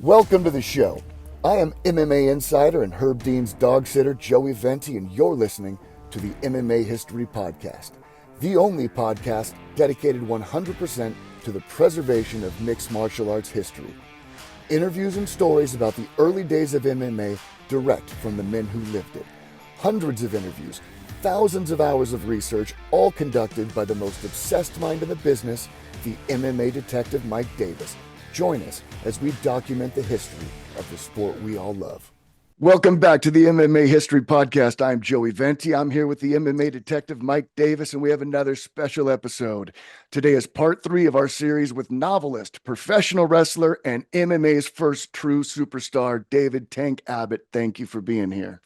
Welcome to the show. I am MMA insider and Herb Dean's dog sitter, Joey Venti, and you're listening to the MMA History Podcast, the only podcast dedicated 100% to the preservation of mixed martial arts history. Interviews and stories about the early days of MMA direct from the men who lived it. Hundreds of interviews, thousands of hours of research, all conducted by the most obsessed mind in the business, the MMA Detective Mike Davis. Join us as we document the history of the sport we all love. Welcome back to the MMA History Podcast. I'm Joey Venti. I'm here with the MMA Detective Mike Davis, and we have another special episode. Today is part 3 of our series with novelist, professional wrestler, and MMA's first true superstar, David Tank Abbott. Thank you for being here.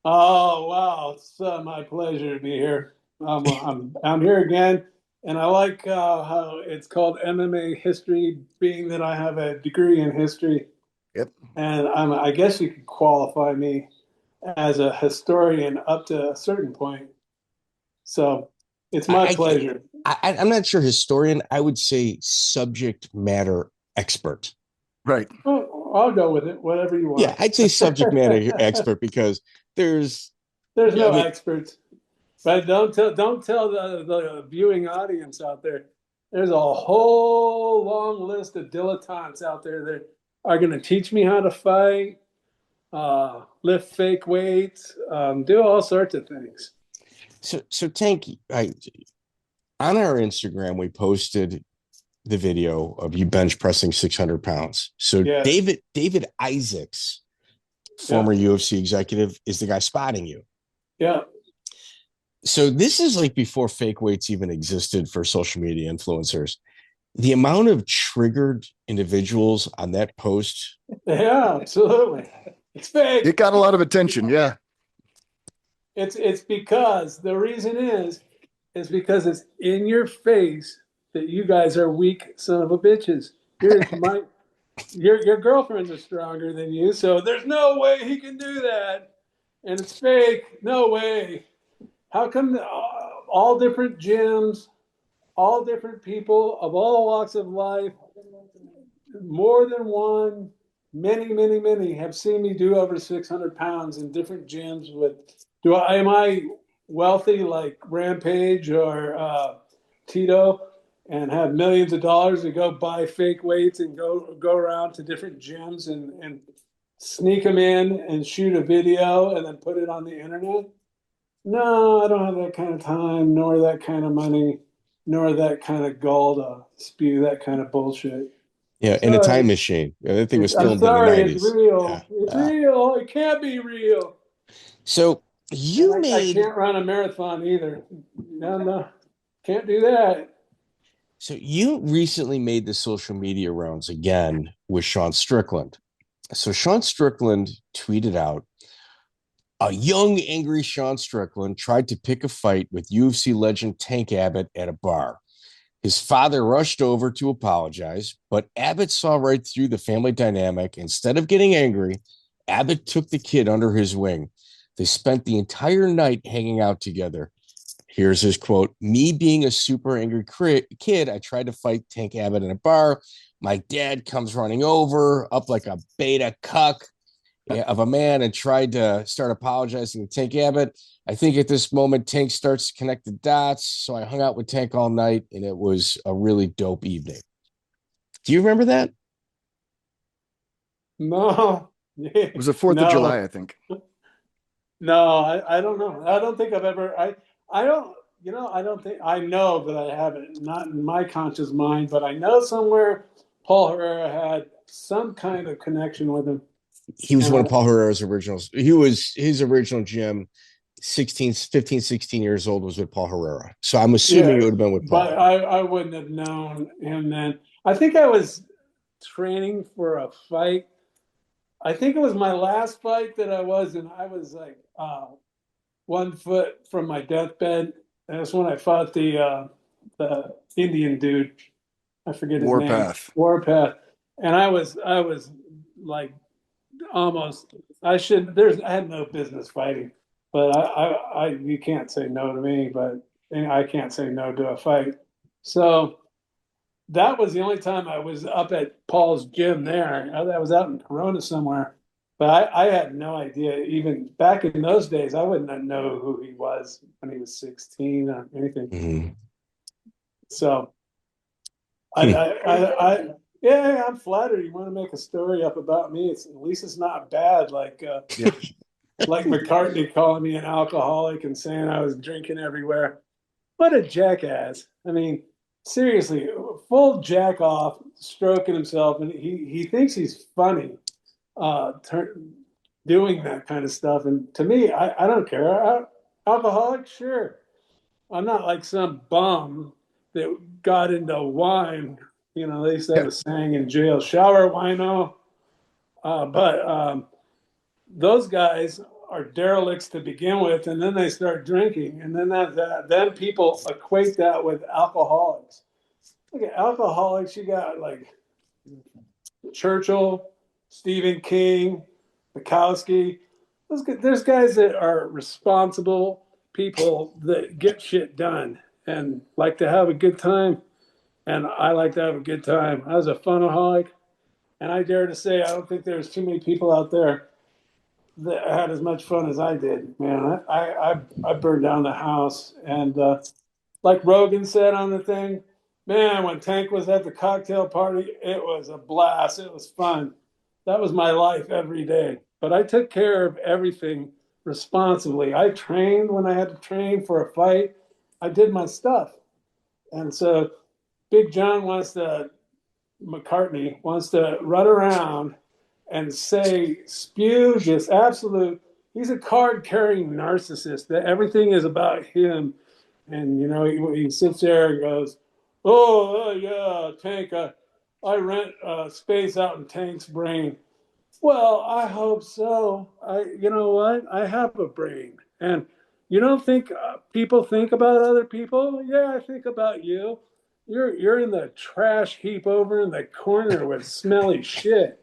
Oh, wow. It's my pleasure to be here. I'm here again. And I like how it's called MMA history, being that I have a degree in history. Yep. And I guess you could qualify me as a historian up to a certain point. So it's my pleasure. I'm not sure historian. I would say subject matter expert. Right. Well, I'll go with it, whatever you want. Yeah, I'd say subject matter expert because there's no experts. But don't tell the viewing audience out there. There's a whole long list of dilettantes out there that are going to teach me how to fight, lift fake weights, do all sorts of things. So Tank, on our Instagram, we posted the video of you bench pressing 600 pounds. So yeah. David Isaacs, former UFC executive, is the guy spotting you. Yeah. So this is like before fake weights even existed for social media influencers. The amount of triggered individuals on that post. Yeah, absolutely. It's fake. It got a lot of attention. Yeah. It's because the reason is because it's in your face that you guys are weak son of a bitches. Your girlfriends are stronger than you, so there's no way he can do that. And it's fake. No way. How come all different gyms, all different people of all walks of life, more than one, many have seen me do over 600 pounds in different gyms am I wealthy like Rampage or Tito and have millions of dollars to go buy fake weights and go around to different gyms and sneak them in and shoot a video and then put it on the internet? No, I don't have that kind of time, nor that kind of money, nor that kind of gall to spew that kind of bullshit. Yeah, in a time machine. That thing was filmed in the 90s. It's real. Yeah. It's real. It can't be real. So I can't run a marathon either. No, can't do that. So you recently made the social media rounds again with Sean Strickland. So Sean Strickland tweeted out, a young, angry Sean Strickland tried to pick a fight with UFC legend Tank Abbott at a bar. His father rushed over to apologize, but Abbott saw right through the family dynamic. Instead of getting angry, Abbott took the kid under his wing. They spent the entire night hanging out together. Here's his quote, "Me being a super angry kid, I tried to fight Tank Abbott in a bar. My dad comes running over, up like a beta cuck of a man, and tried to start apologizing to Tank Abbott. I think at this moment, Tank starts to connect the dots. So I hung out with Tank all night, and it was a really dope evening." Do you remember that? No. It was the 4th of July, I think. No, I don't know. I don't think I've ever, I don't think, I know, but I haven't, not in my conscious mind, but I know somewhere Paul Herrera had some kind of connection with him. He was one of Paul Herrera's originals. His original gym, 15, 16 years old, was with Paul Herrera. So I'm assuming it would have been with Paul. But I wouldn't have known him then. I think I was training for a fight. I think it was my last fight that I was in. I was like 1 foot from my deathbed. And that's when I fought the Indian dude. I forget his name. Warpath. And I was like, almost, I had no business fighting, but you can't say no to me, but I can't say no to a fight. So that was the only time I was up at Paul's gym there. I was out in Corona somewhere. But I had no idea. Even back in those days, I wouldn't know who he was when he was 16 or anything. Mm-hmm. So, yeah, I'm flattered. You want to make a story up about me? At least it's not bad. Like McCarthy calling me an alcoholic and saying I was drinking everywhere. What a jackass! I mean, seriously, full jack off, stroking himself, and he thinks he's funny. Doing that kind of stuff. And to me, I don't care. Alcoholic, sure. I'm not like some bum that got into wine. You know, they used to have a saying in jail, shower wino. But those guys are derelicts to begin with, and then they start drinking. And then people equate that with alcoholics. Look at alcoholics. You got like Churchill, Stephen King, Bukowski. There's guys that are responsible people that get shit done and like to have a good time. And I like to have a good time. I was a funaholic, and I dare to say I don't think there's too many people out there that had as much fun as I did. Man, I burned down the house, and like Rogan said on the thing, man, when Tank was at the cocktail party, it was a blast. It was fun. That was my life every day. But I took care of everything responsibly. I trained when I had to train for a fight. I did my stuff. And so Big John McCarthy wants to run around and spew just absolute. He's a card-carrying narcissist. That everything is about him. And, you know, he sits there and goes, oh yeah, Tank, I rent space out in Tank's brain. Well, I hope so. You know what? I have a brain. And you don't think people think about other people? Yeah, I think about you. You're in the trash heap over in the corner with smelly shit.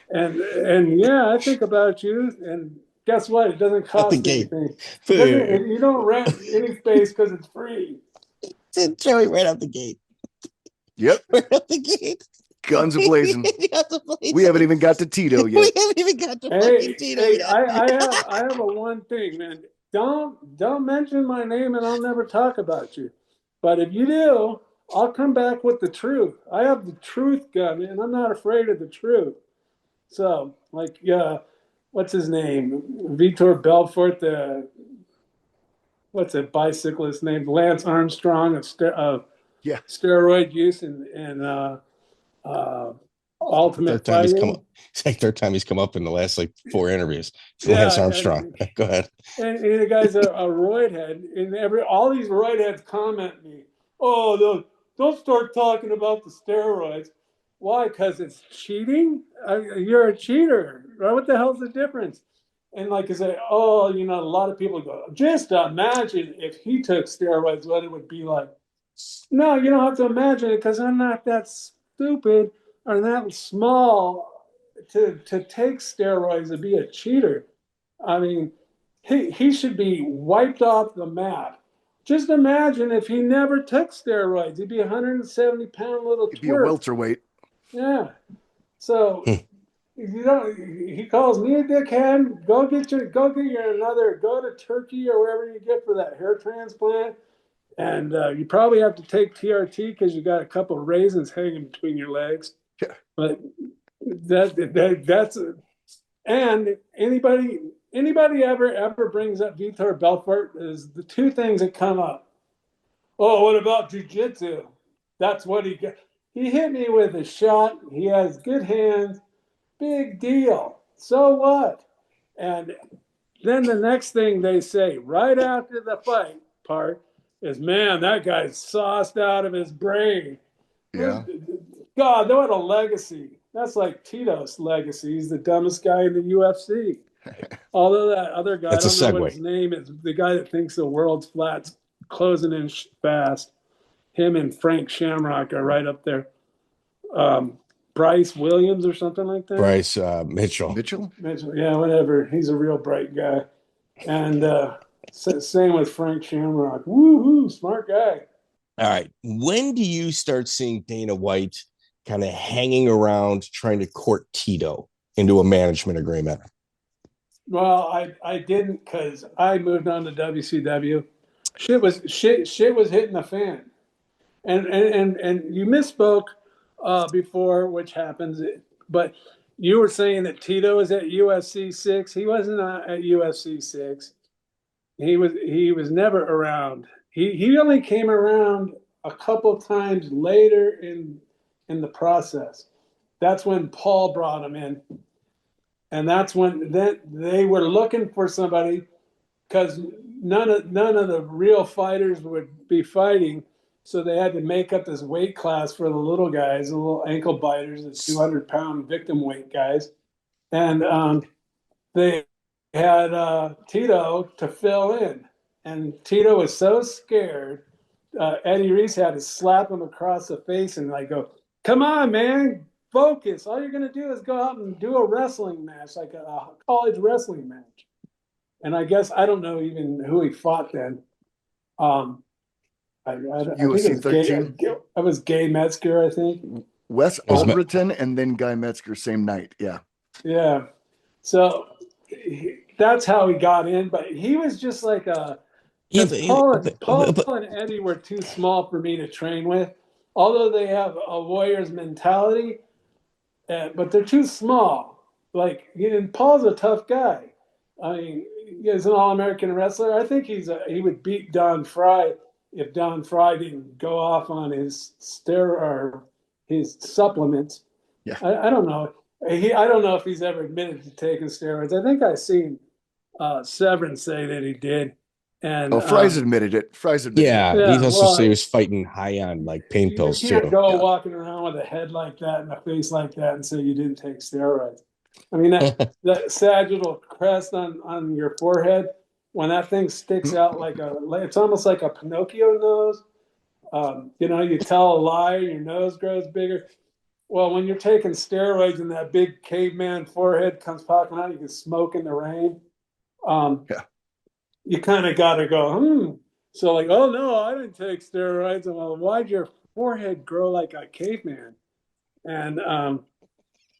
And yeah, I think about you. And guess what? It doesn't cost anything. You don't rent any space because it's free. Joey right out the gate. Yep. Right out the gate. Guns a-blazing. We haven't even got to Tito yet. We haven't even got to fucking Tito yet. I have a one thing, man. Don't mention my name and I'll never talk about you. But if you do, I'll come back with the truth. I have the truth gun, and I'm not afraid of the truth. So, like, what's his name? Vitor Belfort, what's a bicyclist named Lance Armstrong of steroid use and Ultimate Fighting. It's like third time he's come up in the last like 4 interviews. Lance Armstrong. Go ahead. And the guy's a roid head, and all these roid heads comment me. Oh, don't start talking about the steroids. Why? Because it's cheating. You're a cheater. Right? What the hell's the difference? And like I say, a lot of people go, just imagine if he took steroids, what it would be like. No, you don't have to imagine it because I'm not that stupid or that small to take steroids and be a cheater. I mean, he should be wiped off the map. Just imagine if he never took steroids. He'd be a 170-pound little twerp. He'd be a welterweight. Yeah. So he calls me a dickhead. Go to Turkey or wherever you get for that hair transplant. And you probably have to take TRT because you got a couple of raisins hanging between your legs. Yeah. But that's and anybody ever brings up Vitor Belfort is the two things that come up. Oh, what about jiu-jitsu? That's what he got. He hit me with a shot. He has good hands. Big deal. So what? And then the next thing they say right after the fight part is, man, that guy's sauced out of his brain. Yeah. God, what a legacy. That's like Tito's legacy. He's the dumbest guy in the UFC. Although that other guy, that's I don't know what his name is, the guy that thinks the world's flat's closing in fast. Him and Frank Shamrock are right up there. Bryce Williams or something like that. Bryce Mitchell. Yeah, whatever. He's a real bright guy. And same with Frank Shamrock. Woohoo, smart guy. All right. When do you start seeing Dana White kind of hanging around trying to court Tito into a management agreement? Well, I didn't, because I moved on to WCW. Shit was hitting the fan. And you misspoke before, which happens, but you were saying that Tito was at UFC 6. He wasn't at UFC 6. He was never around. He only came around a couple times later in the process. That's when Paul brought him in, and that's when they were looking for somebody, because none of the real fighters would be fighting. So they had to make up this weight class for the little guys, the little ankle biters, the 200-pound victim weight guys. And they had Tito to fill in. And Tito was so scared, Eddie Reese had to slap him across the face and like go, "Come on, man, focus. All you're going to do is go out and do a wrestling match, like a college wrestling match." And I guess, I don't know even who he fought then. I think UFC 13? It was Gay Metzger, I think. Wes Alberton and then Guy Metzger same night. Yeah. Yeah. So that's how he got in. But he was just like Paul and Eddie were too small for me to train with. Although they have a warrior's mentality, but they're too small. Like, Paul's a tough guy. I mean, he's an All-American wrestler. I think he would beat Don Fry if Don Fry didn't go off on his his supplements. Yeah. I don't know. I don't know if he's ever admitted to taking steroids. I think I've seen Severin say that he did. And Fry's admitted it. Yeah, he also say he was fighting high on like pain pills too. You can't go walking around with a head like that and a face like that and say you didn't take steroids. I mean, that sagittal crest on your forehead, when that thing sticks out it's almost like a Pinocchio nose. You tell a lie, your nose grows bigger. Well, when you're taking steroids and that big caveman forehead comes popping out, you can smoke in the rain. You kind of got to go, So like, oh no, I didn't take steroids. And well, why'd your forehead grow like a caveman? And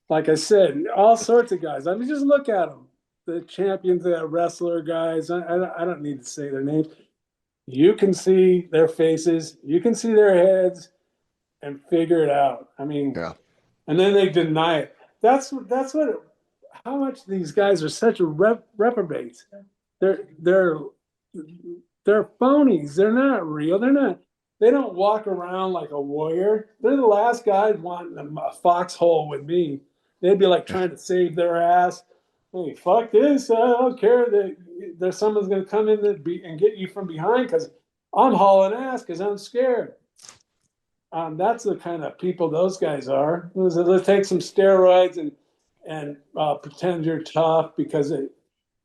like I said, all sorts of guys. I mean, just look at them. The champions, the wrestler guys. I don't need to say their names. You can see their faces. You can see their heads and figure it out. I mean, and then they deny it. That's how much these guys are such reprobates. They're phonies. They're not real. They don't walk around like a warrior. They're the last guys wanting a foxhole with me. They'd be like trying to save their ass. Hey, fuck this. I don't care that there's someone's going to come in and get you from behind because I'm hauling ass because I'm scared. That's the kind of people those guys are. They'll take some steroids and pretend you're tough because it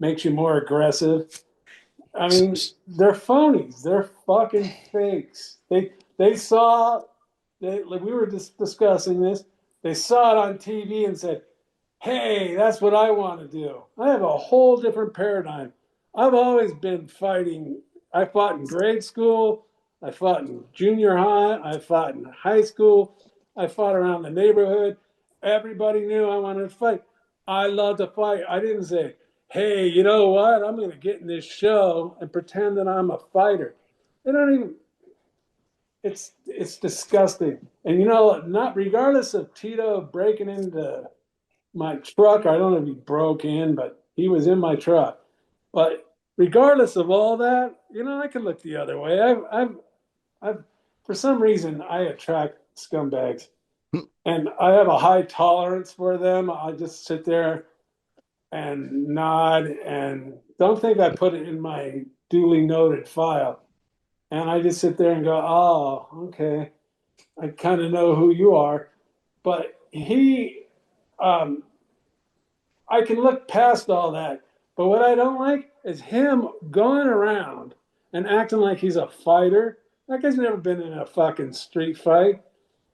makes you more aggressive. I mean, they're phonies. They're fucking fakes. They saw, like we were just discussing this, they saw it on TV and said, hey, that's what I want to do. I have a whole different paradigm. I've always been fighting. I fought in grade school. I fought in junior high. I fought in high school. I fought around the neighborhood. Everybody knew I wanted to fight. I love to fight. I didn't say, hey, you know what? I'm going to get in this show and pretend that I'm a fighter. They don't even, it's disgusting. And not regardless of Tito breaking into my truck, I don't know if he broke in, but he was in my truck. But regardless of all that, I could look the other way. I've for some reason, I attract scumbags. And I have a high tolerance for them. I just sit there and nod and don't think I put it in my duly noted file. And I just sit there and go, oh, okay. I kind of know who you are. But I can look past all that. But what I don't like is him going around and acting like he's a fighter. That guy's never been in a fucking street fight.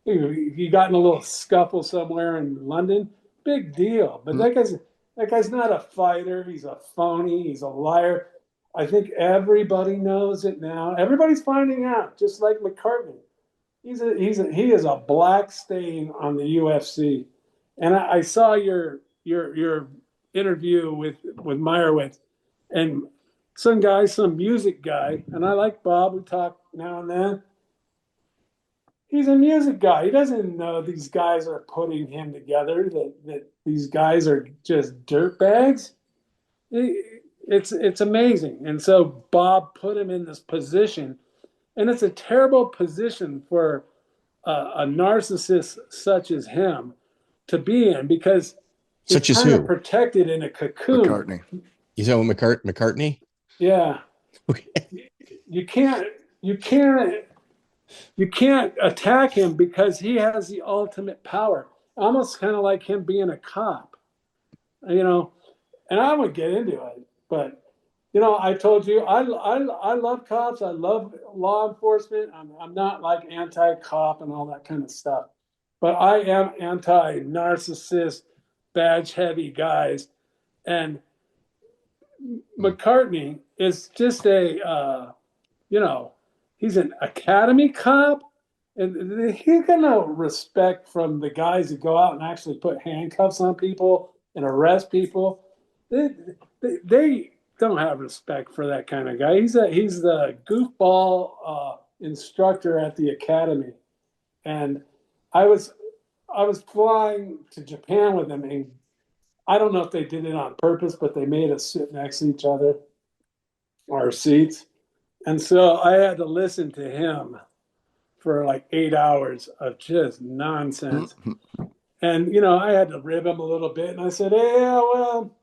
He got in a little scuffle somewhere in London. Big deal. But that guy's not a fighter. He's a phony. He's a liar. I think everybody knows it now. Everybody's finding out, just like McCartney. He is a black stain on the UFC. And I saw your interview with Meyerowitz, and some music guy, and I like Bob. We talk now and then. He's a music guy. He doesn't know these guys are putting him together. That these guys are just dirtbags. It's amazing. And so Bob put him in this position, and it's a terrible position for a narcissist such as him to be in, because such he's as kind who? of protected in a cocoon. McCartney. You know McCartney? Yeah. Okay. You can't attack him because he has the ultimate power. Almost kind of like him being a cop, and I would get into it, but I told you I love cops. I love law enforcement. I'm not like anti-cop and all that kind of stuff, but I am anti-narcissist, badge-heavy guys. And McCartney is just he's an academy cop, and he got no respect from the guys that go out and actually put handcuffs on people and arrest people. They don't have respect for that kind of guy. He's the goofball instructor at the academy, and I was flying to Japan with him, and I don't know if they did it on purpose, but they made us sit next to each other, our seats, and so I had to listen to him for like 8 hours of just nonsense, and I had to rib him a little bit, and I said, "Hey, yeah, well."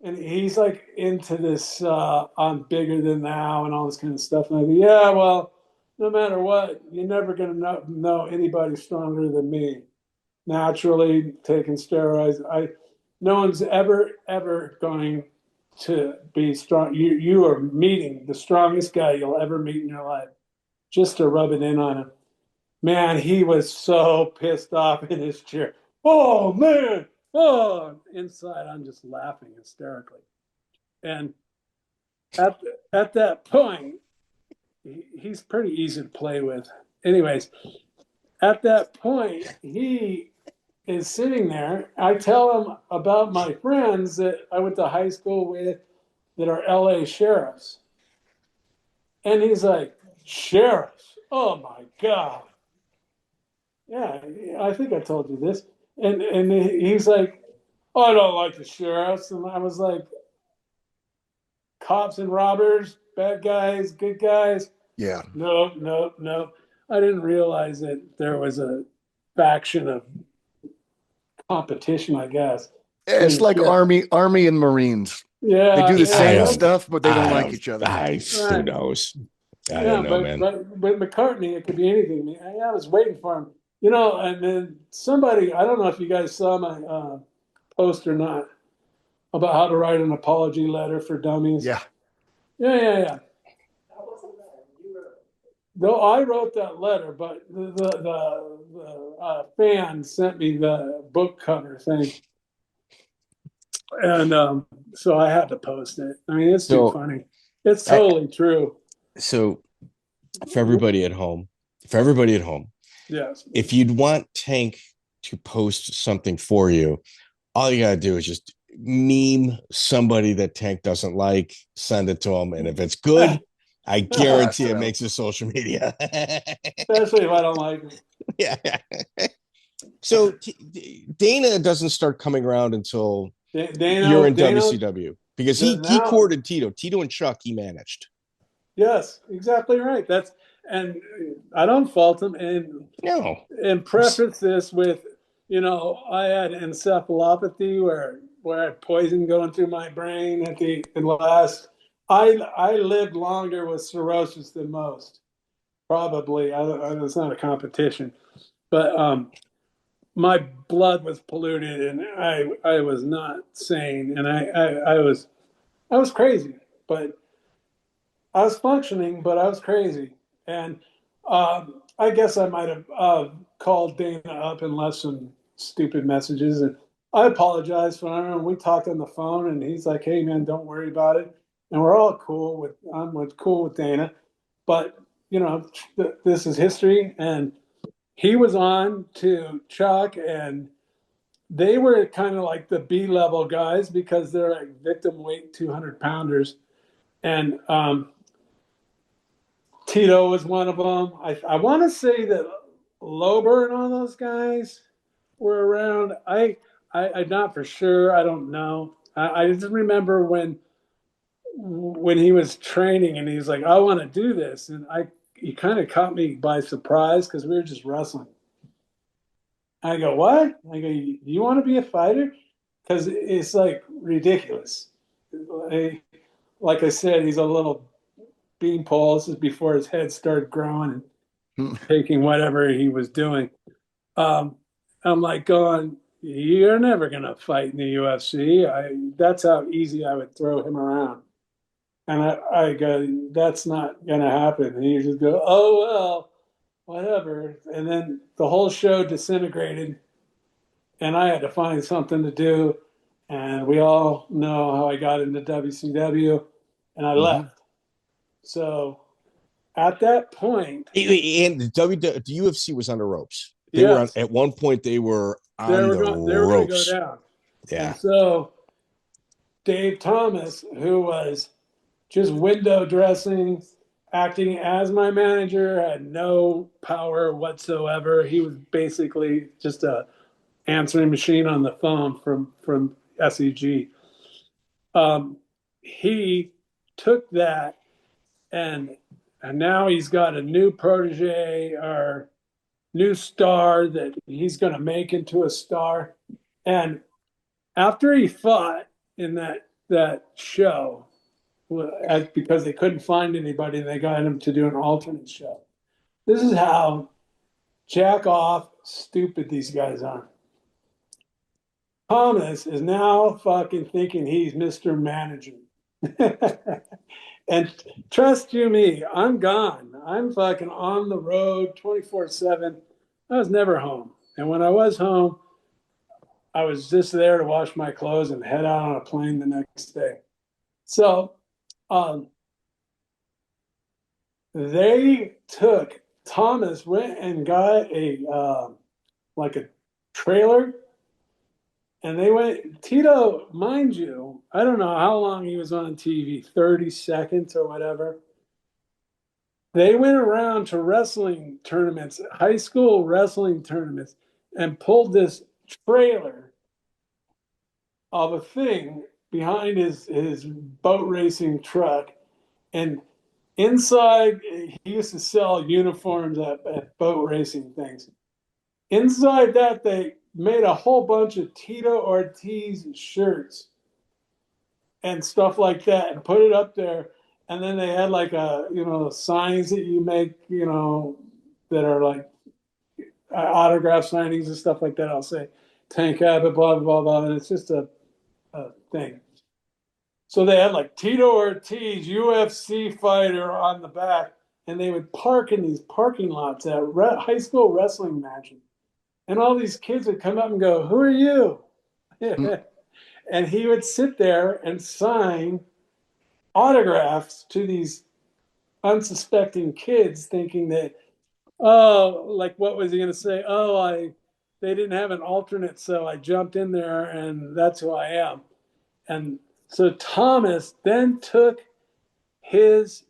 And he's like into this, I'm bigger than thou and all this kind of stuff. And I go, yeah, well, no matter what, you're never going to know anybody stronger than me. Naturally, taking steroids, no one's ever going to be strong. You are meeting the strongest guy you'll ever meet in your life, just to rub it in on him. Man, he was so pissed off in his chair. Oh, man. Oh, inside, I'm just laughing hysterically. And at that point, he's pretty easy to play with. Anyways, at that point, he is sitting there. I tell him about my friends that I went to high school with that are LA sheriffs. And he's like, sheriffs? Oh, my God. Yeah, I think I told you this. And he's like, oh, I don't like the sheriffs. And I was like, cops and robbers, bad guys, good guys. Yeah. No. I didn't realize that there was a faction of competition, I guess. It's like Army and Marines. Yeah. They do the same stuff, but they don't like each other. Who knows? I don't know, man. But McCartney, it could be anything. I was waiting for him. And then somebody, I don't know if you guys saw my post or not, about how to write an apology letter for dummies. Yeah. No, I wrote that letter, but the fan sent me the book cover thing. And so I had to post it. I mean, it's too funny. It's totally true. So for everybody at home, yes, if you'd want Tank to post something for you, all you gotta do is just meme somebody that Tank doesn't like, send it to him, and if it's good, I guarantee it makes his social media. Especially if I don't like it. Yeah. So Dana doesn't start coming around until you're in WCW, because he courted Tito. Tito and Chuck, he managed. Yes, exactly right. And I don't fault him. And preface this with, I had encephalopathy where I had poison going through my brain at the last. I lived longer with cirrhosis than most, probably. It's not a competition, but my blood was polluted, and I was not sane, and I was crazy, but I was functioning, but I was crazy. And I guess I might have called Dana up and left some stupid messages. And I apologize for it. We talked on the phone, and he's like, hey, man, don't worry about it. and we're all cool I'm cool with Dana, but this is history, and he was on to Chuck, and they were kind of like the B-level guys because they're like victim weight 200-pounders, and Tito was one of them. I want to say that Lober and all those guys were around. I'm not for sure. I don't know. I just remember when he was training and he's like, I want to do this. And he kind of caught me by surprise because we were just wrestling. I go, what? I go, you want to be a fighter? Because it's like ridiculous. Like I said, he's a little beanpole. This is before his head started growing and taking whatever he was doing. I'm like going, you're never going to fight in the UFC. That's how easy I would throw him around. And I go, that's not going to happen. And he just go, oh, well, whatever. And then the whole show disintegrated, and I had to find something to do. And we all know how I got into WCW, and I left. So at that point, and the UFC was on the ropes. They yes, were at one point. They were on they the were going to go down. Yeah. And so Dave Thomas, who was just window dressing, acting as my manager, had no power whatsoever. He was basically just a answering machine on the phone from SEG. He took that, and now he's got a new protege or new star that he's going to make into a star. And after he fought in that show, because they couldn't find anybody, they got him to do an alternate show. This is how jack off stupid these guys are. Thomas is now fucking thinking he's Mr. Manager. And trust you me, I'm gone. I'm fucking on the road 24/7. I was never home. And when I was home, I was just there to wash my clothes and head out on a plane the next day. So they took, Thomas went and got a trailer, and they went, Tito, mind you, I don't know how long he was on TV, 30 seconds or whatever. They went around to wrestling tournaments, high school wrestling tournaments, and pulled this trailer of a thing behind his boat racing truck. And inside, he used to sell uniforms at boat racing things. Inside that, they made a whole bunch of Tito Ortiz shirts and stuff like that and put it up there. And then they had like signs that you make, that are like autograph signings and stuff like that. I'll say Tank Abbott, blah, blah, blah. And it's just a thing. So they had like Tito Ortiz, UFC fighter on the back, and they would park in these parking lots at high school wrestling matches. And all these kids would come up and go, who are you? And he would sit there and sign autographs to these unsuspecting kids, thinking that, what was he going to say? They didn't have an alternate, so I jumped in there, and that's who I am. And so Thomas then took his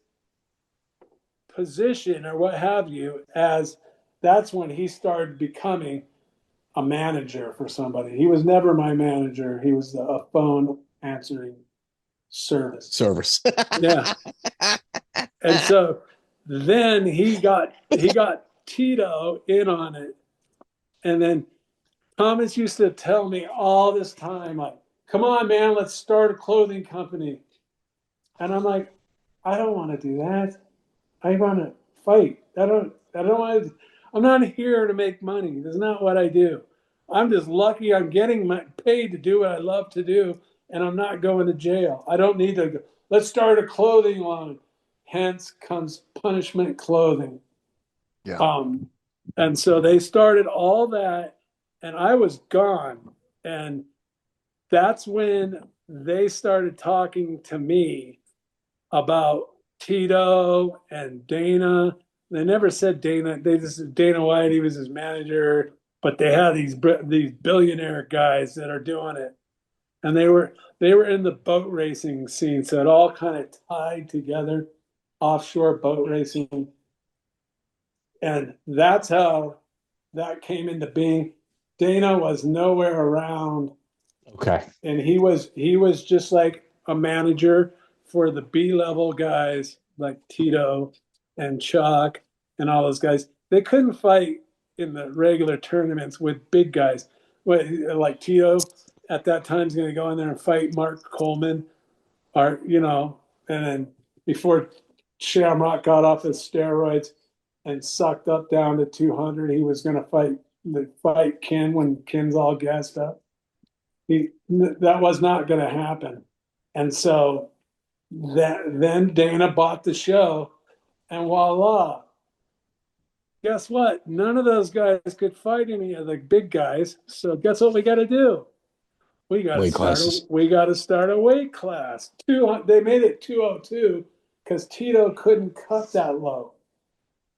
position or what have you, as that's when he started becoming a manager for somebody. He was never my manager. He was a phone answering service. Yeah. And so then he got Tito in on it. And then Thomas used to tell me all this time, like, come on, man, let's start a clothing company. And I'm like, I don't want to do that. I want to fight. I don't want to. I'm not here to make money. That's not what I do. I'm just lucky I'm getting paid to do what I love to do, and I'm not going to jail. I don't need to go. Let's start a clothing line. Hence comes Punishment Clothing. Yeah. And so they started all that, and I was gone. And that's when they started talking to me about Tito and Dana. They never said Dana. They just said Dana White. He was his manager, but they had these billionaire guys that are doing it, and they were in the boat racing scene, so it all kind of tied together, offshore boat racing, and that's how that came into being. Dana was nowhere around. Okay. And he was just like a manager for the B-level guys like Tito and Chuck and all those guys. They couldn't fight in the regular tournaments with big guys. Like Tito at that time is going to go in there and fight Mark Coleman, or and then before Shamrock got off his steroids and sucked up down to 200, he was going to fight Ken when Ken's all gassed up. That was not going to happen. And so then Dana bought the show, and voila. Guess what? None of those guys could fight any of the big guys. So guess what we got to do? We got to start a weight class. They made it 202 because Tito couldn't cut that low.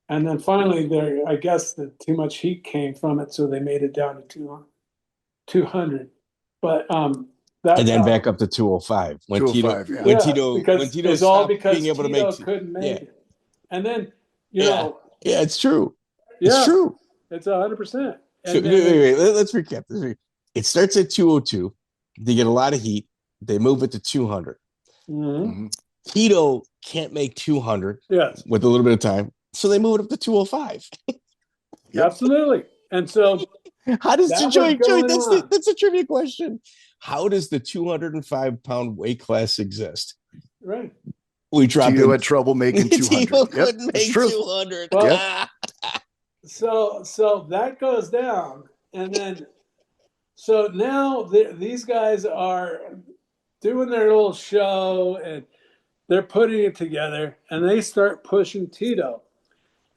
And then finally, I guess too much heat came from it, so they made it down to 200. But and then back up to 205 when Tito stopped being able to make it. Couldn't make it. And then it's true. It's true. It's 100%. So, wait, let's recap this. It starts at 202. They get a lot of heat. They move it to 200. Mm-hmm. Tito can't make 200 with a little bit of time, so they move it up to 205. Absolutely. And so how does Joey, that's a trivia question. How does the 205-pound weight class exist? Right. We dropped Tito had trouble making 200. Tito couldn't make 200. Well, so that goes down, and then so now these guys are doing their little show, and they're putting it together, and they start pushing Tito.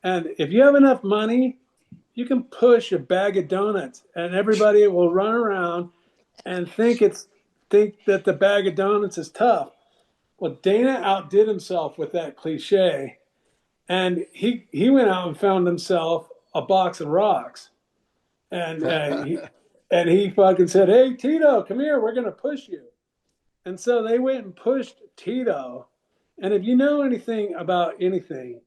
And if you have enough money, you can push a bag of donuts, and everybody will run around and think that the bag of donuts is tough. Well, Dana outdid himself with that cliche, and he went out and found himself a box of rocks, and he fucking said, "Hey, Tito, come here, we're gonna push you." And so they went and pushed Tito. And if you know anything about anything,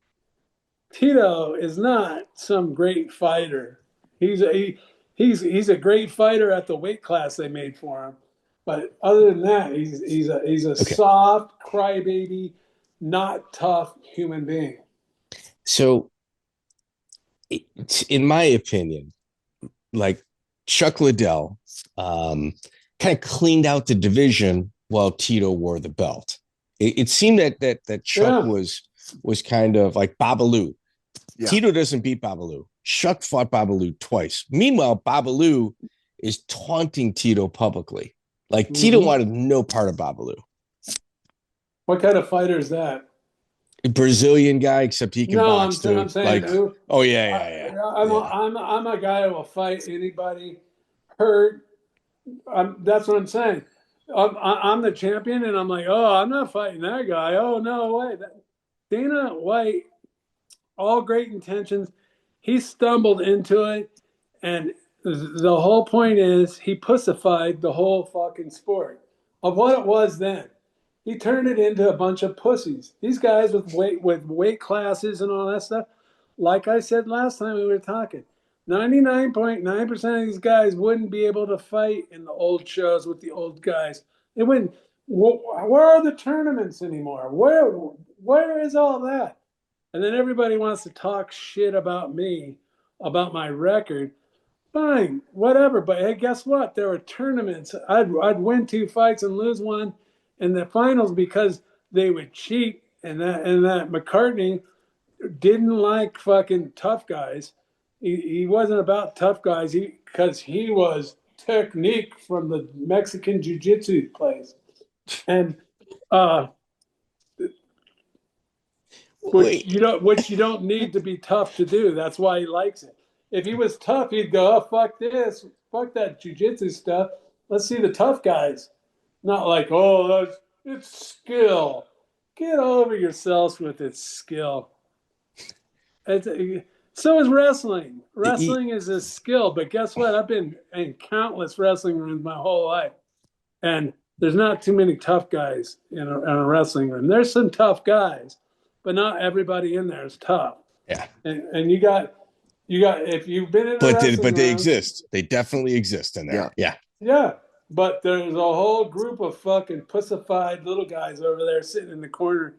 Tito is not some great fighter. He's a great fighter at the weight class they made for him. But other than that, he's a soft crybaby, not tough human being. So, in my opinion, like Chuck Liddell kind of cleaned out the division while Tito wore the belt. It seemed that Chuck was kind of like Babalu. Yeah. Tito doesn't beat Babalu. Chuck fought Babalu twice. Meanwhile, Babalu is taunting Tito publicly. Like Tito wanted no part of Babalu. What kind of fighter is that? A Brazilian guy, except he can box too. I'm saying, I'm a guy who will fight anybody hurt. That's what I'm saying. I'm the champion, and I'm like, oh, I'm not fighting that guy. Oh, no way. Dana White, all great intentions. He stumbled into it, and the whole point is he pussified the whole fucking sport of what it was then. He turned it into a bunch of pussies. These guys with weight classes and all that stuff, like I said last time we were talking, 99.9% of these guys wouldn't be able to fight in the old shows with the old guys. It wouldn't. Where are the tournaments anymore? Where is all that? And then everybody wants to talk shit about me, about my record. Fine, whatever. But hey, guess what? There were tournaments. I'd win 2 fights and lose one in the finals because they would cheat, and that McCartney didn't like fucking tough guys. He wasn't about tough guys because he was technique from the Mexican jiu-jitsu place. And which you don't need to be tough to do. That's why he likes it. If he was tough, he'd go, oh, fuck this, fuck that jiu-jitsu stuff. Let's see the tough guys. Not like, oh, it's skill. Get over yourselves with its skill. So is wrestling. Wrestling is a skill, but guess what? I've been in countless wrestling rooms my whole life, and there's not too many tough guys in a wrestling room. There's some tough guys, but not everybody in there is tough. Yeah. And you got if you've been in a wrestling room, they exist. They definitely exist in there. Yeah. But there's a whole group of fucking pussified little guys over there sitting in the corner,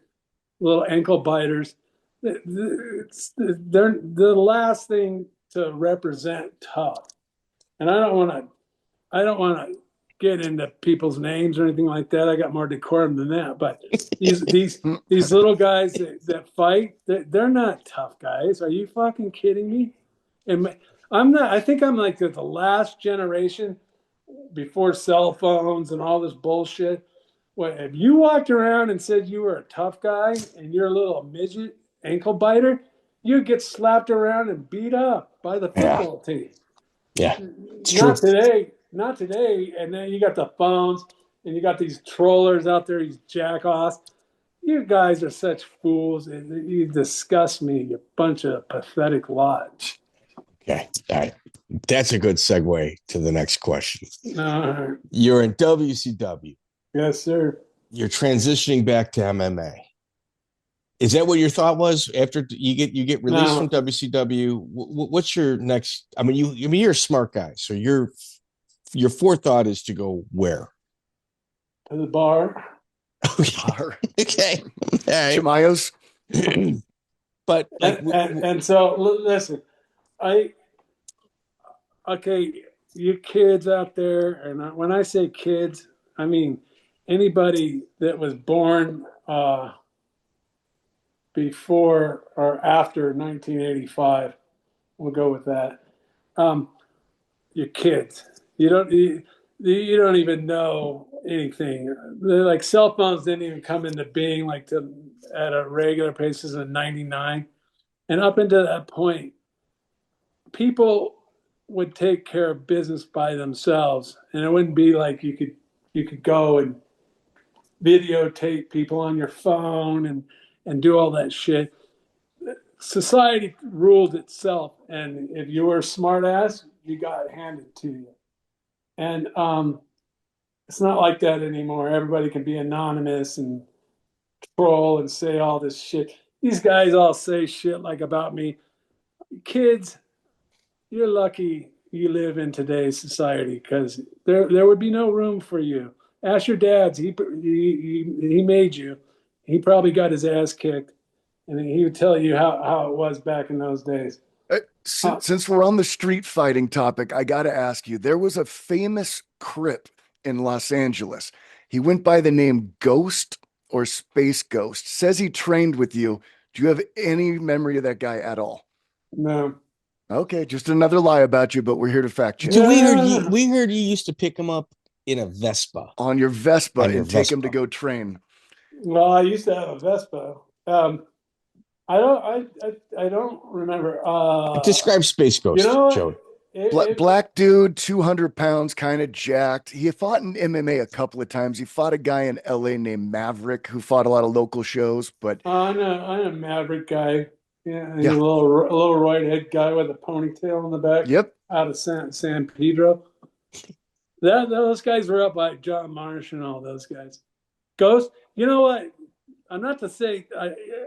little ankle biters. They're the last thing to represent tough. And I don't want to get into people's names or anything like that. I got more decorum than that. But these little guys that fight, they're not tough guys. Are you fucking kidding me? And I'm not. I think I'm like the last generation before cell phones and all this bullshit. Well, if you walked around and said you were a tough guy and you're a little midget ankle biter, you'd get slapped around and beat up by the football team. Yeah. Not today. And then you got the phones and you got these trollers out there, these jackoffs. You guys are such fools. You disgust me, you bunch of pathetic lot. Okay. All right. That's a good segue to the next question. You're in WCW. Yes, sir. You're transitioning back to MMA. Is that what your thought was after you get released from WCW? What's your next? I mean, you're a smart guy, so your forethought is to go where? To the bar. Okay. All right. Chimayo's. But and so listen, you kids out there, and when I say kids, I mean anybody that was born before or after 1985. We'll go with that. You're kids. You don't even know anything. They're like cell phones didn't even come into being at a regular pace in '99, and up until that point, people would take care of business by themselves, and it wouldn't be like you could go and videotape people on your phone and do all that shit. Society ruled itself, and if you were a smart ass, you got it handed to you. And it's not like that anymore. Everybody can be anonymous and troll and say all this shit. These guys all say shit like about me. Kids, you're lucky you live in today's society, because there would be no room for you. Ask your dads. He made you. He probably got his ass kicked, and he would tell you how it was back in those days. Since we're on the street fighting topic, I got to ask you, there was a famous Crip in Los Angeles. He went by the name Ghost or Space Ghost. Says he trained with you. Do you have any memory of that guy at all? No. Okay, just another lie about you, but we're here to fact check. So we heard you used to pick him up in a Vespa. On your Vespa and take him to go train. Well, I used to have a Vespa. I don't remember. Describe Space Ghost, Joe. Black dude, 200 pounds, kind of jacked. He fought in MMA a couple of times. He fought a guy in LA named Maverick who fought a lot of local shows. But I'm a Maverick guy. Yeah, he's a little right-head guy with a ponytail in the back. Yep. Out of San Pedro. Those guys were up by John Marsh and all those guys. Ghost, you know what? I'm not to say,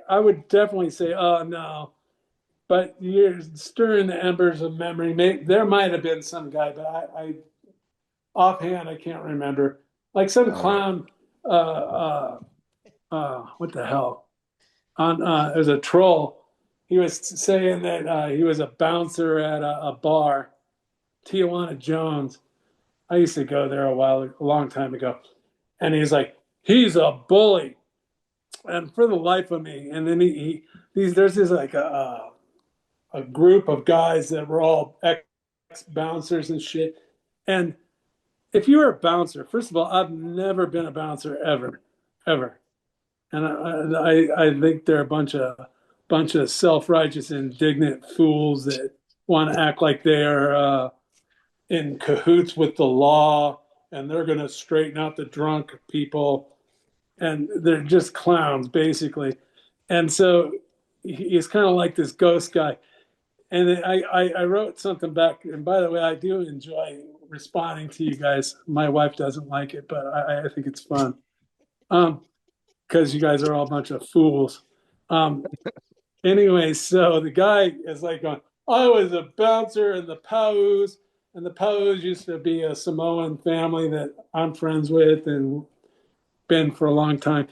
I would definitely say, oh, no. But you're stirring the embers of memory. There might have been some guy, but I offhand, I can't remember. Like some clown, what the hell? There's a troll. He was saying that he was a bouncer at a bar, Tijuana Jones. I used to go there a long time ago. And he's like, he's a bully. And for the life of me, and then there's this like a group of guys that were all ex-bouncers and shit. And if you were a bouncer, first of all, I've never been a bouncer ever. And I think they're a bunch of self-righteous, indignant fools that want to act like they're in cahoots with the law and they're going to straighten out the drunk people. and they're just clowns basically. And so he's kind of like this ghost guy. And I wrote something back. And by the way, I do enjoy responding to you guys. My wife doesn't like it, but I think it's fun. Because you guys are all a bunch of fools. Anyway, so the guy is like going, I was a bouncer in the Paus, and the Paus used to be a Samoan family that I'm friends with and been for a long time.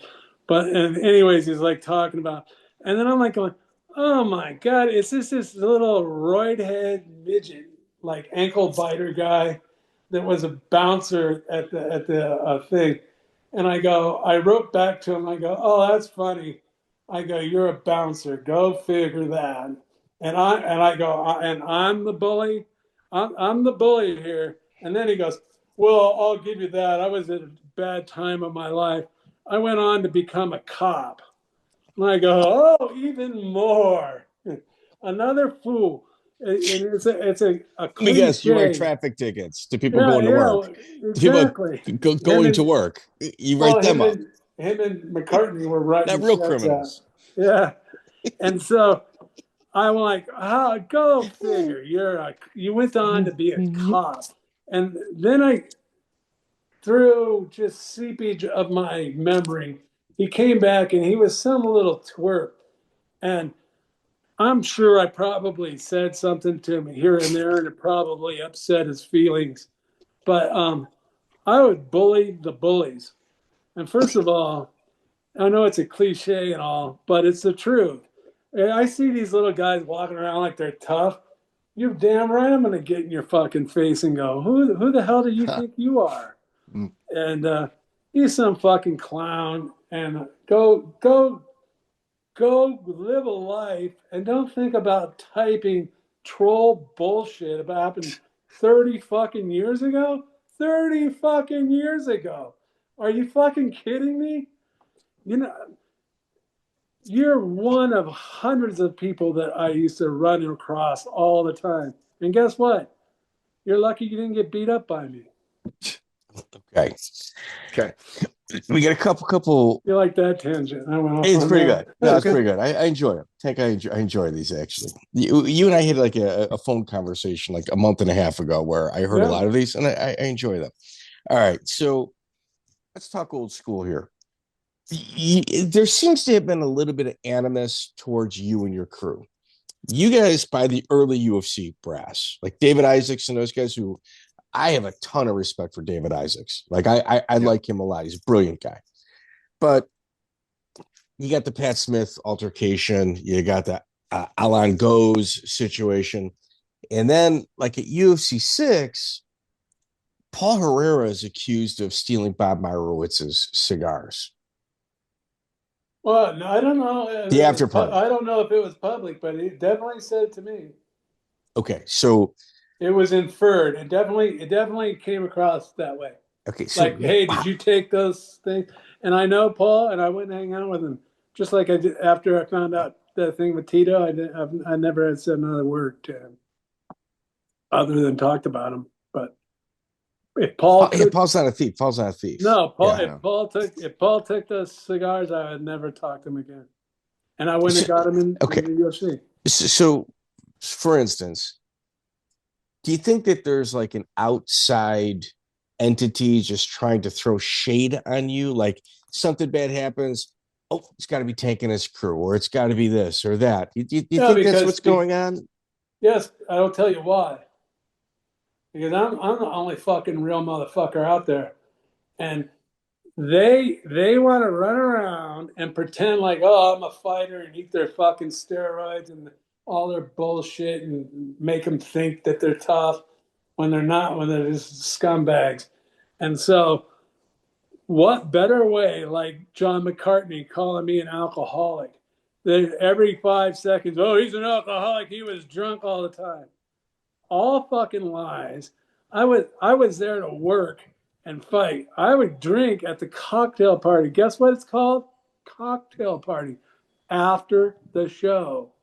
But and anyways, he's like talking about, and then I'm like going, oh my God, it's just this little roid head midget, like ankle biter guy that was a bouncer at the thing. And I wrote back to him, I go, oh, that's funny. I go, you're a bouncer. Go figure that. And I go, and I'm the bully. I'm the bully here. And then he goes, well, I'll give you that. I was at a bad time of my life. I went on to become a cop. And I go, oh, even more. Another fool. It's a Let me guess, you write cliche. traffic tickets to people going to work. Exactly. People going to work. You write them up. Him and McCartney were writing Not real checks criminals. out. Yeah. And so I'm like, go figure. You went on to be a cop. And then through just seepage of my memory, he came back and he was some little twerp. And I'm sure I probably said something to him here and there, and it probably upset his feelings. But I would bully the bullies. And first of all, I know it's a cliche and all, but it's the truth. I see these little guys walking around like they're tough. You're damn right I'm going to get in your fucking face and go, who the hell do you think you are? And he's some fucking clown. And go live a life and don't think about typing troll bullshit about happened 30 fucking years ago. 30 fucking years ago. Are you fucking kidding me? You know, you're one of hundreds of people that I used to run across all the time. And guess what? You're lucky you didn't get beat up by me. Okay. We got a couple. You like that tangent? It's pretty good. No, it's pretty good. I enjoy it. I enjoy these actually. You and I had like a phone conversation like a month and a half ago where I heard a lot of these and I enjoy them. All right, so let's talk old school here. There seems to have been a little bit of animus towards you and your crew. You guys, by the early UFC brass, like David Isaacs and those guys who I have a ton of respect for David Isaacs. Like I like him a lot. He's a brilliant guy. But you got the Pat Smith altercation. You got the Alan Goes situation. And then like at UFC 6, Paul Herrera is accused of stealing Bob Meyrowitz's cigars. Well, no, I don't know. The after party. I don't know if it was public, but he definitely said it to me. Okay, so it was inferred. It definitely came across that way. Okay, so like, hey, did you take those things? And I know Paul, and I wouldn't hang out with him. Just like I did after I found out that thing with Tito, I never had said another word to him, other than talked about him. But if Paul's not a thief. Paul's not a thief. No, Paul. Yeah, if Paul took those cigars, I would never talk to him again, and I wouldn't have got him in the UFC. So, for instance, do you think that there's like an outside entity just trying to throw shade on you? Like something bad happens, oh, it's got to be Tank and his crew, or it's got to be this or that. Do you think that's what's going on? Yes, I'll tell you why. Because I'm the only fucking real motherfucker out there, and they want to run around and pretend like, oh, I'm a fighter, and eat their fucking steroids and all their bullshit and make them think that they're tough when they're not, when they're just scumbags. And so what better way, like John McCarthy calling me an alcoholic, that every 5 seconds, oh, he's an alcoholic, he was drunk all the time. All fucking lies. I was there to work and fight. I would drink at the cocktail party. Guess what it's called? Cocktail party. After the show.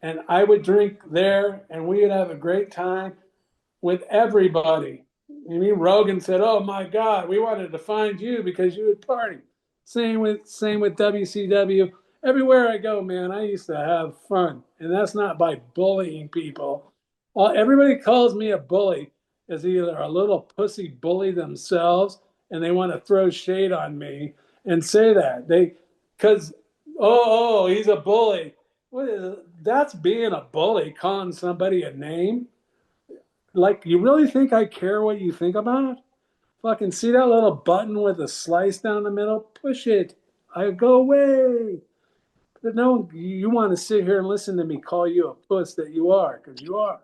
And I would drink there, and we would have a great time with everybody. I mean, Rogan said, oh, my God, we wanted to find you because you would party. Same with WCW. Everywhere I go, man, I used to have fun, and that's not by bullying people. Everybody calls me a bully as either a little pussy bully themselves, and they want to throw shade on me and say that because he's a bully. That's being a bully, calling somebody a name. Like, you really think I care what you think about? Fucking see that little button with a slice down the middle? Push it. I go away. But no, you want to sit here and listen to me call you a puss that you are, because you are.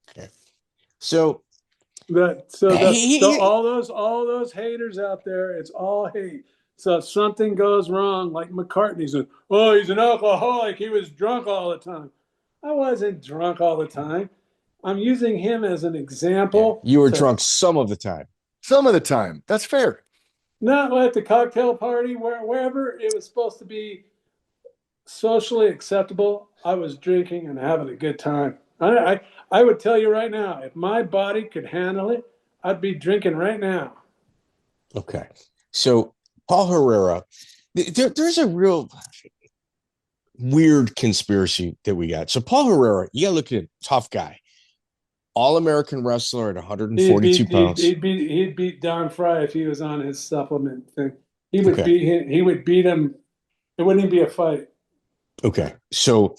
Okay. So all those haters out there, it's all hate. So if something goes wrong, like McCartney said, oh, he's an alcoholic. He was drunk all the time. I wasn't drunk all the time. I'm using him as an example. You were drunk some of the time. Some of the time. That's fair. Not at the cocktail party, wherever it was supposed to be socially acceptable. I was drinking and having a good time. I would tell you right now, if my body could handle it, I'd be drinking right now. Okay. So Paul Herrera, there's a real weird conspiracy that we got. So Paul Herrera, you got to look at him, tough guy. All-American wrestler at 142 pounds. He'd beat Don Fry if he was on his supplement thing. He would beat him. It wouldn't even be a fight. Okay. So,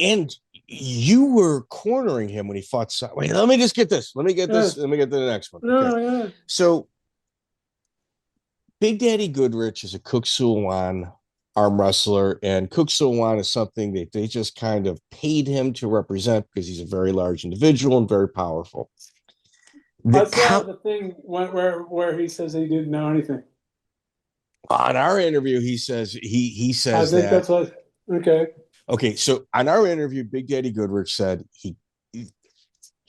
and you were cornering him when he fought. Wait, let me just get this. Let me get this. Let me get to the next one. Okay. So, Big Daddy Goodrich is a Kuk Sool arm wrestler, and Kuk Sool is something that they just kind of paid him to represent because he's a very large individual and very powerful. I saw the thing where he says he didn't know anything. On our interview, he says he says I think that's what. Okay. So on our interview, Big Daddy Goodrich said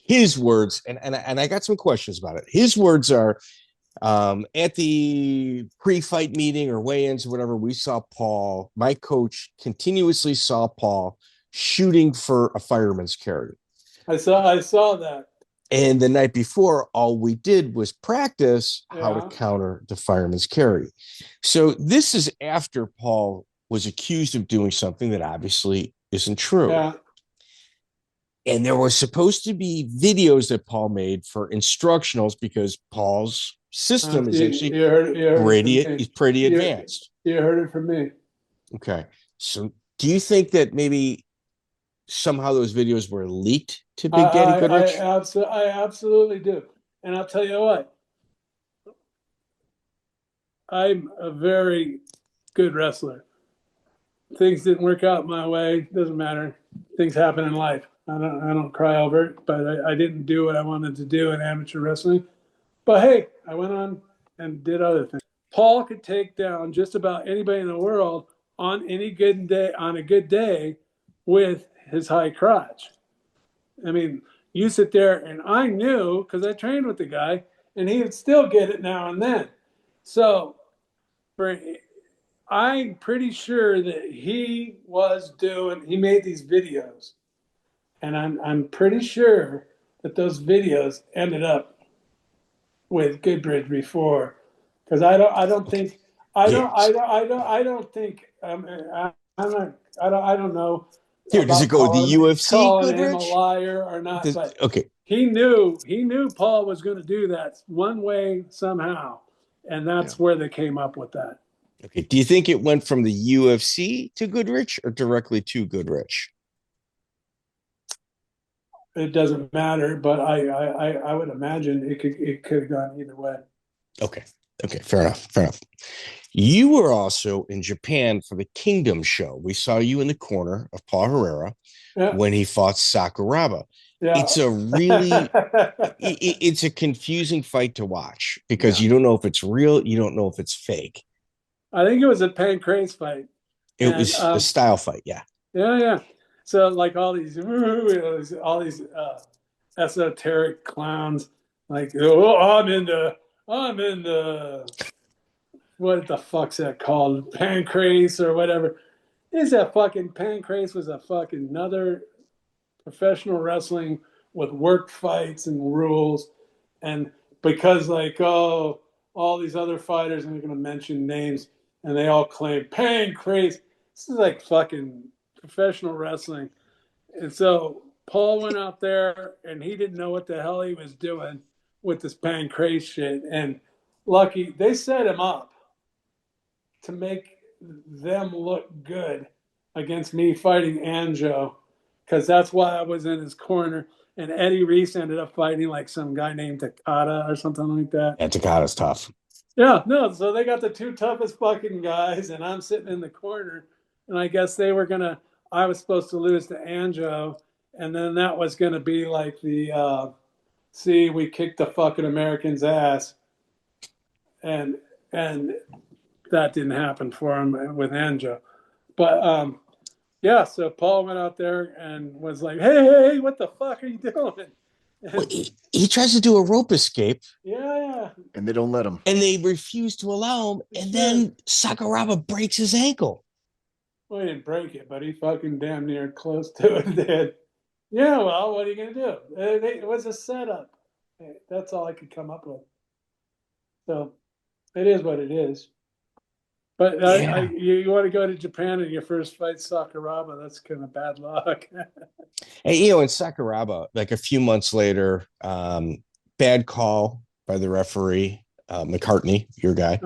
his words, and I got some questions about it. His words are, at the pre-fight meeting or weigh-ins or whatever, we saw Paul, my coach continuously saw Paul shooting for a fireman's carry. I saw that. And the night before, all we did was practice how to counter the fireman's carry. So this is after Paul was accused of doing something that obviously isn't true. Yeah. And there was supposed to be videos that Paul made for instructionals because Paul's system is actually pretty advanced. You heard it from me. Okay. So do you think that maybe somehow those videos were leaked to Big Daddy Goodrich? I absolutely do. And I'll tell you what. I'm a very good wrestler. Things didn't work out my way. Doesn't matter. Things happen in life. I don't cry over it, but I didn't do what I wanted to do in amateur wrestling. But hey, I went on and did other things. Paul could take down just about anybody in the world on a good day with his high crotch. I mean, you sit there, and I knew because I trained with the guy, and he would still get it now and then. So I'm pretty sure that he made these videos, and I'm pretty sure that those videos ended up with Goodrich before, because I don't know. Here, does it go with the UFC? Calling him a liar or not? He knew Paul was going to do that one way somehow, and that's where they came up with that. Okay. Do you think it went from the UFC to Goodrich or directly to Goodrich? It doesn't matter, but I would imagine it could have gone either way. Okay. Fair enough. You were also in Japan for the Kingdom show. We saw you in the corner of Paul Herrera when he fought Sakuraba. Yeah. It's a really, it's a confusing fight to watch because you don't know if it's real. You don't know if it's fake. I think it was a pancrase fight. It was a style fight. Yeah. Yeah. So like all these esoteric clowns, like, I'm in the what the fuck's that called? Pancrase or whatever. Is that fucking Pancrase was a fucking another professional wrestling with work fights and rules. And because all these other fighters, and they're going to mention names, and they all claim pancreas. This is like fucking professional wrestling. And so Paul went out there, and he didn't know what the hell he was doing with this pancreas shit. And lucky, they set him up to make them look good against me fighting Anjo, because that's why I was in his corner. And Eddie Reese ended up fighting like some guy named Takada or something like that. Yeah, Takada's tough. Yeah, no, so they got the two toughest fucking guys, and I'm sitting in the corner, and I guess I was supposed to lose to Anjo, and then that was gonna be like see, we kicked the fucking Americans' ass, and that didn't happen for him with Anjo. But yeah, so Paul went out there and was like, hey, what the fuck are you doing? Well, he tries to do a rope escape. Yeah. And they don't let him. And they refuse to allow him. And then Sakuraba breaks his ankle. Well, he didn't break it, but he fucking damn near close to it did. Yeah, well, what are you going to do? It was a setup. That's all I could come up with. So it is what it is. But you want to go to Japan and your first fight Sakuraba, that's kind of bad luck. And, in Sakuraba, like a few months later, bad call by the referee, McCartney, your guy.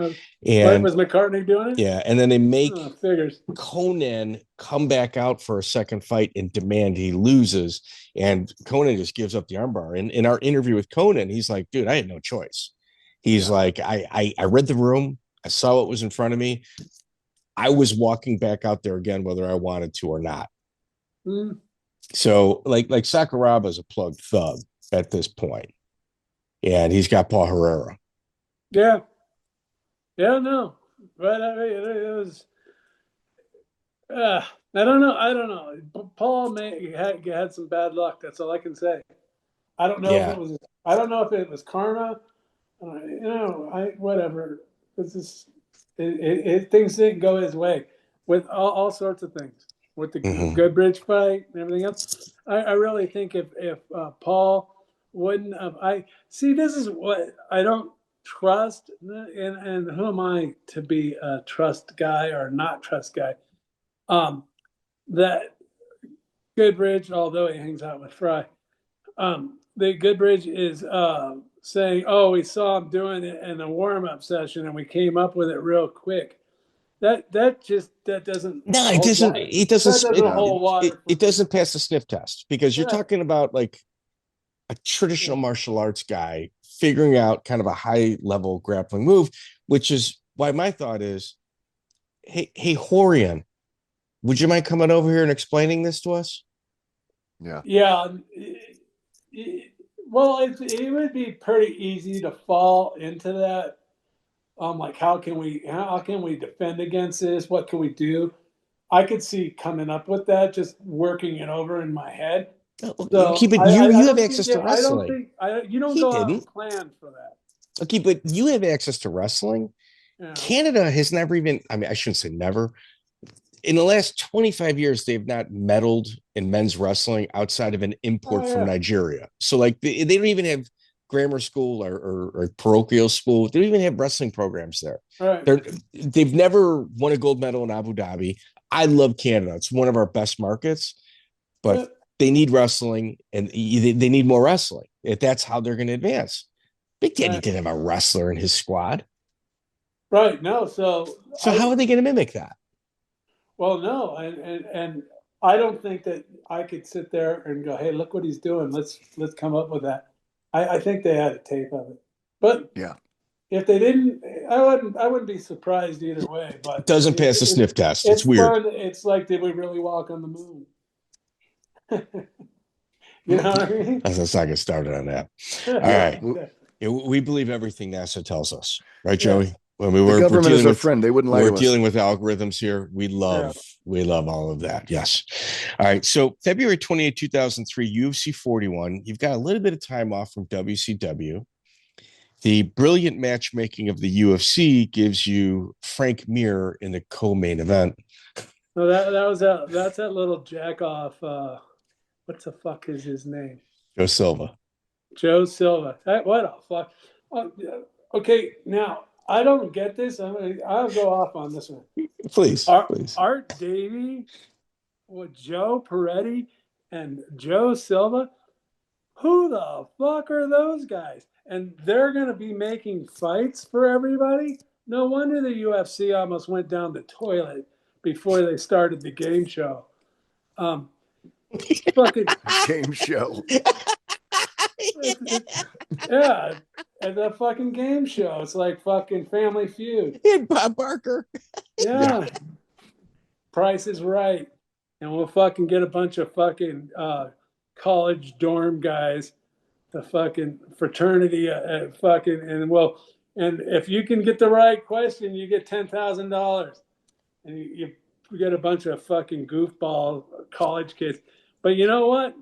And was McCartney doing it? Yeah, and then they make figures. Conan come back out for a second fight and demand he loses, and Conan just gives up the armbar. And in our interview with Conan, he's like, dude, I had no choice. He's like, I read the room. I saw what was in front of me. I was walking back out there again, whether I wanted to or not. Mm. So like Sakuraba is a plugged thug at this point. And he's got Paul Herrera. Yeah. Yeah, no. But I mean, it was I don't know. Paul had some bad luck. That's all I can say. I don't know if it was karma. Whatever. Things didn't go his way with all sorts of things. With the Goodbridge fight and everything else, I really think if Paul wouldn't have, this is what I don't trust, and who am I to be a trust guy or not trust guy? That Goodbridge, although he hangs out with Fry, the Goodbridge is saying, "Oh, we saw him doing it in a warm-up session, and we came up with it real quick." That doesn't. No, it doesn't. It doesn't. Hold water. It doesn't pass the sniff test, because you're talking about like a traditional martial arts guy figuring out kind of a high-level grappling move, which is why my thought is, hey, Horian, would you mind coming over here and explaining this to us? Yeah. Yeah. Well, it would be pretty easy to fall into that. Like, how can we defend against this? What can we do? I could see coming up with that, just working it over in my head. So okay, but you have access to wrestling. You don't go out and plan for that. Okay, but you have access to wrestling. Yeah. Canada has never even, I shouldn't say never. In the last 25 years, they've not meddled in men's wrestling outside of an import from Nigeria. So like they don't even have grammar school or parochial school. They don't even have wrestling programs there. Right. They've never won a gold medal in Abu Dhabi. I love Canada. It's one of our best markets, but they need wrestling, and they need more wrestling. If that's how they're going to advance. Big Daddy didn't have a wrestler in his squad. Right. No. So how are they going to mimic that? Well, no. And I don't think that I could sit there and go, hey, look what he's doing. Let's come up with that. I think they had a tape of it. But yeah, if they didn't, I wouldn't be surprised either way. But it doesn't pass the sniff test. It's weird. Fun. It's like, did we really walk on the moon? You know what I mean? Let's not get started on that. All right. We believe everything NASA tells us, right, Joey? When the government is our friend. They wouldn't lie to us. We're dealing with algorithms here. We love all of that. Yes. All right. So February 28, 2003, UFC 41. You've got a little bit of time off from WCW. The brilliant matchmaking of the UFC gives you Frank Mir in the co-main event. No, that's that little jack off. What the fuck is his name? Joe Silva. What a fuck. Okay, now I don't get this. I'll go off on this one. Please. Art Davey, with Joe Peretti and Joe Silva. Who the fuck are those guys? And they're going to be making fights for everybody? No wonder the UFC almost went down the toilet before they started the game show. Fucking Game show. yeah, and the fucking game show. It's like fucking Family Feud. And Bob Barker. Yeah. Price is Right. And we'll fucking get a bunch of fucking college dorm guys, the fucking fraternity, fucking, and if you can get the right question, you get $10,000, and you get a bunch of fucking goofball college kids. But you know what?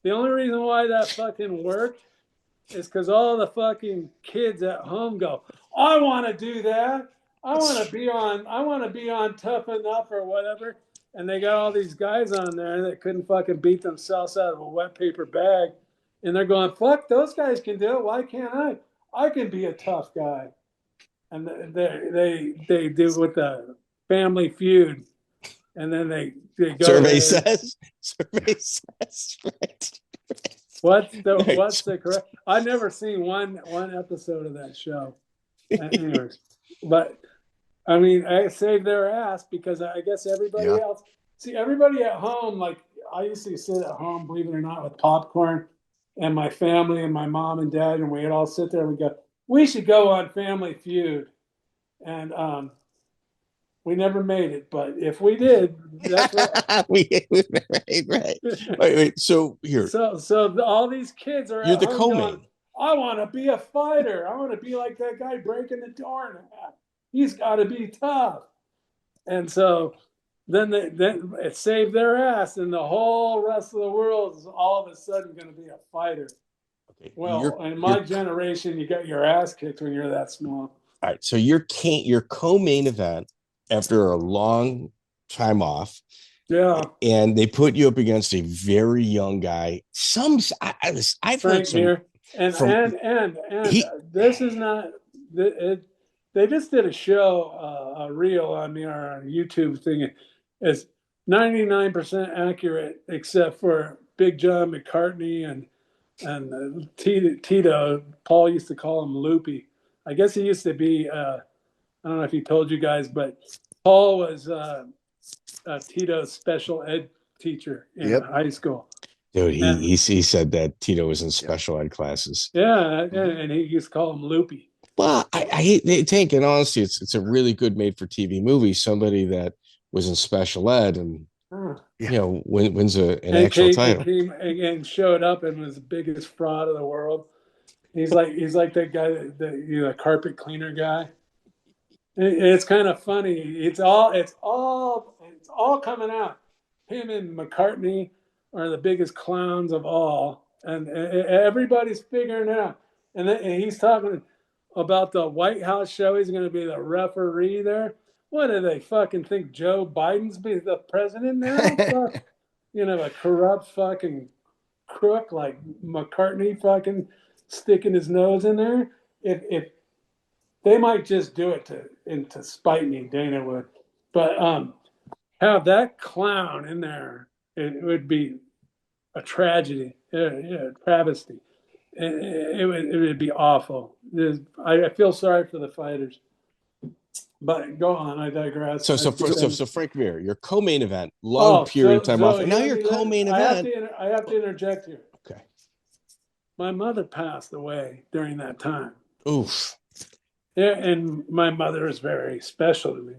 The only reason why that fucking worked is because all the fucking kids at home go, I want to do that. I want to be on Tough Enough or whatever. And they got all these guys on there that couldn't fucking beat themselves out of a wet paper bag. And they're going, fuck, those guys can do it. Why can't I? I can be a tough guy. And they do with the Family Feud. And then they go. Survey says. Right. What's the correct? I've never seen one episode of that show. Anyways, but I mean, I saved their ass because I guess everybody else. See, everybody at home, like I used to sit at home, believe it or not, with popcorn, and my family and my mom and dad, and we'd all sit there and we go, we should go on Family Feud, and we never made it, but if we did, that's what right. Wait. So here. So all these kids are. You're the co-main. I want to be a fighter. I want to be like that guy breaking the door in half. He's got to be tough. And so then it saved their ass, and the whole rest of the world is all of a sudden going to be a fighter. Okay. Well, in my generation, you got your ass kicked when you're that small. All right. So your co-main event after a long time off. Yeah. And they put you up against a very young guy. I've heard some. Mir. And this is not it. They just did a show, a reel on me on YouTube thing. It's 99% accurate, except for Big John McCarthy and Tito. Paul used to call him Loopy. I guess he used to be. I don't know if he told you guys, but Paul was Tito's special ed techer in high school. Dude, he said that Tito was in special ed classes. Yeah, and he used to call him Loopy. Well, I hate Tank, and honestly, it's a really good made-for-TV movie. Somebody that was in special ed and wins an actual title. Came and showed up and was the biggest fraud of the world. He's like that guy, the carpet cleaner guy. It's kind of funny. It's all coming out. Him and McCartney are the biggest clowns of all, and everybody's figuring it out. And he's talking about the White House show. He's going to be the referee there. What do they fucking think? Joe Biden's be the president now? A corrupt fucking crook like McCartney fucking sticking his nose in there. If they might just do it to spite me, Dana would, but have that clown in there, it would be a tragedy, travesty. It would be awful. I feel sorry for the fighters, but go on. I digress. So Frank Mir, your co-main event, long period of time off. Now your co-main event. I have to interject here. Okay. My mother passed away during that time. Oof. Yeah, and my mother is very special to me,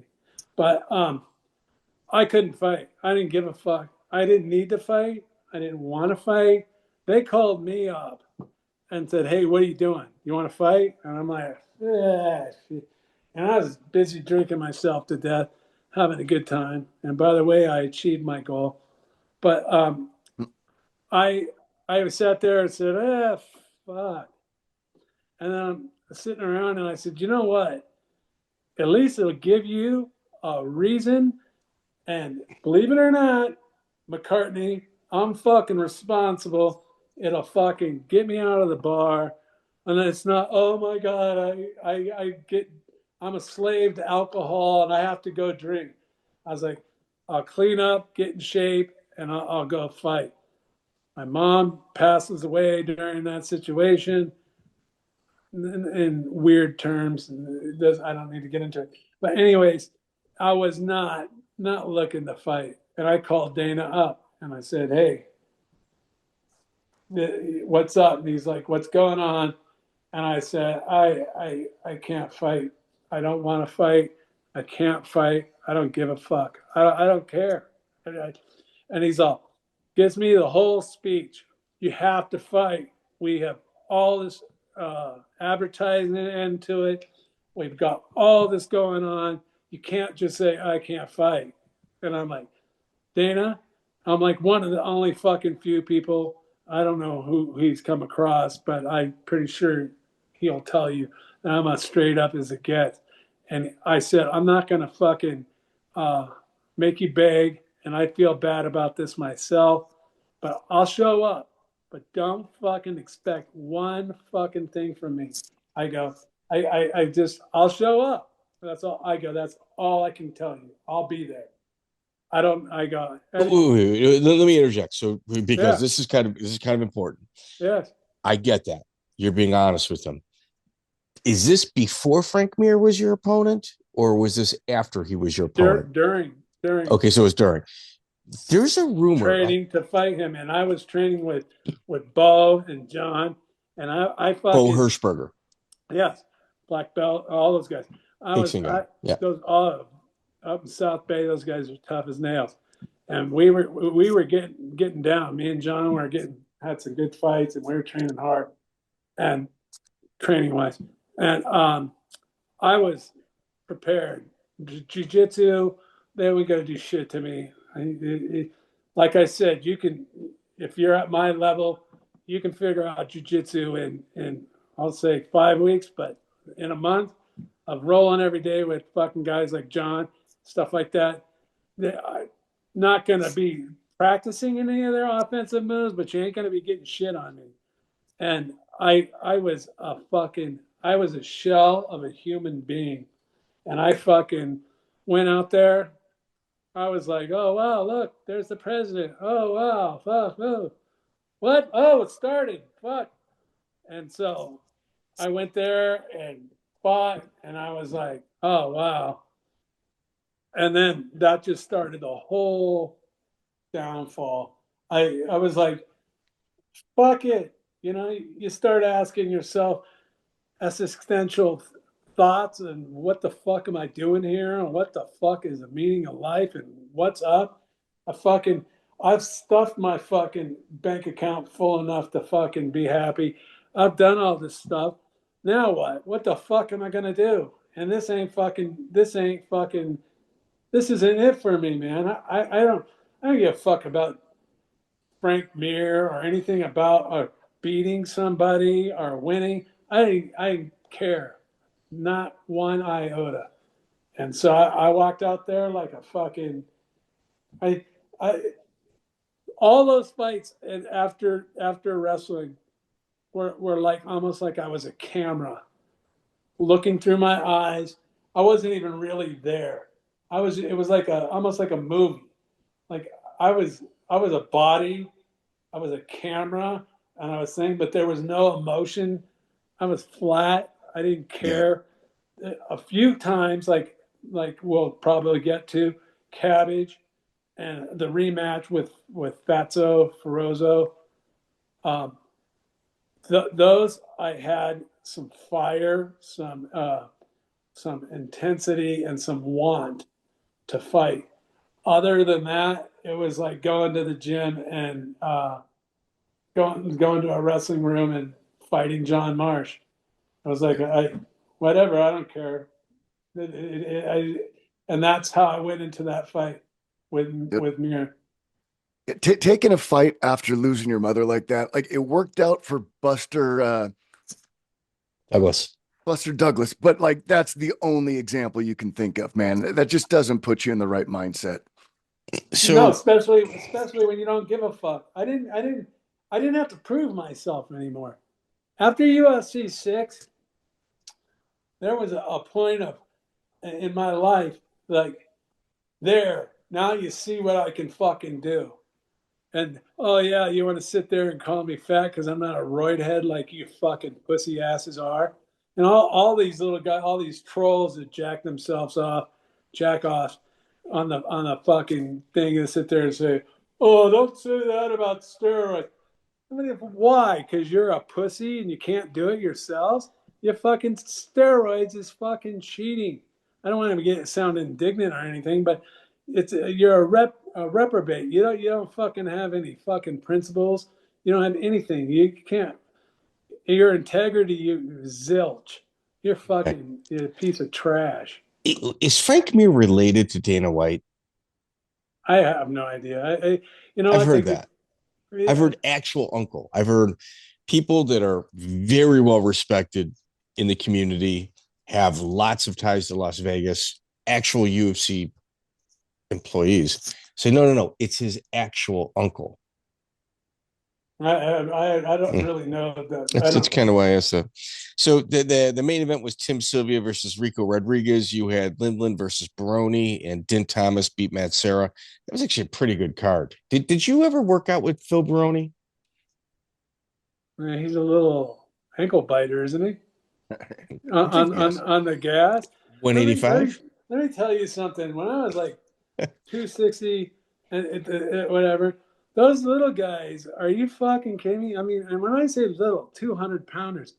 but I couldn't fight. I didn't give a fuck. I didn't need to fight. I didn't want to fight. They called me up and said, hey, what are you doing? You want to fight? And I'm like, shit. And I was busy drinking myself to death, having a good time. And by the way, I achieved my goal. But I sat there and said, fuck. And then I'm sitting around and I said, you know what? At least it'll give you a reason. And believe it or not, McCartney, I'm fucking responsible. It'll fucking get me out of the bar. And it's not, oh my God, I'm a slave to alcohol and I have to go drink. I was like, I'll clean up, get in shape, and I'll go fight. My mom passes away during that situation in weird terms. I don't need to get into it. But anyways, I was not looking to fight. And I called Dana up and I said, hey, what's up? And he's like, what's going on? And I said, I can't fight. I don't want to fight. I can't fight. I don't give a fuck. I don't care. And he's all, gives me the whole speech. You have to fight. We have all this advertising into it. We've got all this going on. You can't just say, I can't fight. And I'm like, Dana, I'm like one of the only fucking few people. I don't know who he's come across, but I'm pretty sure he'll tell you that I'm as straight up as it gets. And I said, I'm not going to fucking make you beg. And I feel bad about this myself, but I'll show up. But don't fucking expect one fucking thing from me. I go, I'll show up. That's all I go. That's all I can tell you. I'll be there. I go. Wait, let me interject. So, because Yeah. this is kind of important. Yes. I get that. You're being honest with him. Is this before Frank Mir was your opponent, or was this after he was your opponent? During. Okay, so it was during. There's a rumor. Training to fight him, and I was training with Bo and John, and I fucking Bo Hirschberger. Yes, black belt, all those guys. Those all up in South Bay. Those guys are tough as nails, and we were getting down. Me and John had some good fights, and we were training hard, and training wise, and I was prepared. Jiu-jitsu, they weren't gonna do shit to me. Like I said, you can, if you're at my level, you can figure out jiu-jitsu in I'll say 5 weeks, but in a month of rolling every day with fucking guys like John, stuff like that, they're not going to be practicing any of their offensive moves, but you ain't going to be getting shit on me. And I was a shell of a human being. And I fucking went out there. I was like, oh, wow, look, there's the president. Oh, wow, fuck, oh. What? Oh, it started. Fuck. And so I went there and fought, and I was like, oh, wow. And then that just started the whole downfall. I was like, fuck it. You know, you start asking yourself existential thoughts and what the fuck am I doing here? And what the fuck is the meaning of life? And what's up? I've stuffed my fucking bank account full enough to fucking be happy. I've done all this stuff. Now what? What the fuck am I gonna do? And this isn't it for me, man. I don't give a fuck about Frank Mir or anything about beating somebody or winning. I care, not one iota. And so I walked out there like a fucking I all those fights and after wrestling were like almost like I was a camera looking through my eyes. I wasn't even really there. It was like almost like a movie. Like I was a body, I was a camera, and I was saying, but there was no emotion. I was flat. I didn't care. Yeah. A few times, like we'll probably get to Cabbage and the rematch with Fatso Ferozzo. Those I had some fire, some intensity, and some want to fight. Other than that, it was like going to the gym and going to a wrestling room and fighting John Marsh. I was like, whatever, I don't care. And that's how I went into that fight with Mir. Taking a fight after losing your mother like that, like it worked out for Buster Douglas, but like that's the only example you can think of, man. That just doesn't put you in the right mindset. So no, especially when you don't give a fuck. I didn't have to prove myself anymore. After UFC 6, there was a point in my life, like, now you see what I can fucking do. And, oh, yeah, you want to sit there and call me fat because I'm not a roid head like you fucking pussy asses are. And all these little guys, all these trolls that jack off on the fucking thing and sit there and say, oh, don't say that about steroids. I mean, why? Because you're a pussy and you can't do it yourselves? You fucking steroids is fucking cheating. I don't want to sound indignant or anything, but you're a reprobate. You don't fucking have any fucking principles. You don't have anything. You can't. Your integrity, you zilch. You're a piece of trash. Is Frank Mir related to Dana White? I have no idea. I've heard that. I've heard actual uncle. I've heard people that are very well respected in the community, have lots of ties to Las Vegas, actual UFC employees say, no, it's his actual uncle. I don't really know that. That's kind of why I asked that. So the main event was Tim Sylvia versus Rico Rodriguez. You had Lindland versus Baroni, and Din Thomas beat Matt Serra. That was actually a pretty good card. Did you ever work out with Phil Baroni? He's a little ankle biter, isn't he? on the gas. 185. Let me tell you something. When I was like 260 and whatever. Those little guys, are you fucking kidding me? I mean, and when I say little, 200-pounders,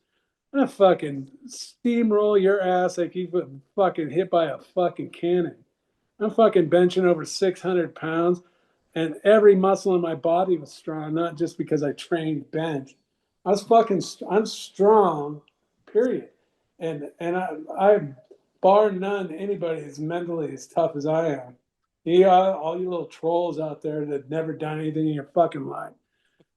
I'm gonna fucking steamroll your ass like you were fucking hit by a fucking cannon. I'm fucking benching over 600 pounds, and every muscle in my body was strong, not just because I trained bench. I'm strong, period. And I bar none, anybody is mentally as tough as I am. All you little trolls out there that never done anything in your fucking life.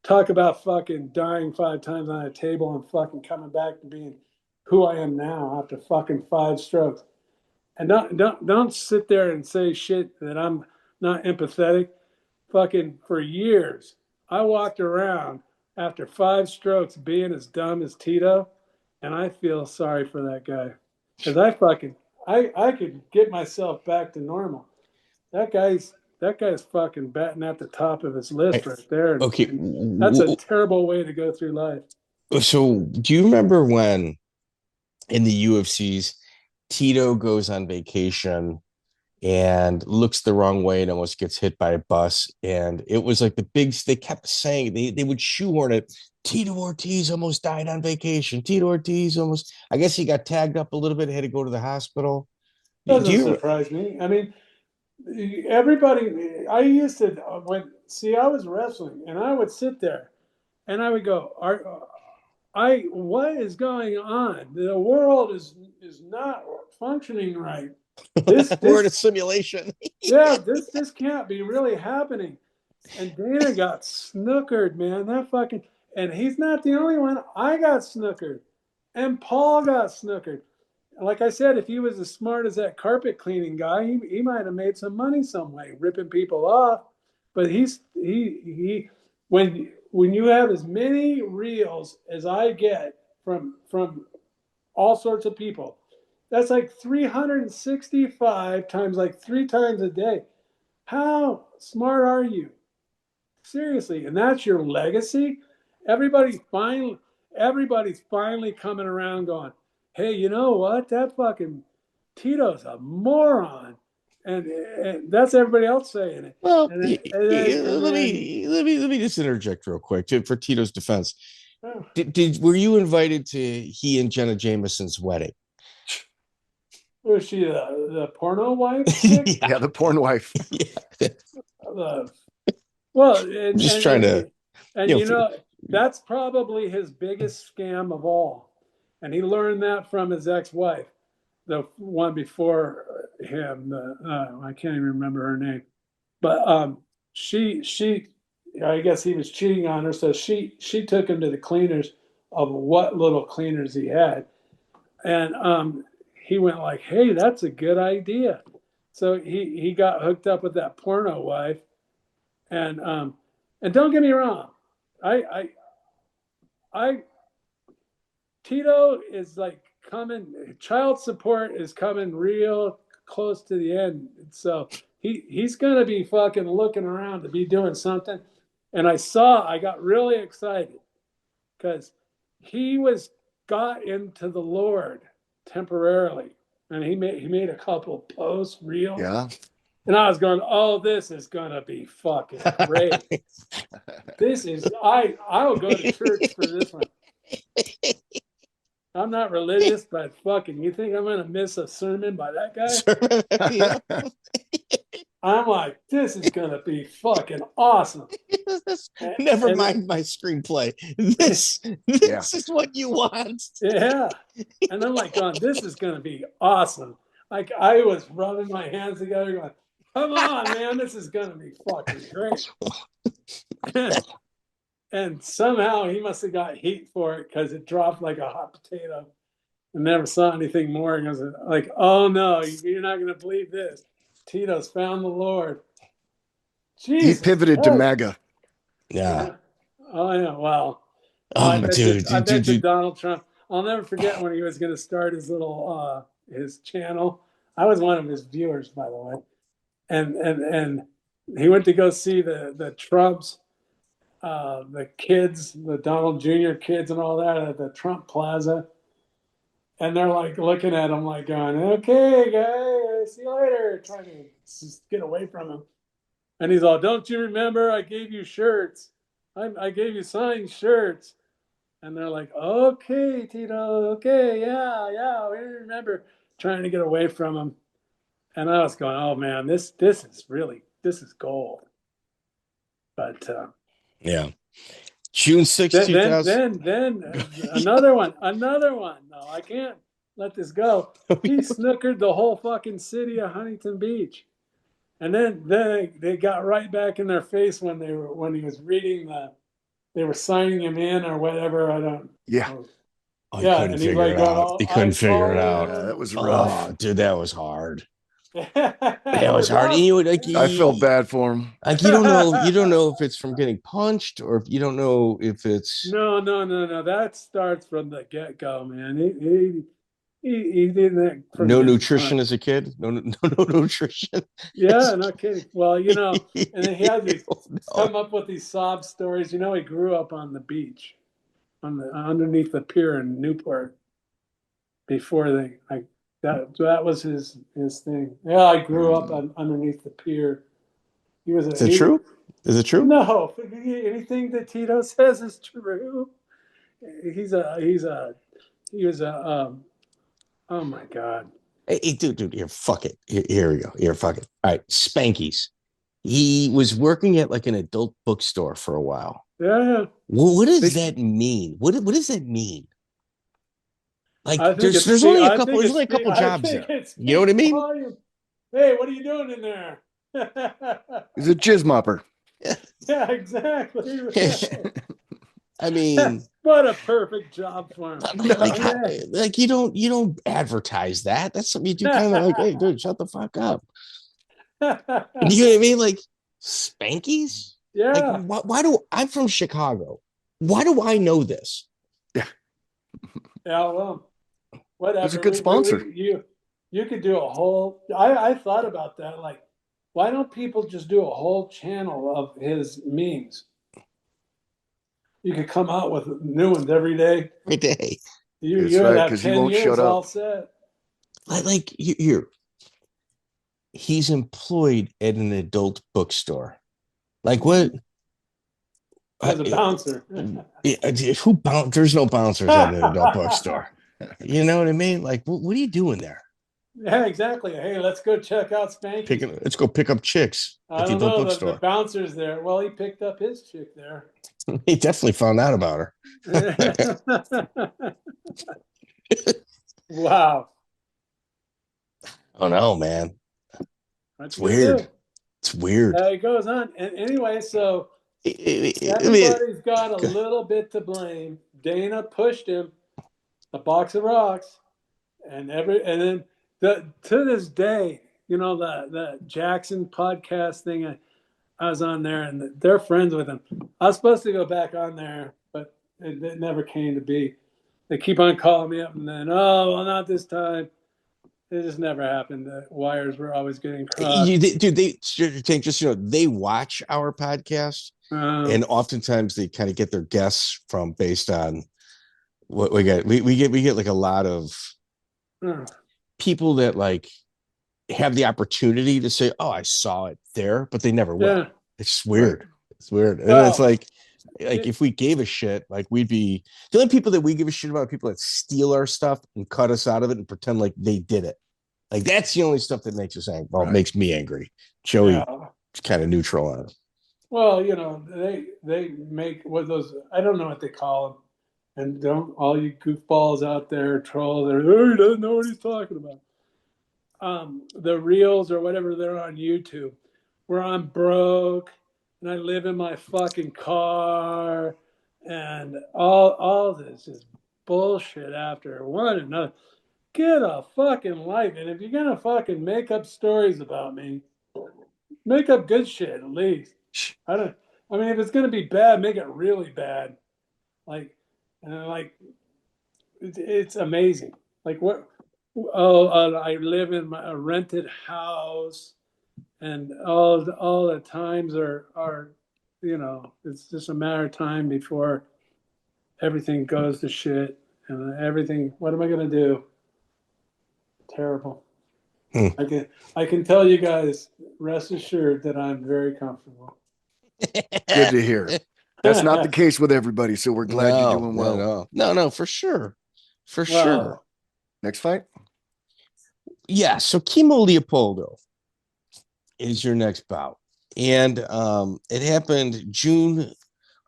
Talk about fucking dying 5 times on a table and fucking coming back to being who I am now after fucking 5 strokes. And don't sit there and say shit that I'm not empathetic. Fucking for years, I walked around after 5 strokes being as dumb as Tito, and I feel sorry for that guy. Because I could get myself back to normal. That guy's fucking batting at the top of his list right there. Okay, that's a terrible way to go through life. So, do you remember when in the UFCs, Tito goes on vacation and looks the wrong way and almost gets hit by a bus? And it was like they kept saying they would shoehorn it. Tito Ortiz almost died on vacation. Tito Ortiz almost, I guess he got tagged up a little bit, had to go to the hospital. Doesn't surprise me. I mean, everybody, I used to, I was wrestling and I would sit there and I would go, what is going on? The world is not functioning right. We're in a simulation. Yeah, this can't be really happening. And Dana got snookered, man. And he's not the only one. I got snookered. And Paul got snookered. Like I said, if he was as smart as that carpet cleaning guy, he might have made some money some way, ripping people off. But when you have as many reels as I get from all sorts of people, that's like 365 times, like 3 times a day. How smart are you? Seriously, and that's your legacy? Everybody's finally coming around going, hey, you know what? That fucking Tito's a moron. And that's everybody else saying it. Well, let me just interject real quick for Tito's defense. Oh. Were you invited to he and Jenna Jameson's wedding? Was she the porno wife? Yeah, the porn wife. Yeah. I'm just trying to. That's probably his biggest scam of all. And he learned that from his ex-wife, the one before him. I can't even remember her name. But I guess he was cheating on her. So she took him to the cleaners of what little cleaners he had. And he went like, hey, that's a good idea. So he got hooked up with that porno wife. And don't get me wrong. Tito is like child support is coming real close to the end. So he's going to be fucking looking around to be doing something. And I got really excited because he got into the Lord temporarily. And he made a couple posts, reels. Yeah. And I was going, oh, this is going to be fucking great. I will go to church for this one. I'm not religious, but fucking, you think I'm going to miss a sermon by that guy? I'm like, this is going to be fucking awesome. Never mind my screenplay. This is what you want. Yeah. And I'm like, going, this is going to be awesome. Like, I was rubbing my hands together going, come on, man, this is going to be fucking great. And somehow he must have got heat for it because it dropped like a hot potato. I never saw anything more. And I was like, oh no, you're not going to believe this. Tito's found the Lord. Jesus, he pivoted to MAGA. Yeah. Oh yeah. Wow. I bet you Donald Trump. I'll never forget when he was going to start his little his channel. I was one of his viewers, by the way. And he went to go see the Trumps. The kids, the Donald Jr. kids and all that at the Trump Plaza. And they're like looking at him like going, okay, guys, see you later. Trying to just get away from him. And he's all, don't you remember I gave you shirts? I gave you signed shirts. And they're like, okay, Tito, okay, yeah, we remember. Trying to get away from him. And I was going, oh man, this is gold. But yeah. June 6th, 2000. Then another one. No, I can't let this go. He snookered the whole fucking city of Huntington Beach. And then they got right back in their face when he was reading they were signing him in or whatever. I don't. Yeah. Oh, he couldn't figure it out. He couldn't figure it out. Yeah, that was rough. Oh, dude, that was hard. That was hard. I felt bad for him. Like you don't know if it's from getting punched or if you don't know if it's no. That starts from the get-go, man. He didn't. No nutrition as a kid. No nutrition. Yeah, not kidding. Well, and then he had these come up with these sob stories. He grew up on the beach, underneath the pier in Newport. Before that was his thing. Yeah, I grew up underneath the pier. Is it true? Is it true? No, anything that Tito says is true. He was a. Oh my God. Hey, dude, here, fuck it. Here we go. Here, fuck it. All right, Spanky's. He was working at like an adult bookstore for a while. Yeah. Well, what does that mean? What does that mean? Like, there's only a couple jobs there. You know what I mean? Hey, what are you doing in there? He's a jizz mopper. Yeah, exactly. I mean, what a perfect job for him. Like you don't advertise that. That's something you do kind of like, hey, dude, shut the fuck up. You know what I mean? Like Spanky's? Yeah. Like, I'm from Chicago. Why do I know this? Yeah. Yeah, well, whatever. It's a good sponsor. You could do a whole. I thought about that. Like, why don't people just do a whole channel of his memes? You could come out with new ones every day. Every day. You have 10 years all set. Like here, he's employed at an adult bookstore. Like what? As a bouncer. There's no bouncers at an adult bookstore. You know what I mean? Like, what are you doing there? Yeah, exactly. Hey, let's go check out Spanky. Let's go pick up chicks at the adult bookstore. The bouncer's there. Well, he picked up his chick there. He definitely found out about her. Wow. Oh no, man. It's weird. It's weird. It goes on. And anyway, so everybody's got a little bit to blame. Dana pushed him a box of rocks, and then to this day, the Jackson podcast thing. I was on there, and they're friends with him. I was supposed to go back on there, but it never came to be. they keep on calling me up, and then, oh, well, not this time. It just never happened. The wires were always getting crossed. Dude, they watch our podcast, and oftentimes they kind of get their guests from based on what we get. We get like a lot of people that like have the opportunity to say, "Oh, I saw it there," but they never will. Yeah. It's weird. Right. It's weird, and it's like if we gave a shit, like we'd be the only people that we give a shit about people that steal our stuff and cut us out of it and pretend like they did it. Like that's the only stuff that makes us angry. Well, it makes me angry. Joey is kind of neutral on it. Well, you know, they make what those, I don't know what they call them. And don't all you goofballs out there troll, he doesn't know what he's talking about. The reels or whatever, they're on YouTube where I'm broke and I live in my fucking car and all this is bullshit after one another. Get a fucking life. And if you're going to fucking make up stories about me, make up good shit at least. I mean, if it's going to be bad, make it really bad. It's amazing. Like what? I live in a rented house and all the times are, you know, it's just a matter of time before everything goes to shit and everything. What am I going to do? Terrible. I can tell you guys, rest assured that I'm very comfortable. Good to hear. That's not the case with everybody, so we're glad you're doing well. No, for sure. Sure. Next fight? Yeah, so Kimo Leopoldo is your next bout. And it happened June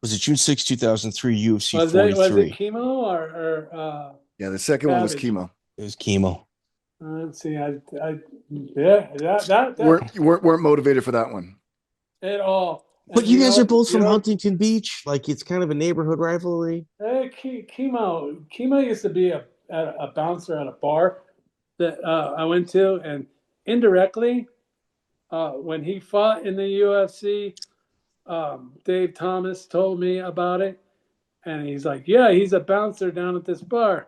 6, 2003, UFC 43. Was it Kimo or yeah, the second one was Kimo. It was Kimo. Let's see. Weren't motivated for that one at all. But you guys are both from Huntington Beach. Like it's kind of a neighborhood rivalry. Kimo used to be a bouncer at a bar that I went to, and indirectly, when he fought in the UFC, Dave Thomas told me about it, and he's like, "Yeah, he's a bouncer down at this bar."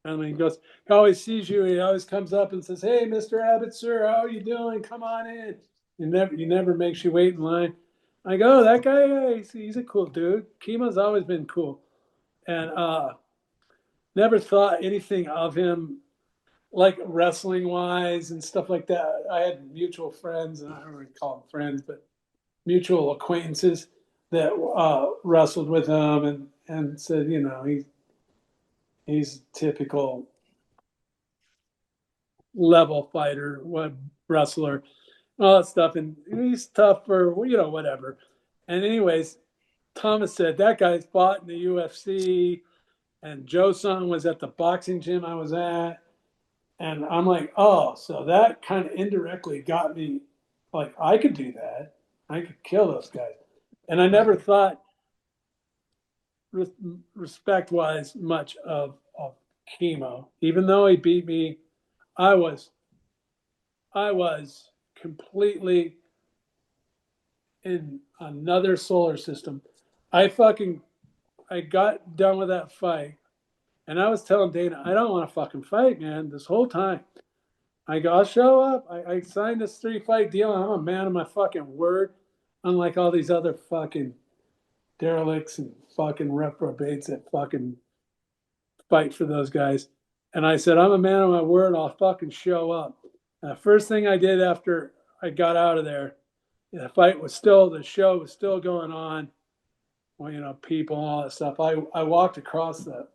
And he goes, he always sees you. He always comes up and says, "Hey, Mr. Abbott, sir, how are you doing? Come on in." He never makes you wait in line. I go, that guy, he's a cool dude. Kimo's always been cool. And never thought anything of him, like wrestling-wise and stuff like that. I had mutual friends, and I don't really call them friends, but mutual acquaintances that wrestled with him and said, you know, he's typical level fighter, wrestler, all that stuff. And he's tough for, you know, whatever. And anyways, Thomas said that guy's fought in the UFC, and Joe Sung was at the boxing gym I was at. And I'm like, oh, so that kind of indirectly got me, like, I could do that. I could kill those guys. And I never thought respect-wise much of Kimo. Even though he beat me, I was completely in another solar system. I got done with that fight, and I was telling Dana, I don't want to fucking fight, man, this whole time. I go, I'll show up. I signed this 3-fight deal. I'm a man of my fucking word, unlike all these other fucking derelicts and fucking reprobates that fucking fight for those guys. And I said, I'm a man of my word. I'll fucking show up. And the first thing I did after I got out of there, the show was still going on. Well, you know, people and all that stuff. I walked across the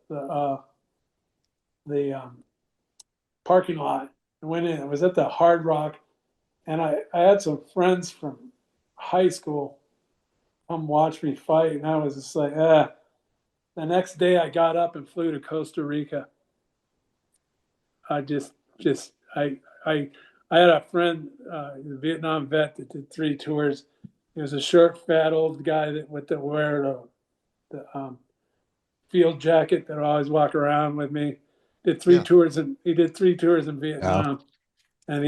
parking lot and went in. I was at the Hard Rock, and I had some friends from high school come watch me fight, and I was just like, The next day, I got up and flew to Costa Rica. I had a friend, a Vietnam vet, that did 3 tours. He was a short, fat, old guy that would wear the field jacket that would always walk around with me. Did 3 tours, and he did 3 tours in Vietnam, and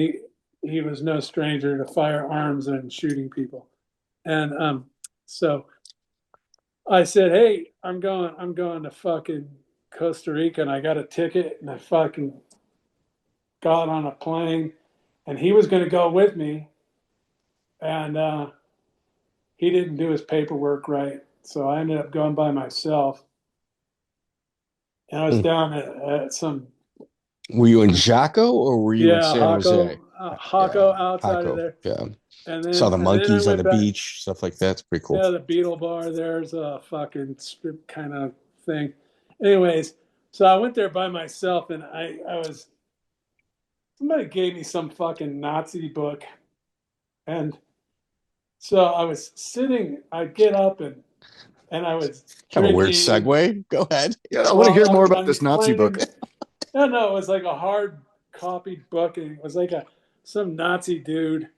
he was no stranger to firearms and shooting people. And so I said, "Hey, I'm going to fucking Costa Rica, and I got a ticket, and I fucking got on a plane, and he was going to go with me, and he didn't do his paperwork right, so I ended up going by myself. And I was down at some. Were you in Jaco or were you in San Jose? Hako outside of there. Yeah. And then saw the monkeys on the back, beach, stuff like that. It's pretty cool. Yeah, the Beetle Bar. There's a fucking strip kind of thing. Anyways, so I went there by myself, and I was. Somebody gave me some fucking Nazi book, and so I was sitting. I get up and I was kind of a weird segue. Go ahead. Yeah, I want to hear more about this Nazi book. No, it was like a hard copied book, and it was like some Nazi dude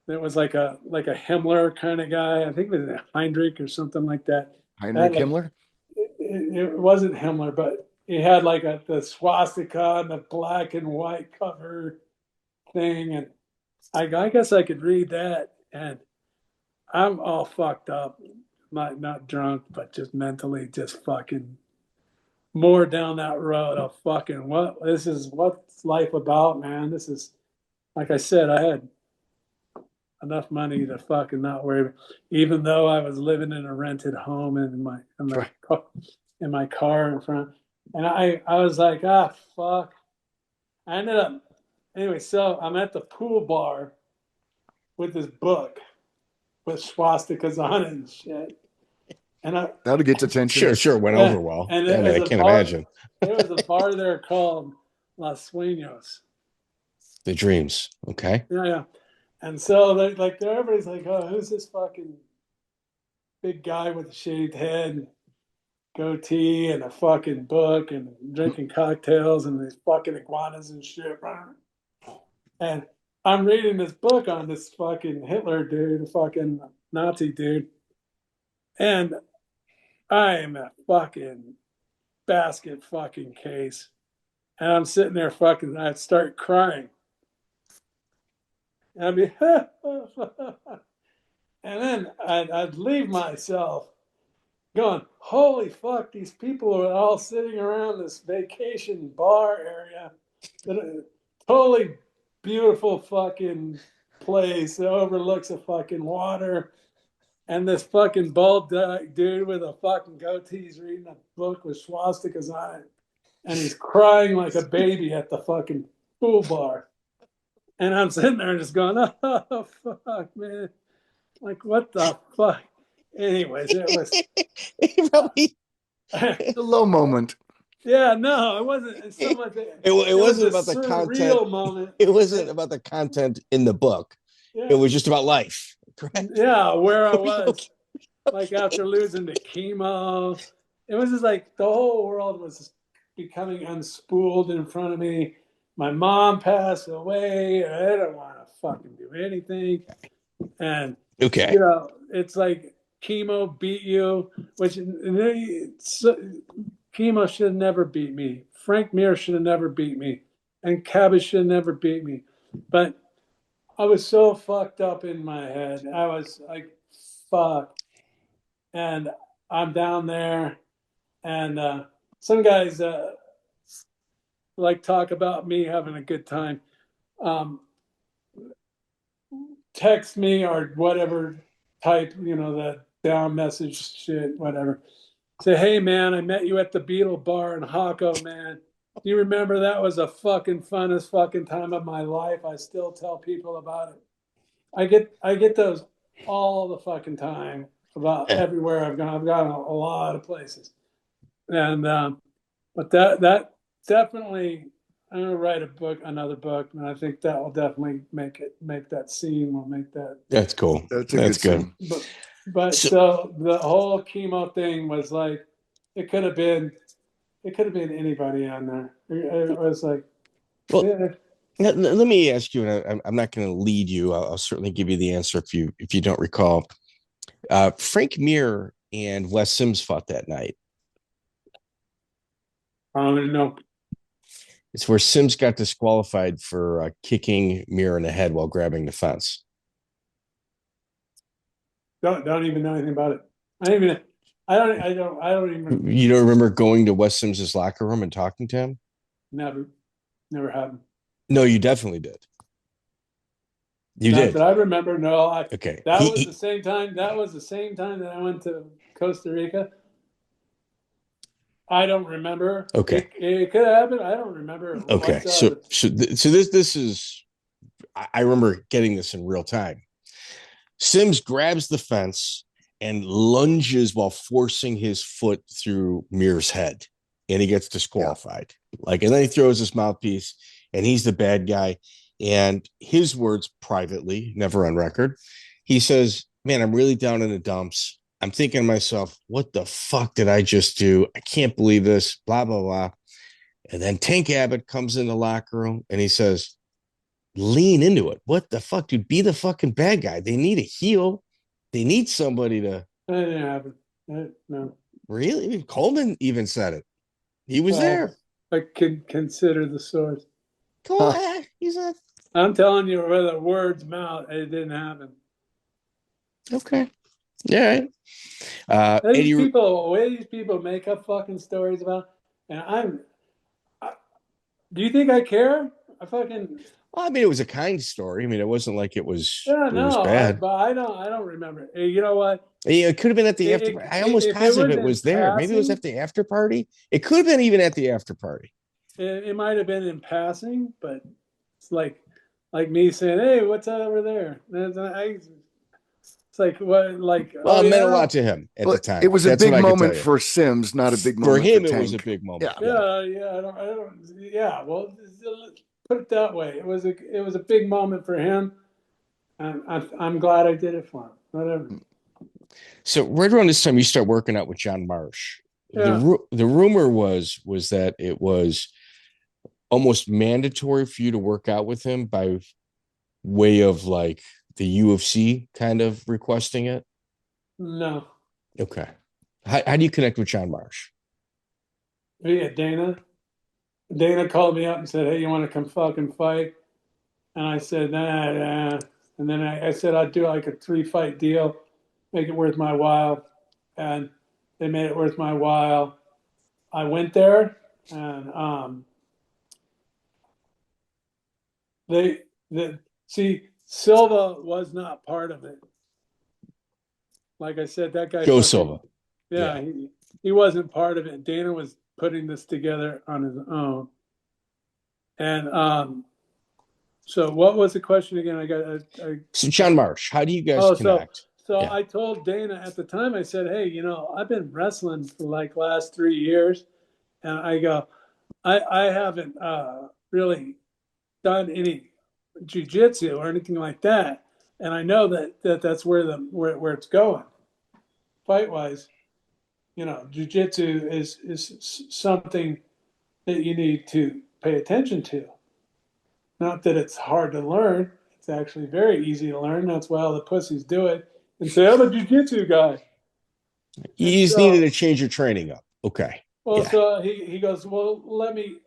that was like a Himmler kind of guy. I think it was Heinrich or something like that. Heinrich Himmler? It wasn't Himmler, but he had like the swastika and the black and white cover thing, and I guess I could read that, and I'm all fucked up. Not drunk, but just mentally just fucking more down that road of fucking what's life about, man. This is, like I said, I had enough money to fucking not worry, even though I was living in a rented home in my car in front. And I was like, fuck. I ended up, anyway, so I'm at the pool bar with this book with swastikas on it and shit. And that'll get attention. Sure, went over well. And I can't imagine. There was a bar there called Los Sueños. The Dreams. Okay. Yeah. And so everybody's like, oh, who's this fucking big guy with a shaved head and goatee and a fucking book and drinking cocktails and these fucking iguanas and shit. And I'm reading this book on this fucking Hitler dude, fucking Nazi dude. And I am a fucking basket fucking case. And I'm sitting there fucking, I'd start crying. And I'd be, and then I'd leave myself going, holy fuck, these people are all sitting around this vacation bar area. Totally beautiful fucking place that overlooks a fucking water. And this fucking bald dude with a fucking goatee, he's reading a book with swastikas on it. And he's crying like a baby at the fucking pool bar. And I'm sitting there just going, oh, fuck, man. Like, what the fuck? Anyways, it was... Probably a low moment. Yeah, no, it wasn't so much. It wasn't about the content. Moment. It wasn't about the content in the book. Yeah. It was just about life. Correct? Yeah, where I was, like after losing to Kimo, it was just like the whole world was becoming unspooled in front of me. My mom passed away. I didn't want to fucking do anything, and it's like Kimo beat you, which Kimo should have never beat me. Frank Mir should have never beat me, and Cabbage should have never beat me, but I was so fucked up in my head. I was like, fuck. And I'm down there, and some guys like talk about me having a good time. Text me or whatever, type, the down message shit, whatever. Say, hey, man, I met you at the Beetle Bar in Hako, man. Do you remember that was the fucking funnest fucking time of my life? I still tell people about it. I get those all the fucking time about everywhere I've gone. I've gone a lot of places, and but that definitely, I'm gonna write another book, and I think that will definitely make that scene. Will make that. That's cool. That's good. But so the whole Kimo thing was like, it could have been anybody on there. It was like, well, yeah. Let me ask you, and I'm not going to lead you. I'll certainly give you the answer if you don't recall. Frank Mir and Wes Sims fought that night. I don't know. It's where Sims got disqualified for kicking Mir in the head while grabbing the fence. Don't even know anything about it. I don't even. I don't even. You don't remember going to Wes Sims's locker room and talking to him? Never happened. No, you definitely did. You Not did. that I remember. No, Okay. that was the same time. That was the same time that I went to Costa Rica. I don't remember. Okay. It could happen. I don't remember Okay. whatsoever. So this is, I remember getting this in real time. Sims grabs the fence and lunges while forcing his foot through Mir's head, and he gets disqualified. And then he throws his mouthpiece, and he's the bad guy. And his words privately, never on record, he says, "Man, I'm really down in the dumps. I'm thinking to myself, what the fuck did I just do? I can't believe this, blah, blah, blah." And then Tank Abbott comes in the locker room and he says, "Lean into it. What the fuck, dude? Be the fucking bad guy. They need a heel. They need somebody to." That didn't happen. No. Really? Coleman even said it. He was there. I could consider the source. Coleman, he said. I'm telling you, with the words mouth, it didn't happen. Okay. Yeah. These people make up fucking stories about, and do you think I care? Well, I mean, it was a kind story. I mean, it wasn't like it was, was bad. but I don't remember. You know what? Yeah, it could have been at the after party. I almost positive it was there. Maybe it was at the after party. It could have been even at the after party. It might have been in passing, but it's like me saying, "Hey, what's over there?" It's like what, like. Well, it meant a lot to him at the time. It was a big moment for Sims, not a big moment for him. It was a big moment. Yeah. Well, put it that way. It was a big moment for him, and I'm glad I did it for him. Whatever. So right around this time, you start working out with John Marsh. Yeah. The rumor was that it was almost mandatory for you to work out with him by way of like the UFC kind of requesting it. No. Okay. How do you connect with John Marsh? Yeah, Dana. Dana called me up and said, "Hey, you want to come fucking fight?" And I said, nah. And then I said I'd do like a 3-fight deal, make it worth my while. And they made it worth my while. I went there, and Silva was not part of it. Like I said, that guy Joe Silva. Yeah. He wasn't part of it. Dana was putting this together on his own. And so what was the question again? So John Marsh, how do you guys connect? So I told Dana at the time, I said, "Hey, I've been wrestling for like last 3 years." And I go, I haven't really done any jiu-jitsu or anything like that. And I know that's where it's going. Fight-wise, jiu-jitsu is something that you need to pay attention to. Not that it's hard to learn. It's actually very easy to learn. That's why all the pussies do it and say, "I'm a jiu-jitsu guy." You just needed to change your training up. Okay. Well, so he goes, "Well, let me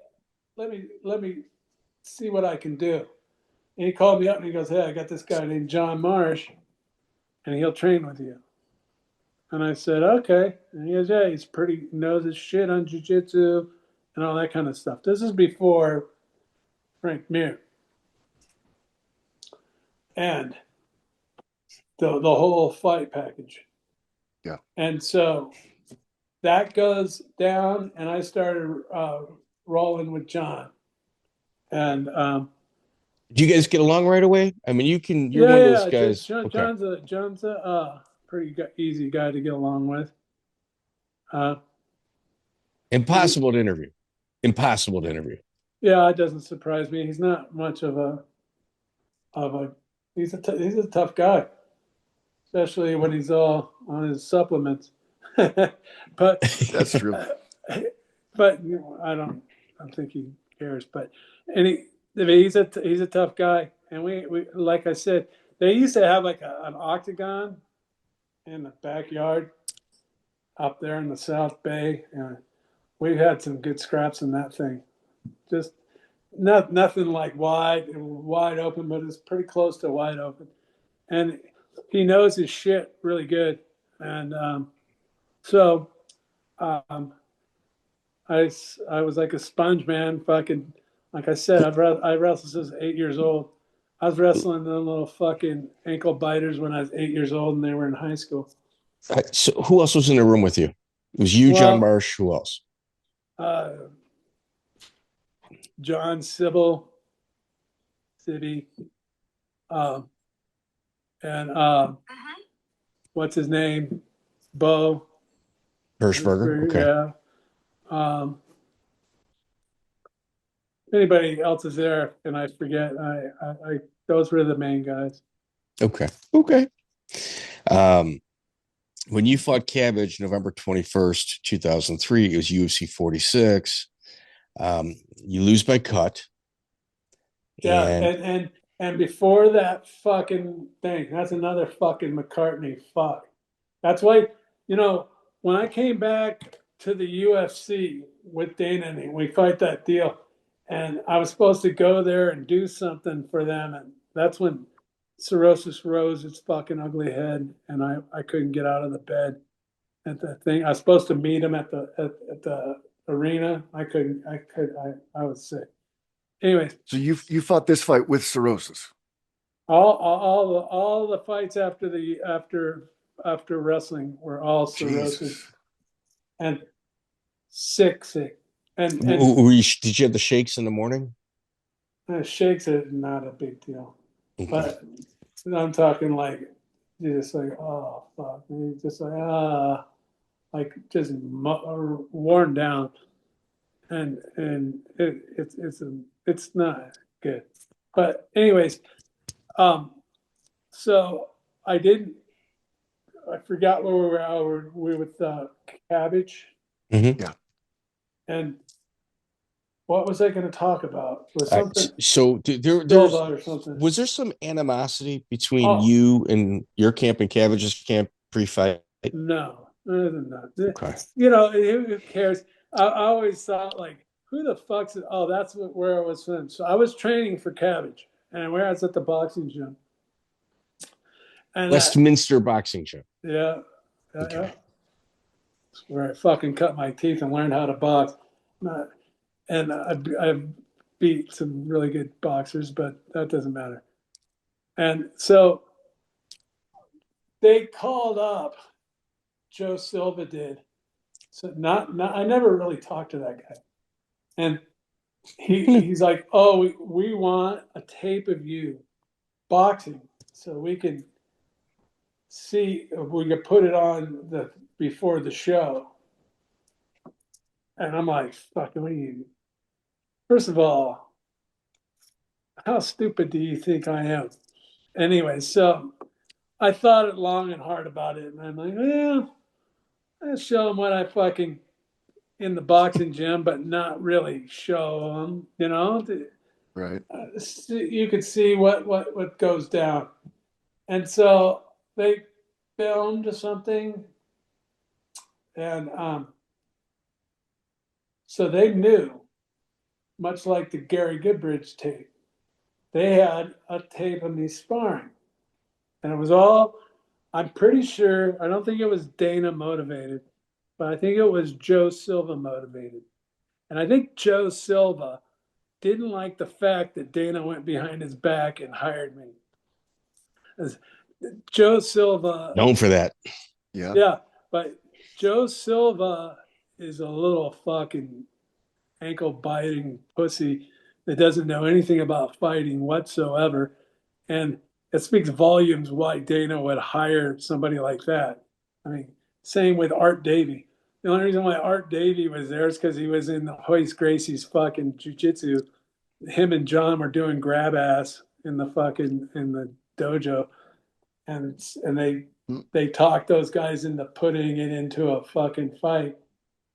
see what I can do." And he called me up and he goes, "Hey, I got this guy named John Marsh, and he'll train with you." And I said, "Okay." And he goes, "Yeah, he's knows his shit on jiu-jitsu and all that kind of stuff." This is before Frank Mir. And the whole fight package. Yeah. And so that goes down, and I started rolling with John. And do you guys get along right away? I mean, you're one of those guys. John's a pretty easy guy to get along with. Impossible to interview. Yeah, it doesn't surprise me. He's not much of a he's a tough guy, especially when he's all on his supplements. But that's true. But I don't think he cares. But he's a tough guy, and we like I said, they used to have like an octagon in the backyard up there in the South Bay, and we've had some good scraps in that thing. Just nothing like wide open, but it's pretty close to wide open. And he knows his shit really good. And So um, I was like a sponge, man. Fucking, like I said, I wrestled since 8 years old. I was wrestling the little fucking ankle biters when I was 8 years old, and they were in high school. So who else was in the room with you? It was you, John Well, Marsh. Who else? uh, John Sybil, City, um, and what's his name? Bo. Hirschberger. Okay. Yeah. Anybody else is there, and I forget. I those were the main guys. Okay. Okay. Um, when you fought Cabbage November 21st, 2003, it was UFC 46. You lose by cut. Yeah, And and before that fucking thing, that's another fucking McCartney fuck. That's why, when I came back to the UFC with Dana and we fight that deal, and I was supposed to go there and do something for them, and that's when cirrhosis rose its fucking ugly head, and I couldn't get out of the bed at the thing. I was supposed to meet him at the arena. I couldn't. I was sick. Anyways, So you fought this fight with cirrhosis. all the fights after wrestling were all cirrhosis. Jesus. And sick, and did you have the shakes in the morning? shakes are not a big deal, Okay. but I'm talking like you're just like, oh fuck, and you're just like just worn down, and it's not good. But anyways, so I forgot where we were. We were with Cabbage. Mm-hmm. Yeah. And what was I going to talk about? Was something was there some animosity between Oh. you and your camp and Cabbage's camp pre-fight? No, other than that. Okay. Who cares? I always thought, like, who the fuck's it? Oh, that's where I was from. So I was training for Cabbage, and where I was at the boxing gym. And Westminster Boxing Gym. Yeah. Okay. Yeah. Where I fucking cut my teeth and learned how to box. And I beat some really good boxers, but that doesn't matter. And so they called up, Joe Silva did. So not I never really talked to that guy. And he's like, oh, we want a tape of you boxing so we can see if we could put it on before the show. And I'm like, fuck, what do you? First of all, how stupid do you think I am? Anyway, so I thought it long and hard about it, and I'm like, well, let's show them what I fucking in the boxing gym, but not really show them, Right. You could see what goes down. And so they filmed something, and so they knew, much like the Gary Goodbridge tape, they had a tape of me sparring. And it was all, I'm pretty sure, I don't think it was Dana motivated, but I think it was Joe Silva motivated. And I think Joe Silva didn't like the fact that Dana went behind his back and hired me. As Joe Silva. Known for that. Yeah. Yeah, but Joe Silva is a little fucking ankle biting pussy that doesn't know anything about fighting whatsoever. And it speaks volumes why Dana would hire somebody like that. I mean, same with Art Davie. The only reason why Art Davie was there is because he was in Hoist Gracie's fucking jiu-jitsu. Him and John were doing grab ass in the dojo. And they talked those guys into putting it into a fucking fight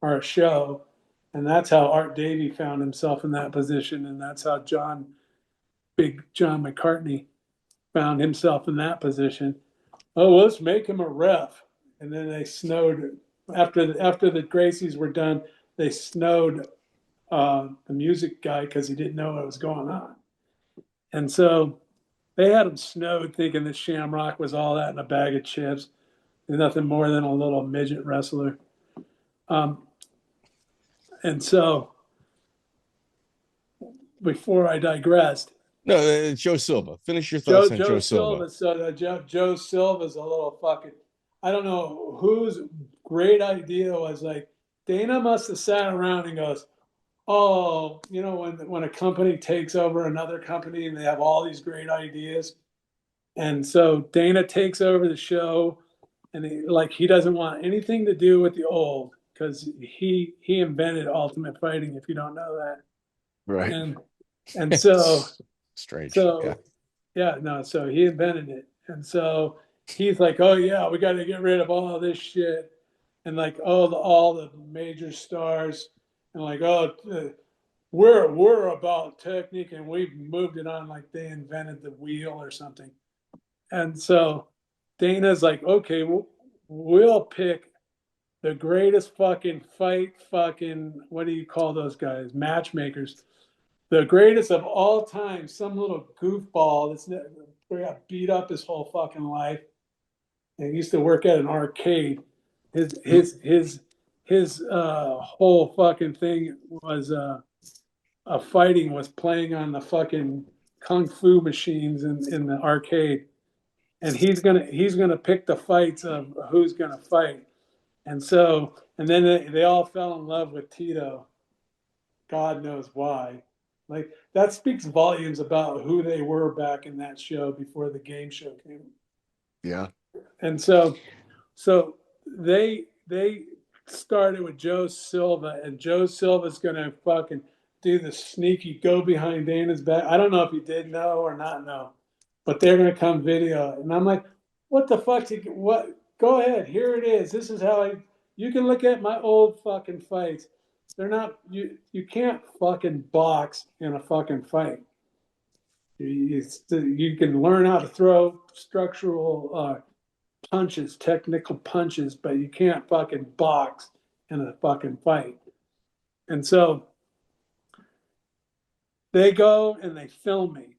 or a show. And that's how Art Davie found himself in that position. And that's how Big John McCarthy found himself in that position. Oh, let's make him a ref. And then they snowed after the Gracies were done. They snowed the music guy because he didn't know what was going on. And so they had him snowed thinking that Shamrock was all that in a bag of chips. He's nothing more than a little midget wrestler. And so, before I digressed, No, Joe Silva. Finish your thoughts on Joe Silva. So Joe Silva's a little fucking. I don't know whose great idea was like Dana must have sat around and goes, "Oh, you know, when a company takes over another company and they have all these great ideas, and so Dana takes over the show, and he doesn't want anything to do with the old because he invented Ultimate Fighting. If you don't know that, Right. and so." Strange. So, so he invented it. And so he's like, oh, yeah, we got to get rid of all this shit. And like, all the major stars. And like, we're about technique and we've moved it on like they invented the wheel or something. And so Dana's like, okay, we'll pick the greatest fucking what do you call those guys? Matchmakers. The greatest of all time, some little goofball that's got beat up his whole fucking life, and he used to work at an arcade. His whole fucking thing was fighting was playing on the fucking kung fu machines in the arcade, and he's gonna pick the fights of who's gonna fight, and then they all fell in love with Tito. God knows why. Like that speaks volumes about who they were back in that show before the game show came. Yeah. And so they started with Joe Silva, and Joe Silva's gonna fucking do the sneaky go behind Dana's back. I don't know if he did know or not know, but they're gonna come video. And I'm like, what the fuck? What? Go ahead. Here it is. This is how you can look at my old fucking fights. They're not you can't fucking box in a fucking fight. You can learn how to throw structural punches, technical punches, but you can't fucking box in a fucking fight. And so they go and they film me,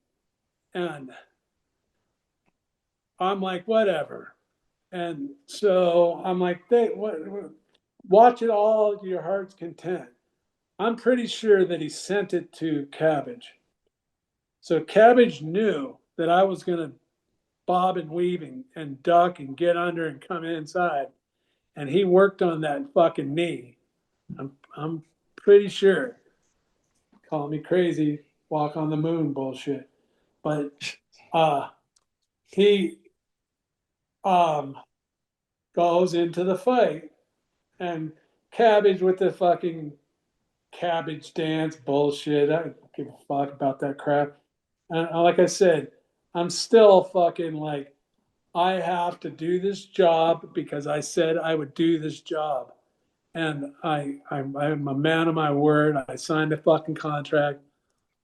and I'm like, whatever. And so I'm like, watch it all to your heart's content. I'm pretty sure that he sent it to Cabbage. So Cabbage knew that I was going to bob and weave and duck and get under and come inside. And he worked on that fucking knee. I'm pretty sure. Call me crazy, walk on the moon bullshit. But he goes into the fight, and Cabbage with the fucking cabbage dance bullshit. I don't give a fuck about that crap. And like I said, I'm still fucking like, I have to do this job because I said I would do this job. And I'm a man of my word. I signed a fucking contract.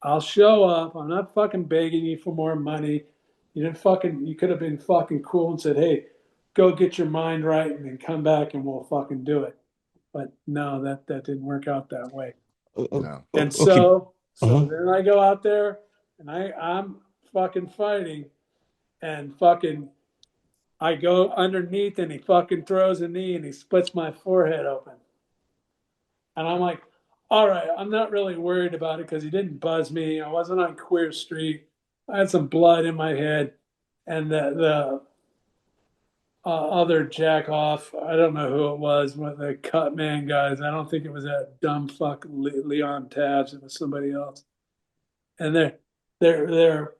I'll show up. I'm not fucking begging you for more money. You could have been fucking cool and said, hey, go get your mind right and then come back and we'll fucking do it. But no, that didn't work out that way. No. And so then I go out there and I'm fucking fighting, and fucking I go underneath and he fucking throws a knee and he splits my forehead open. And I'm like, all right, I'm not really worried about it because he didn't buzz me. I wasn't on Queer Street. I had some blood in my head. And the other jack off, I don't know who it was, one of the cut man guys. I don't think it was that dumb fuck Leon Tabs. It was somebody else. And they're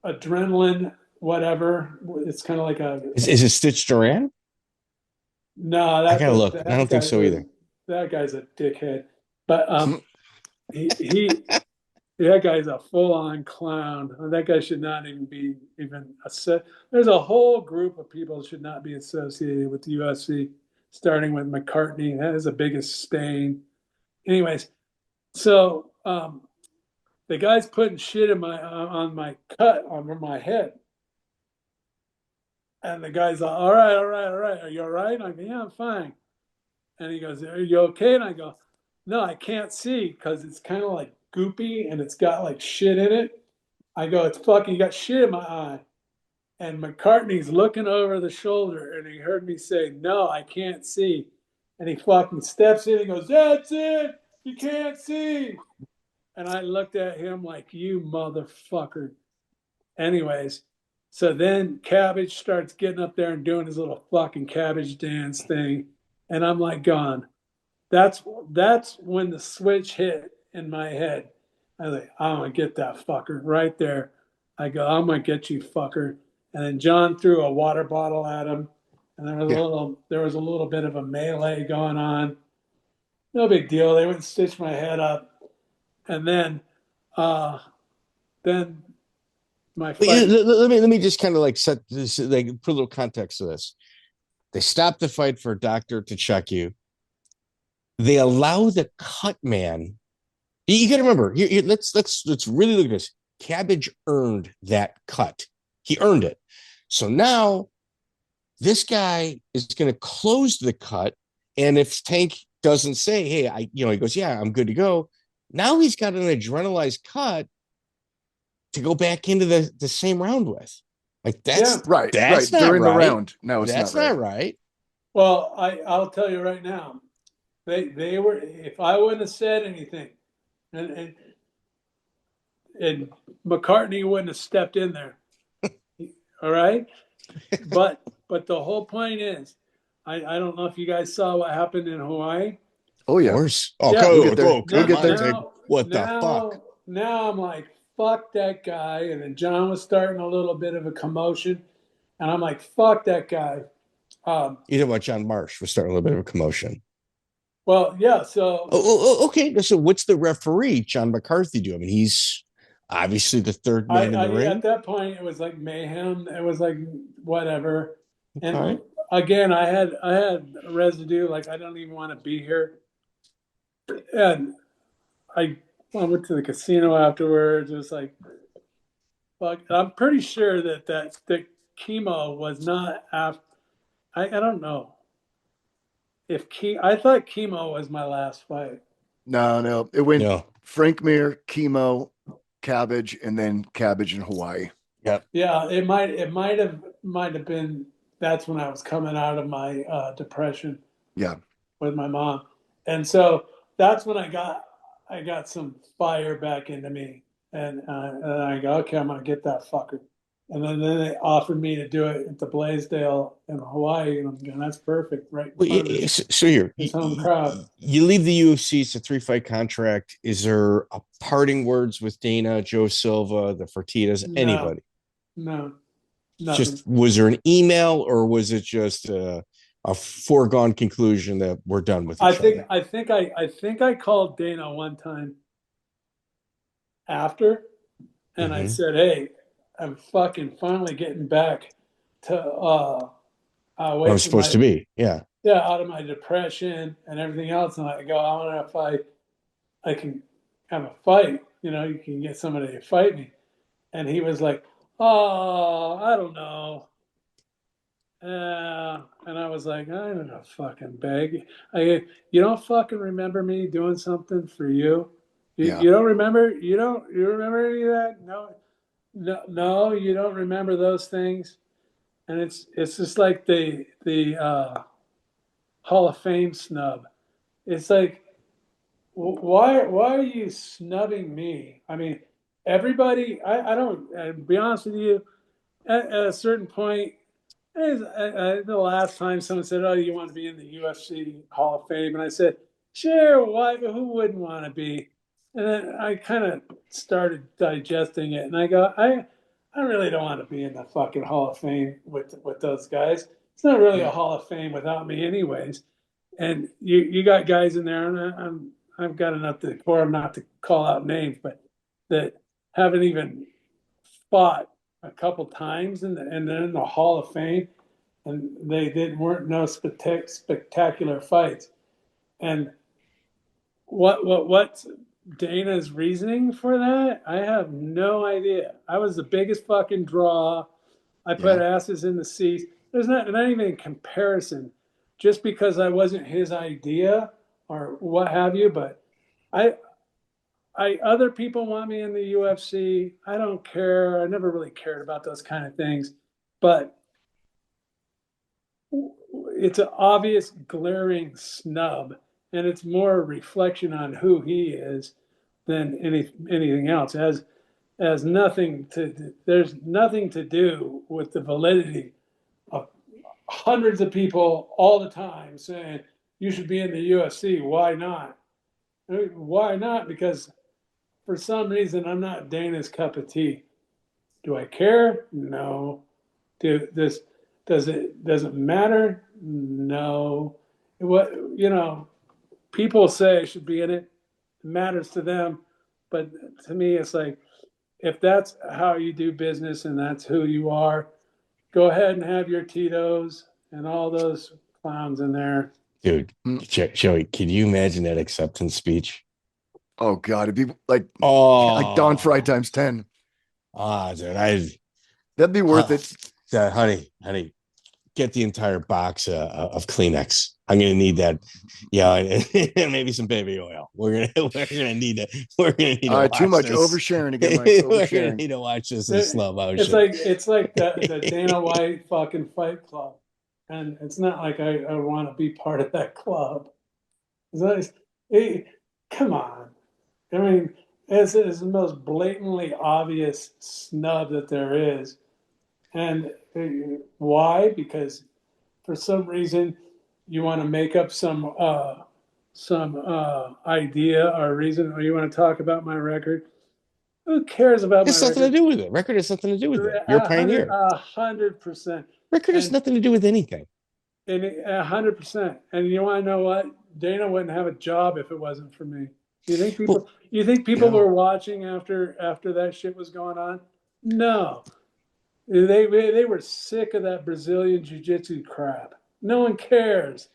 adrenaline, whatever. It's kind of like Is it Stitch Duran? No, I gotta look. I don't think so either. That guy's a dickhead. But that guy's a full-on clown. That guy should not even be there's a whole group of people that should not be associated with the UFC, starting with McCarthy. That is the biggest stain. Anyways, so the guy's putting shit in on my cut on my head. And the guy's like, all right. Are you all right? I go, yeah, I'm fine. And he goes, are you okay? And I go, no, I can't see because it's kind of like goopy and it's got like shit in it. I go, it's fucking, you got shit in my eye. And McCartney's looking over the shoulder, and he heard me say, "No, I can't see." And he fucking steps in and goes, "That's it. You can't see." And I looked at him like, "You motherfucker." Anyways, so then Cabbage starts getting up there and doing his little fucking cabbage dance thing. And I'm like, gone. That's when the switch hit in my head. I was like, I'm gonna get that fucker right there. I go, I'm gonna get you, fucker. And then John threw a water bottle at him, and there was a little bit of a melee going on. No big deal. They wouldn't stitch my head up, and then my fight. Let me just kind of like set this, like put a little context to this. They stopped the fight for a doctor to check you. They allow the cut man. You got to remember. Let's really look at this. Cabbage earned that cut. He earned it. So now this guy is going to close the cut, and if Tank doesn't say, "Hey, he goes, yeah, I'm good to go." Now he's got an adrenalized cut to go back into the same round with. Like that's right. That's right. Not During right. the round. No, it's that's not right. Well, I'll tell you right now. They were, if I wouldn't have said anything, and McCartney wouldn't have stepped in there. All right. But the whole point is, I don't know if you guys saw what happened in Hawaii. Oh yeah. Of course. Oh, yeah. We'll get there. We'll get there. What the fuck? Now I'm like, fuck that guy. And then John was starting a little bit of a commotion. And I'm like, fuck that guy. You know what? John Marsh was starting a little bit of a commotion. Well, yeah. So. Okay. So what's the referee, John McCarthy, do? I mean, he's obviously the third man in the ring. At that point, it was like mayhem. It was like whatever. And Okay. again, I had residue. Like, I don't even want to be here. And I went to the casino afterwards. It was like, fuck. I'm pretty sure that Kimo was not after. I don't know if I thought Kimo was my last fight. No. It went Frank Mir, Kimo, Cabbage, and then Cabbage in Hawaii. Yep. Yeah, it might have been. That's when I was coming out of my depression. Yeah. With my mom, and so that's when I got some fire back into me, and I go, okay, I'm gonna get that fucker. And then they offered me to do it at the Blaisdell in Hawaii, and I'm going, that's perfect, right? So here, home crowd. You leave the UFC, it's a 3-fight contract. Is there a parting words with Dana, Joe Silva, the Fertittas, anybody? No. Just was there an email, or was it just a foregone conclusion that we're done with each other? I think I called Dana one time after, and I said, hey, I'm fucking finally getting back to where I'm supposed to be. Yeah, out of my depression and everything else. And I go, I don't know if I can have a fight. You can get somebody to fight me. And he was like, oh, I don't know. And I was like, I don't know, fucking beg. You don't fucking remember me doing something for you? You don't remember? You remember any of that? No, you don't remember those things. And it's just like the Hall of Fame snub. It's like, why are you snubbing me? I mean, everybody. I don't. To be honest with you, at a certain point, the last time someone said, "Oh, you want to be in the UFC Hall of Fame?" and I said, "Sure. Why? Who wouldn't want to be?" And then I kind of started digesting it, and I go, I really don't want to be in the fucking Hall of Fame with those guys. It's not really a Hall of Fame without me, anyways. And you got guys in there, and I've got enough decorum not to call out names, but that haven't even fought a couple times and they're in the Hall of Fame, and they weren't no spectacular fights. And what's Dana's reasoning for that? I have no idea. I was the biggest fucking draw. I put asses in the seats. There's not even a comparison, just because I wasn't his idea or what have you. But other people want me in the UFC. I don't care. I never really cared about those kind of things. but it's an obvious glaring snub, and it's more a reflection on who he is than anything else. Has nothing to there's nothing to do with the validity of hundreds of people all the time saying you should be in the UFC. Why not? Why not? Because for some reason I'm not Dana's cup of tea. Do I care? No. Does it matter? No. What people say I should be in it. It matters to them, but to me, it's like if that's how you do business and that's who you are, go ahead and have your Tito's and all those clowns in there. Dude, Joey, can you imagine that acceptance speech? Oh God, it'd be like Don Fry times 10. Dude, that'd be worth it. Honey, get the entire box of Kleenex. I'm gonna need that. Yeah, and maybe some baby oil. We're gonna need that. We're gonna need to too much this. oversharing again. Mike. We're gonna need to watch this in slow motion. It's like the Dana White fucking Fight Club, and it's not like I want to be part of that club. Come on, I mean, it's the most blatantly obvious snub that there is, and why? Because for some reason you want to make up some idea or reason, or you want to talk about my record. Who cares about it's my nothing record? To do with it. Record has nothing to do with it. You're a pioneer. 100%. Record has nothing to do with anything. And 100%. And you want to know what? Dana wouldn't have a job if it wasn't for me. You think people were watching after that shit was going on? No. They were sick of that Brazilian jiu-jitsu crap. No one cares.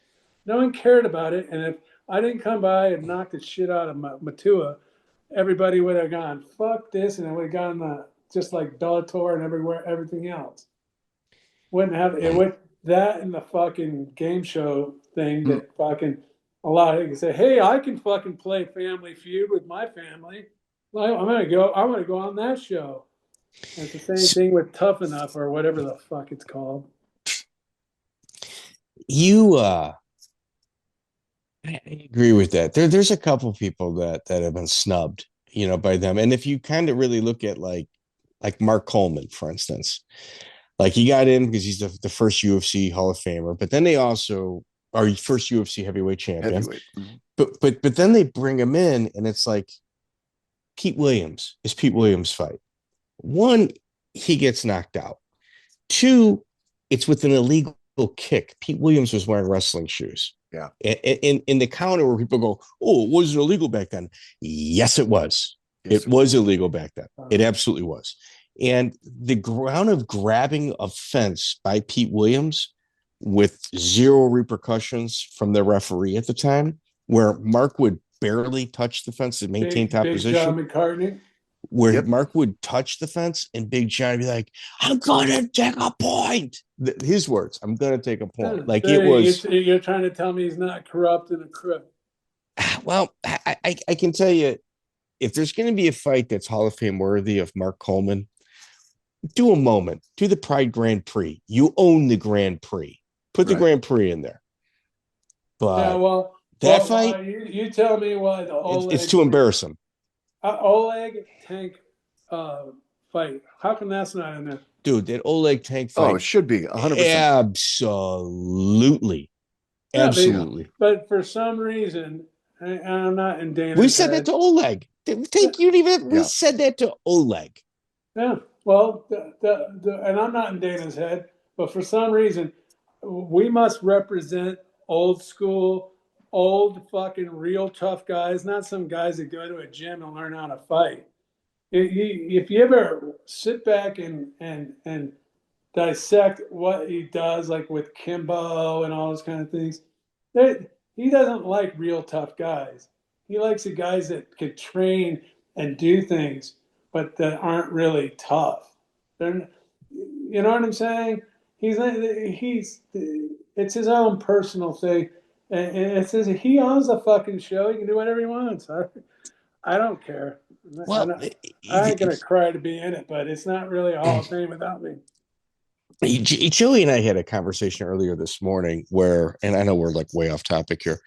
No one cared about it. And if I didn't come by and knock the shit out of Matua, everybody would have gone, fuck this, and it would have gone just like Bellator and everything else. Wouldn't have it would that and the fucking game show thing that fucking a lot of people say, hey, I can fucking play Family Feud with my family. Well, I'm gonna go on that show. And it's the same thing with Tough Enough or whatever the fuck it's called. I agree with that. There's a couple people that have been snubbed, by them. And if you kind of really look at like Mark Coleman, for instance, like he got in because he's the first UFC Hall of Famer, but then they also are first UFC heavyweight champion. But then they bring him in, and it's like Pete Williams fight. One, he gets knocked out. Two, it's with an illegal kick. Pete Williams was wearing wrestling shoes. Yeah. In the counter where people go, oh, it wasn't illegal back then. Yes, it was. It was illegal back then. It absolutely was. And the ground of grabbing of fence by Pete Williams with zero repercussions from the referee at the time, where Mark would barely touch the fence to maintain top position. John McCarthy. Where Mark would touch the fence and Big John would be like, I'm going to take a point. His words, I'm going to take a point. Like it was. You're trying to tell me he's not corrupt and a crook. Well, I can tell you, if there's going to be a fight that's Hall of Fame worthy of Mark Coleman, do a moment. Do the Pride Grand Prix. You own the Grand Prix. Put the Grand Prix in there. But fight, you tell me what. It's too embarrassing. Oleg Tank fight. How come that's not in there? Dude, that Oleg Tank fight. Oh, it should be 100%. Absolutely. Absolutely. But for some reason, and I'm not in Dana's we said that to Oleg. We said that to Oleg. Yeah. Well, and I'm not in Dana's head, but for some reason, we must represent old school, old fucking real tough guys, not some guys that go to a gym and learn how to fight. If you ever sit back and dissect what he does, like with Kimbo and all those kind of things, he doesn't like real tough guys. He likes the guys that could train and do things, but that aren't really tough. You know what I'm saying? It's his own personal thing. And it says he owns the fucking show. He can do whatever he wants. I don't care. Well, I ain't going to cry to be in it, but it's not really a Hall of Fame without me. Joey and I had a conversation earlier this morning where, and I know we're like way off topic here,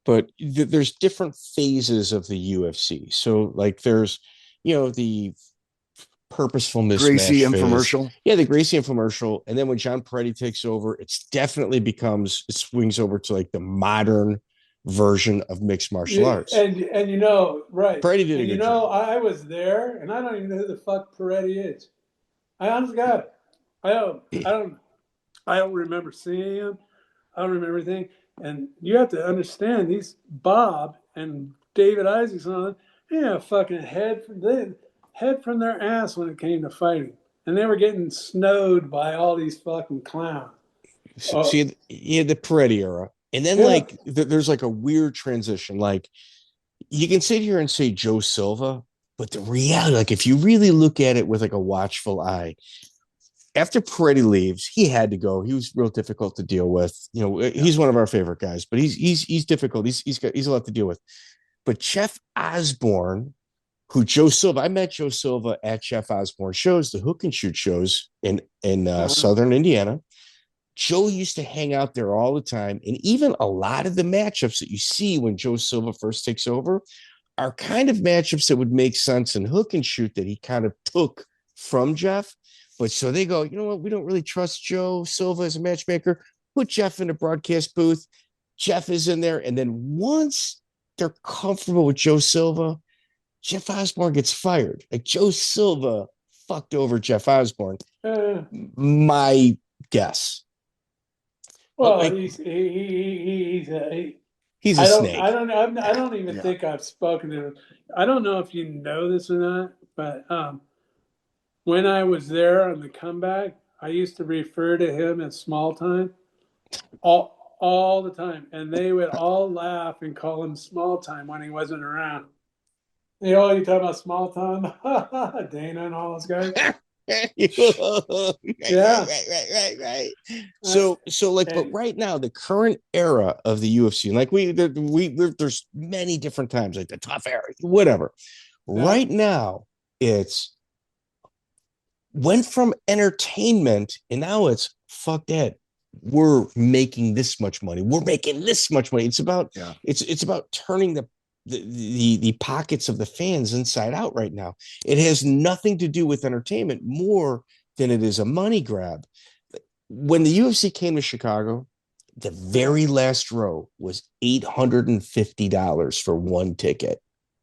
but there's different phases of the UFC. So like there's, the purposeful Gracie mismatch phase. infomercial. Yeah, the Gracie infomercial. And then when John Peretti takes over, it's definitely it swings over to like the modern version of mixed martial arts. And right. Peretti did a And good job. I was there, and I don't even know who the fuck Peretti is. I honestly got it. I don't remember seeing him. I don't remember anything. And you have to understand these Bob and David Isaacson, fucking head from their ass when it came to fighting. And they were getting snowed by all these fucking clowns. So you had the Peretti era. And then there's like a weird transition. Like you can sit here and say Joe Silva, but the reality, like if you really look at it with like a watchful eye, after Peretti leaves, he had to go. He was real difficult to deal with. He's one of our favorite guys, but he's difficult. He's a lot to deal with. But Jeff Osborne, I met Joe Silva at Jeff Osborne shows, the hook and shoot shows in Southern Indiana. Joe used to hang out there all the time. And even a lot of the matchups that you see when Joe Silva first takes over are kind of matchups that would make sense in hook and shoot that he kind of took from Jeff. But so they go, you know what? We don't really trust Joe Silva as a matchmaker. Put Jeff in a broadcast booth. Jeff is in there. And then once they're comfortable with Joe Silva, Jeff Osborne gets fired. Like Joe Silva fucked over Jeff Osborne. My guess. Well, like, he's a snake. I don't even think I've spoken to him. I don't know if you know this or not, but when I was there on the comeback, I used to refer to him as small time all the time, and they would all laugh and call him small time when he wasn't around. You talking about small time, Dana and all those guys. Yeah. Right. So but right now, the current era of the UFC, like there's many different times, like the tough era, whatever. Yeah. Right now, it's went from entertainment, and now it's fuck that. We're making this much money. We're making this much money. It's about it's about turning the pockets of the fans inside out right now. It has nothing to do with entertainment more than it is a money grab. When the UFC came to Chicago, the very last row was $850 for one ticket.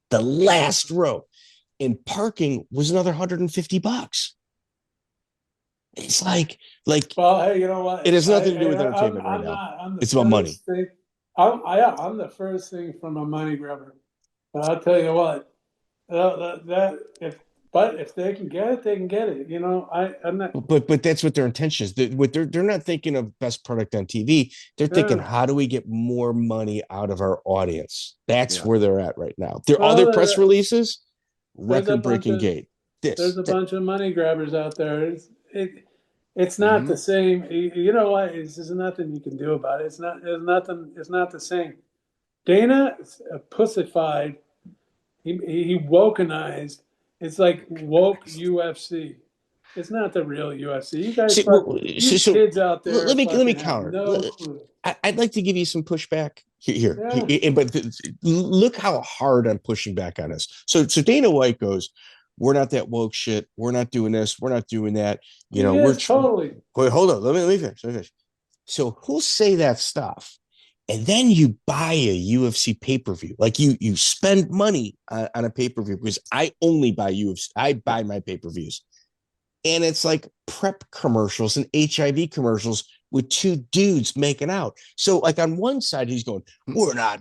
The last row, and parking was another $150. It's like, well, hey, you know what? It has nothing to do with entertainment right now. It's about money. I'm the first thing from a money grabber, but I'll tell you what, if they can get it, they can get it. I'm not. But that's what their intention is. They're not thinking of best product on TV. They're thinking, how do we get more money out of our audience? That's where they're at right now. All their press releases, record-breaking gate. There's a bunch of money grabbers out there. It's not the same. You know what? There's nothing you can do about it. It's not the same. Dana pussified. He wokenized. It's like woke UFC. It's not the real UFC. You guys, kids out there. Let me counter. No clue. I'd like to give you some pushback here. But look how hard I'm pushing back on this. So Dana White goes, we're not that woke shit. We're not doing this. We're not doing that. We're totally. Wait, hold on. Let me finish. So who'll say that stuff? And then you buy a UFC pay-per-view. Like you spend money on a pay-per-view, because I only buy UFC. I buy my pay-per-views. And it's like prep commercials and HIV commercials with two dudes making out. So like on one side, he's going, we're not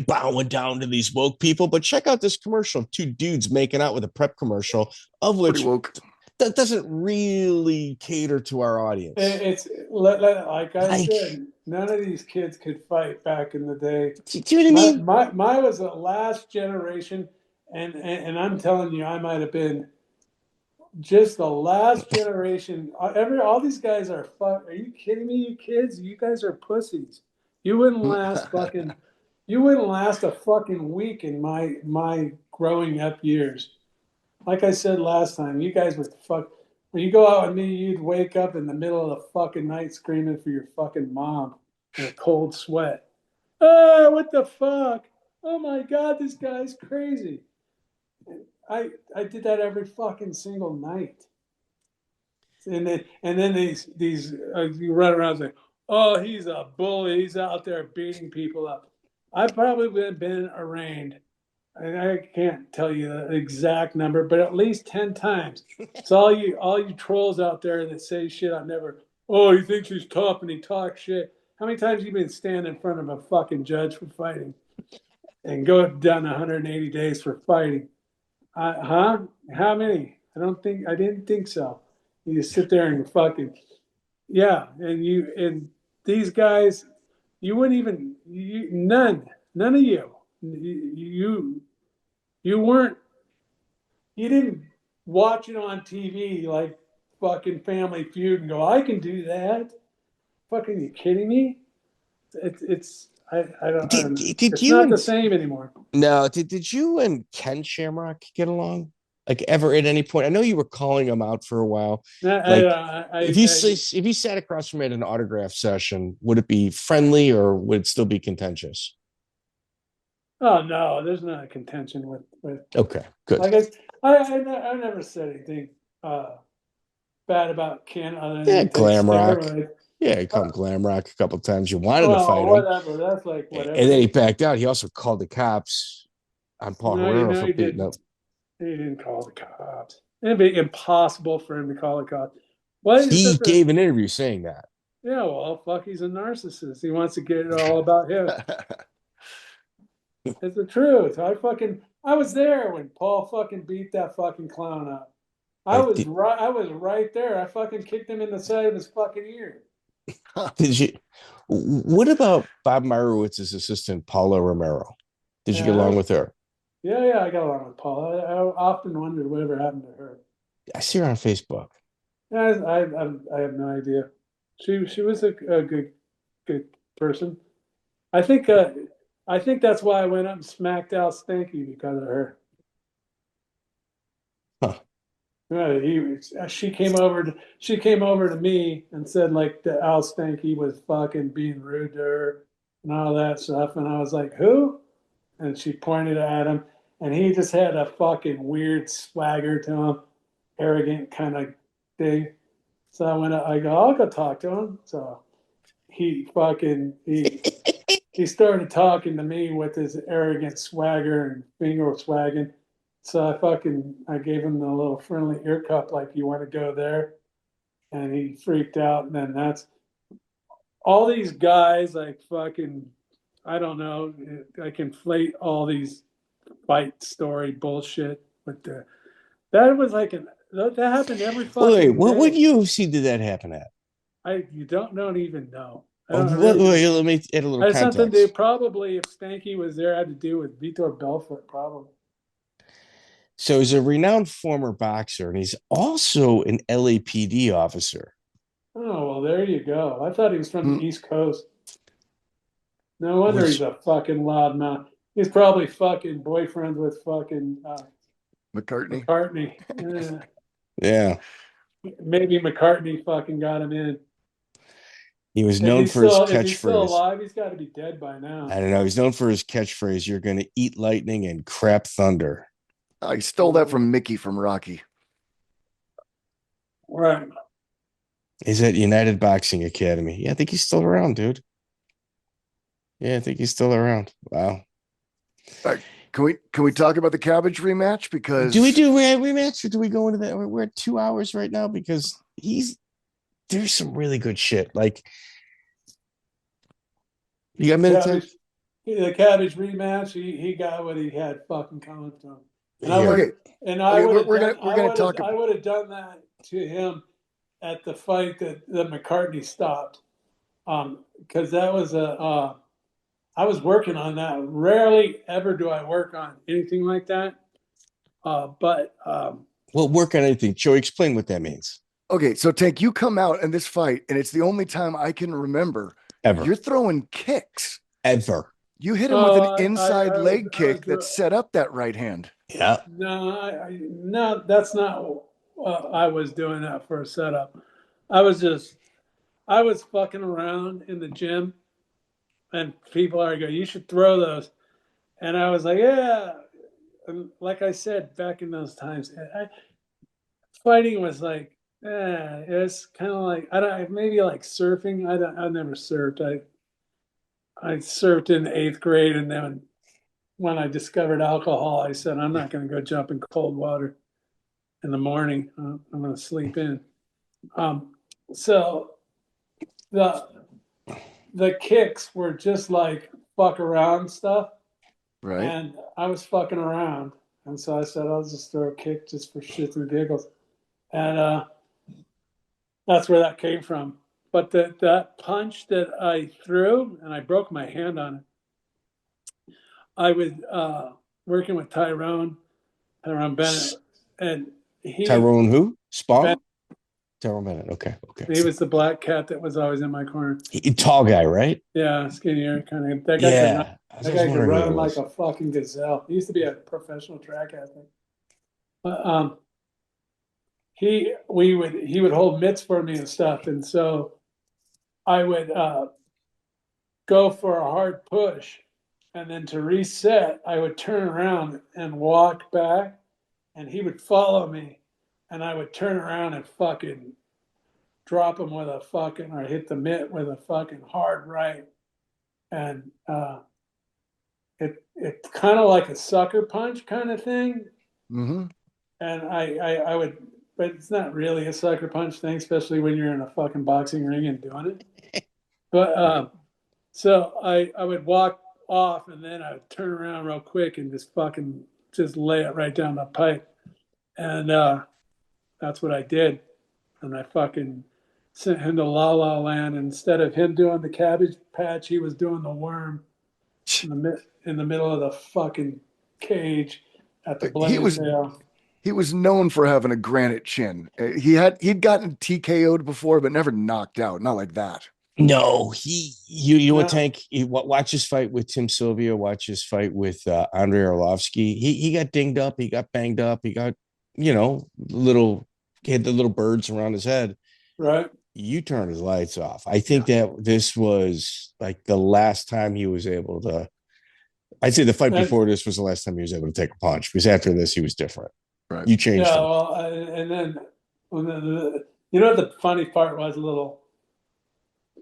bowing down to these woke people, but check out this commercial of two dudes making out with a prep commercial, of which that doesn't really cater to our audience. It's like I said, none of these kids could fight back in the day. Do you know what I mean? My was the last generation, and I'm telling you, I might have been just the last generation. All these guys are fuck. Are you kidding me, you kids? You guys are pussies. You wouldn't last a fucking week in my growing up years. Like I said last time, you guys were fuck. when you go out with me, you'd wake up in the middle of the fucking night screaming for your fucking mom in a cold sweat. Ah, what the fuck? Oh my God, this guy's crazy. I did that every fucking single night. And then these you run around saying, oh, he's a bully. He's out there beating people up. I've probably been arraigned. I can't tell you the exact number, but at least 10 times. So all you trolls out there that say shit, I've never. Oh, he thinks he's tough and he talks shit. How many times have you been standing in front of a fucking judge for fighting and go down 180 days for fighting? Huh? How many? I didn't think so. You just sit there and fucking, yeah. And these guys, you wouldn't even, none of you, you weren't, you didn't watch it on TV like fucking Family Feud and go, I can do that. Fucking, you kidding me? I don't know. Did It's you not and the same anymore. no? Did you and Ken Shamrock get along? Like ever at any point? I know you were calling him out for a while. Like if you sat across from him at an autograph session, would it be friendly or would it still be contentious? Oh no, there's not a contention with. Okay, good. I guess I never said anything bad about Ken other than Yeah, he takes glam rock. steroids. Yeah, he called him glam rock a couple of times. You wanted to Well, fight him, whatever. That's like whatever. and then he backed out. He also called the cops on Paul Herrera for he beating up. He didn't call the cops. It'd be impossible for him to call the cops. What is He the gave an interview saying that. Yeah, well, fuck, he's a narcissist. He wants to get it all about him. It's the truth. I was there when Paul fucking beat that fucking clown up. I was right there. I fucking kicked him in the side of his fucking ear. Did you? What about Bob Meyrowitz's assistant, Paula Romero? Did you get along with her? Yeah, I got along with Paula. I often wondered whatever happened to her. I see her on Facebook. Yeah, I have no idea. She was a good person. I think that's why I went up and smacked out Spanky because of her. Huh. She came over to me and said like that Al Spanky was fucking being rude to her and all that stuff, and I was like, who? And she pointed at him, and he just had a fucking weird swagger to him, arrogant kind of thing. So I go, I'll go talk to him. So he started talking to me with his arrogant swagger and finger swagging. So I gave him the little friendly ear cup, like, you want to go there? And he freaked out. And then that's all these guys, like fucking, I don't know, I conflate all these fight story bullshit with that was like that happened every fucking Wait, what day. UFC did that happen at? You don't even know. Wait, let me add a little context. Something to probably, if Spanky was there, had to do with Vitor Belfort, probably. So he's a renowned former boxer, and he's also an LAPD officer. Oh, well, there you go. I thought he was from the East Coast. No wonder he's a fucking loudmouth. He's probably fucking boyfriends with fucking McCartney. Yeah. Maybe McCartney fucking got him in. He was known for his catchphrase. If he's still alive, he's got to be dead by now. I don't know. He's known for his catchphrase, "You're going to eat lightning and crap thunder." I stole that from Mickey from Rocky. Right. He's at United Boxing Academy. Yeah, I think he's still around, dude. Yeah, I think he's still around. Wow. Can we talk about the Cabbage rematch? Because do we do a rematch or do we go into that? We're at 2 hours right now because there's some really good shit. Like, you got minutes? The Cabbage rematch. He got what he had fucking coming to him. And I would have done that to him at the fight that McCartney stopped, because that was I was working on that. Rarely ever do I work on anything like that, but work on anything. Joey, explain what that means. Okay, so Tank, you come out in this fight, and it's the only time I can remember ever you're throwing kicks ever. You hit him with an inside leg kick that set up that right hand. Yeah. No, that's not I was doing that for a setup. I was fucking around in the gym, and people are going, "You should throw those," and I was like, "Yeah." And like I said back in those times, fighting was like, it was kind of like maybe like surfing. I never surfed. I surfed in the 8th grade, and then when I discovered alcohol, I said, I'm not going to go jump in cold water in the morning. I'm going to sleep in. So the kicks were just like fuck around stuff. Right. And I was fucking around. And so I said, I'll just throw a kick just for shits and giggles. And that's where that came from. But that punch that I threw, and I broke my hand on it, I was working with Tyrone Bennett, and Tyrone who? Spawn? Bennett, Tyrone Bennett. Okay. he was the black cat that was always in my corner. Tall guy, right? Yeah, skinnier kind of. That guy Yeah. could run like a fucking gazelle. He used to be a professional track athlete. But he would hold mitts for me and stuff, and so I would go for a hard push, and then to reset, I would turn around and walk back, and he would follow me, and I would turn around and fucking drop him with a fucking, or hit the mitt with a fucking hard right, and it's kind of like a sucker punch kind of thing. Mm-hmm. And I would, but it's not really a sucker punch thing, especially when you're in a fucking boxing ring and doing it. But so I would walk off, and then I would turn around real quick and just lay it right down the pipe. And that's what I did. And I fucking sent him to La La Land. Instead of him doing the Cabbage Patch, he was doing the worm in the middle of the fucking cage at the Blazing Tail. He was known for having a granite chin. He'd gotten TKO'd before, but never knocked out. Not like that. No, you know, Tank. Watch his fight with Tim Sylvia. Watch his fight with Andrei Arlovsky. He got dinged up. He got banged up. He got, he had the little birds around his head. Right. You turned his lights off. I think that this was like the last time he was able to. I'd say the fight before this was the last time he was able to take a punch, because after this he was different. Right. You changed him. Well, and then you know what the funny part was, a little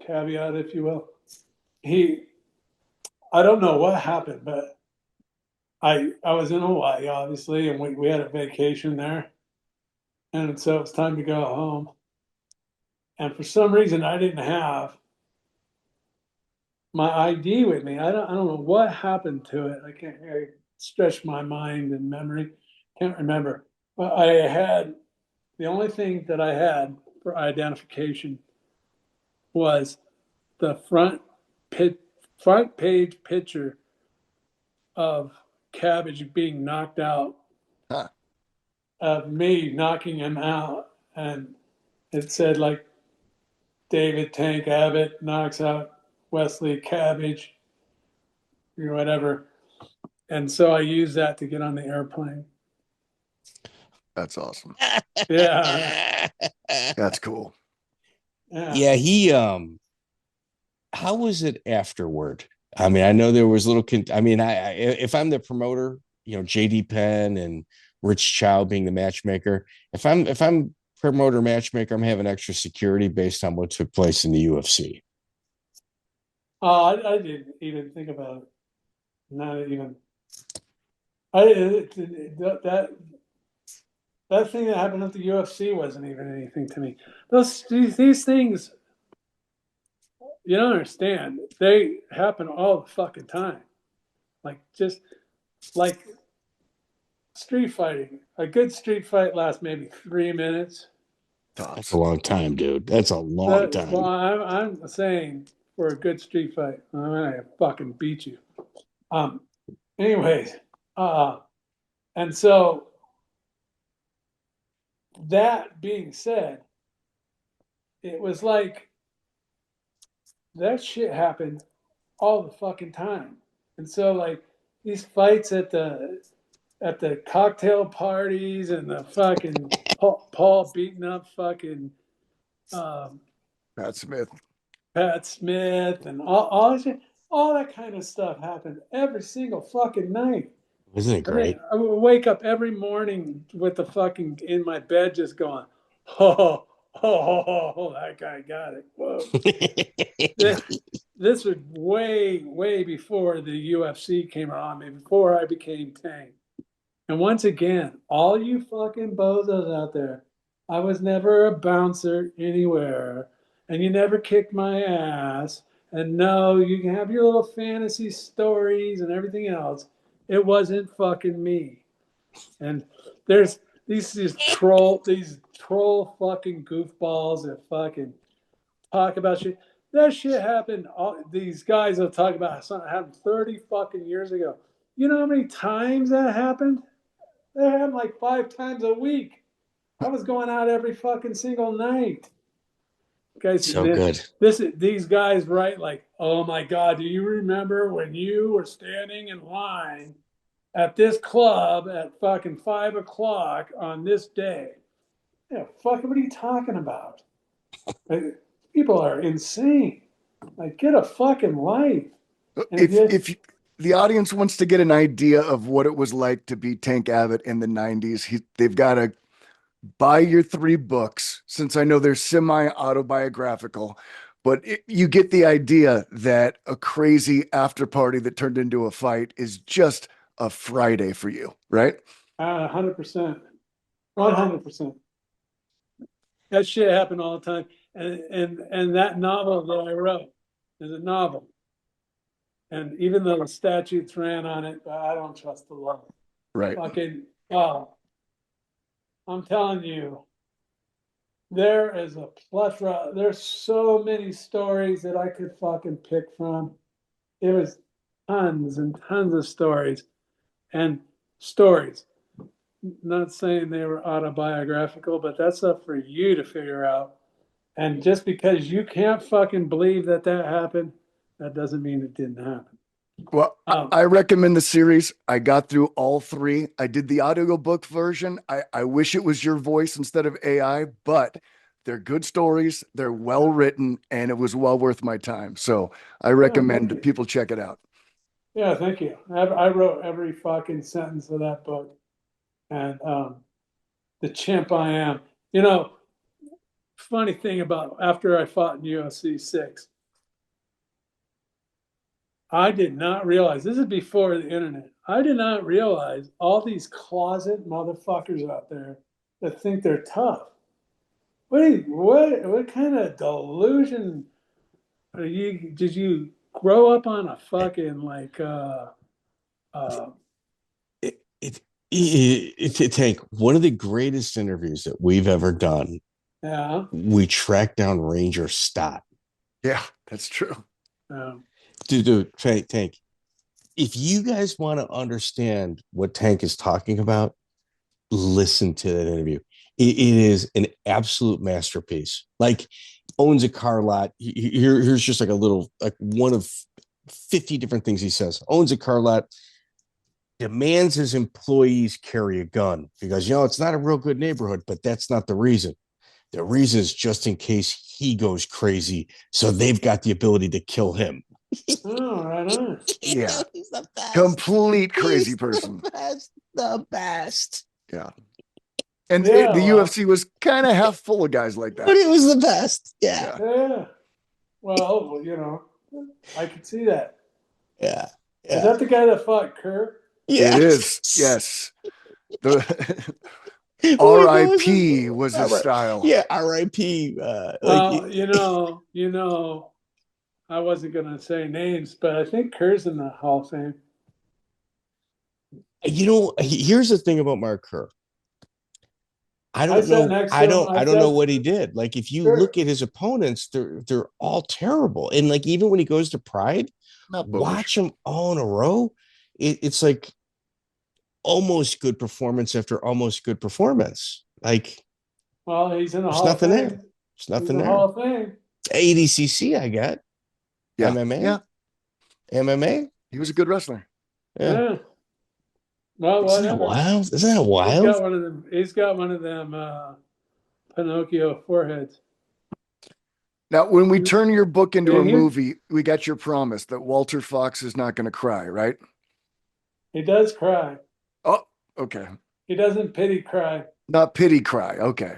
caveat, if you will. I don't know what happened, but I was in Hawaii, obviously, and we had a vacation there. And so it was time to go home. And for some reason, I didn't have my ID with me. I don't know what happened to it. I stretch my mind and memory. Can't remember. But the only thing that I had for identification was the front page picture of Cabbage being knocked out, of me knocking him out, and it said like David Tank Abbott knocks out Wesley Cabbage or whatever. And so I used that to get on the airplane. That's awesome. Yeah. That's cool. Yeah, he how was it afterward? I mean, I know there was if I'm the promoter, JD Penn and Rich Chow being the matchmaker, if I'm promoter matchmaker, I'm having extra security based on what took place in the UFC. I didn't even think about it. Not even. That thing that happened at the UFC wasn't even anything to me. These things, you don't understand. They happen all the fucking time. Just like street fighting. A good street fight lasts maybe 3 minutes. That's a long time, dude. That's a long time. Well, I'm saying for a good street fight, I'm gonna fucking beat you. Anyways, and so that being said, it was like that shit happened all the fucking time. And so like these fights at the cocktail parties and the fucking Paul beating up fucking Pat Smith. Pat Smith and all that kind of stuff happened every single fucking night. Isn't it great? I would wake up every morning with the fucking in my bed just going, oh, that guy got it. Whoa. This was way before the UFC came on me, before I became Tank. And once again, all you fucking bozos out there, I was never a bouncer anywhere, and you never kicked my ass. And no, you can have your little fantasy stories and everything else. It wasn't fucking me. And there's these troll fucking goofballs that fucking talk about shit. That shit happened. All these guys will talk about something happened 30 fucking years ago. You know how many times that happened? That happened like 5 times a week. I was going out every fucking single night. Guys, so good. These guys write like, oh my God, do you remember when you were standing in line at this club at fucking 5 o'clock on this day? Yeah, fucking, what are you talking about? Like, people are insane. Like, get a fucking life. If the audience wants to get an idea of what it was like to be Tank Abbott in the 90s, they've got to buy your 3 books, since I know they're semi-autobiographical, but you get the idea that a crazy after party that turned into a fight is just a Friday for you, right? 100%. 100%. That shit happened all the time. And that novel that I wrote is a novel. And even though the statutes ran on it, I don't trust the law. Right. Fucking, I'm telling you, there is a plethora. There's so many stories that I could fucking pick from. It was tons and tons of stories. And stories. Not saying they were autobiographical, but that's up for you to figure out. And just because you can't fucking believe that happened, that doesn't mean it didn't happen. Well, I recommend the series. I got through all 3. I did the audiobook version. I wish it was your voice instead of AI, but they're good stories. They're well written, and it was well worth my time. So I recommend people check it out. Yeah, thank you. I wrote every fucking sentence of that book. And the chimp I am. You know, funny thing about after I fought in UFC 6, I did not realize, this is before the internet, I did not realize all these closet motherfuckers out there that think they're tough. What kind of delusion did you grow up on a fucking like Tank, one of the greatest interviews that we've ever done. Yeah. We tracked down Ranger Stott. Yeah, that's true. Dude, Tank, if you guys want to understand what Tank is talking about, listen to that interview. It is an absolute masterpiece. Like, owns a car lot. Here's just like a little, like one of 50 different things he says. Owns a car lot, demands his employees carry a gun because, it's not a real good neighborhood, but that's not the reason. The reason is just in case he goes crazy, so they've got the ability to kill him. Oh, right on. Yeah. He's the best. Complete crazy person. The best. Yeah. And the UFC was kind of half full of guys like that. But it was the best. Yeah. Well, I could see that. Yeah. Is that the guy that fought Kerr? Yes. It is. Yes. The R.I.P. was his style. Yeah, R.I.P. I wasn't going to say names, but I think Kerr's in the Hall of Fame. Here's the thing about Mark Kerr. I don't know what he did. Like, if you look at his opponents, they're all terrible. And like, even when he goes to Pride, watch them all in a row. It's like almost good performance after almost good performance. Like, well, he's in the Hall of Fame. There's nothing there. Hall of Fame. ADCC, I got. Yeah. MMA. Yeah. MMA. He was a good wrestler. Yeah. Well, Isn't that whatever. wild? Isn't that He's wild? got one of them. He's got one of them Pinocchio foreheads. Now, when we turn your book into a Yeah, movie, we got your promise that Walter Fox is not going to cry, right? he does cry. Oh, okay. He doesn't pity cry. Not pity cry. Okay.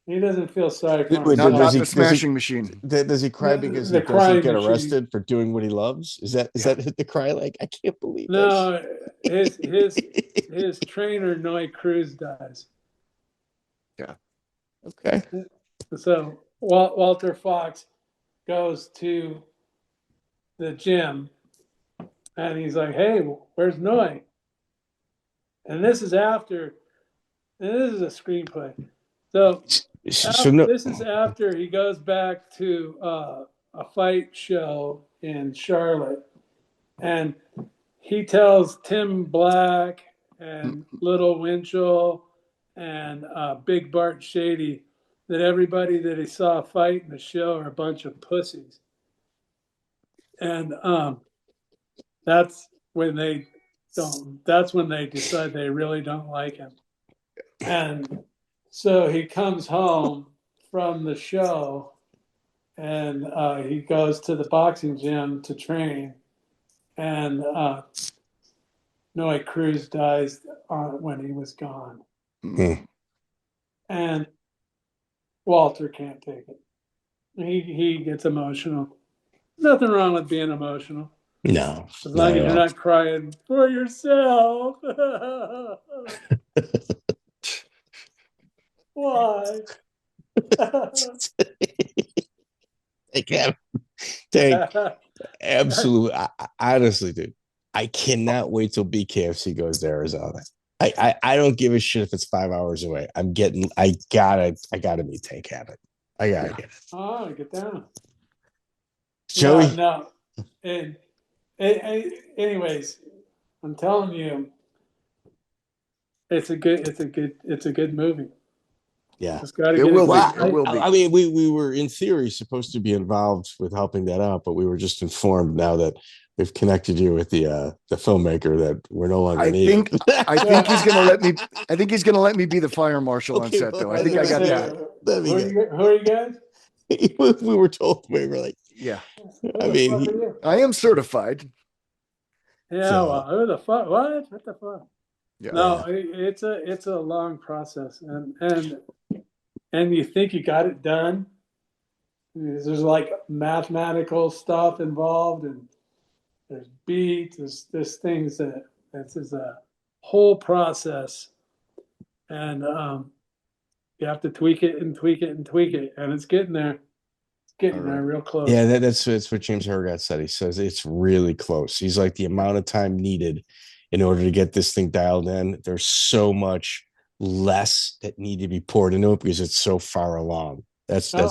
He doesn't feel sorry for Wait, himself. Not the smashing machine. Does he cry because The he doesn't crying get machine. arrested for doing what he loves? Is that the cry? Like, I can't believe No, this. his trainer Noy Cruz dies. Yeah. Okay. So Walter Fox goes to the gym and he's like, "Hey, where's Noy?" And this is after, and this is a screenplay. So this is after he goes back to a fight show in Charlotte, and he tells Tim Black and Little Winchell and Big Bart Shady that everybody that he saw fight in the show are a bunch of pussies. And that's when they decide they really don't like him. And so he comes home from the show and he goes to the boxing gym to train. And Noy Cruz dies when he was gone. And Walter can't take it. He gets emotional. Nothing wrong with being emotional. No. As long as you're not crying for yourself. Why? Tank, absolutely. Honestly, dude, I cannot wait till BKFC goes to Arizona. I don't give a shit if it's 5 hours away. I gotta meet Tank Abbott. I gotta get it. Oh, get down. Joey. No. And anyways, I'm telling you, it's a good movie. Yeah, it will be. I mean, we were in theory supposed to be involved with helping that out, but we were just informed now that we've connected you with the filmmaker that we're no longer needed. I think he's gonna let me. I think he's gonna let me be the fire marshal on set, though. I think I got that. Who are you guys? We were told. We were like, yeah. I mean, I am certified. Yeah. So, well, who the fuck? What the fuck? Yeah. No, it's a long process, and you think you got it done. There's like mathematical stuff involved, and there's beats. There's things that this is a whole process, and you have to tweak it and tweak it and tweak it, and it's getting there. It's getting there real close. Yeah, that's what James Hergot said. He says it's really close. He's like, the amount of time needed in order to get this thing dialed in, there's so much less that need to be poured into it because it's so far along. That's no,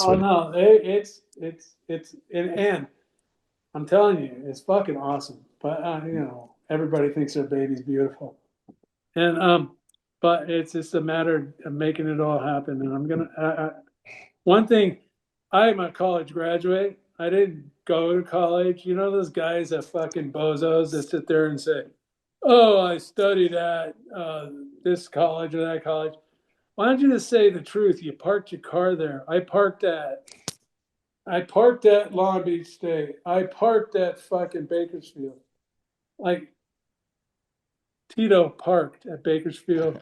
it's and I'm telling you, it's fucking awesome. But everybody thinks their baby's beautiful, and but it's just a matter of making it all happen. And I'm gonna one thing. I'm a college graduate. I didn't go to college. You know those guys that fucking bozos that sit there and say, "Oh, I studied at this college or that college." Why don't you just say the truth? You parked your car there. I parked at Long Beach State. I parked at fucking Bakersfield. Like Tito parked at Bakersfield.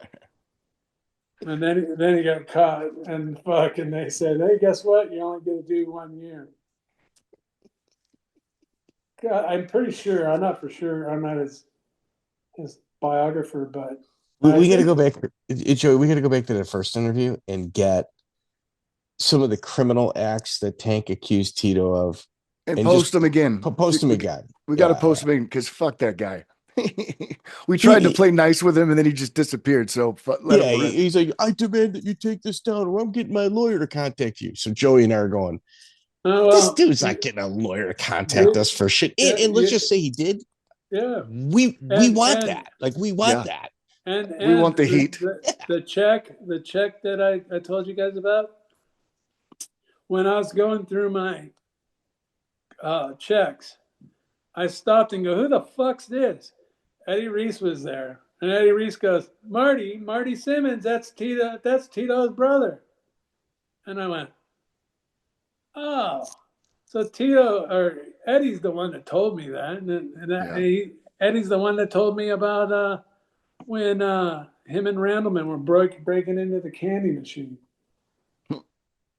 And then he got caught, and fucking they said, "Hey, guess what? You only get to do 1 year." God, I'm pretty sure. I'm not for sure. I'm not his biographer, but we got to go back. Joey, we got to go back to the first interview and get some of the criminal acts that Tank accused Tito of, and post them again. Post them again. We got to post them again because fuck that guy. We tried to play nice with him, and then he just disappeared. So he's like, "I demand that you take this down, or I'm getting my lawyer to contact you." So Joey and I are going, "This dude's not getting a lawyer to contact us for shit." And let's just say he did. Yeah, we want that. Like we want that, and we want the heat. The check that I told you guys about when I was going through my checks, I stopped and go, "Who the fuck's this?" Eddie Reese was there, And Eddie Reese goes, Marty Simmons, that's Tito's brother. And I went, oh, so Eddie's the one that told me that. Eddie's the one that told me about when him and Randleman were breaking into the candy machine.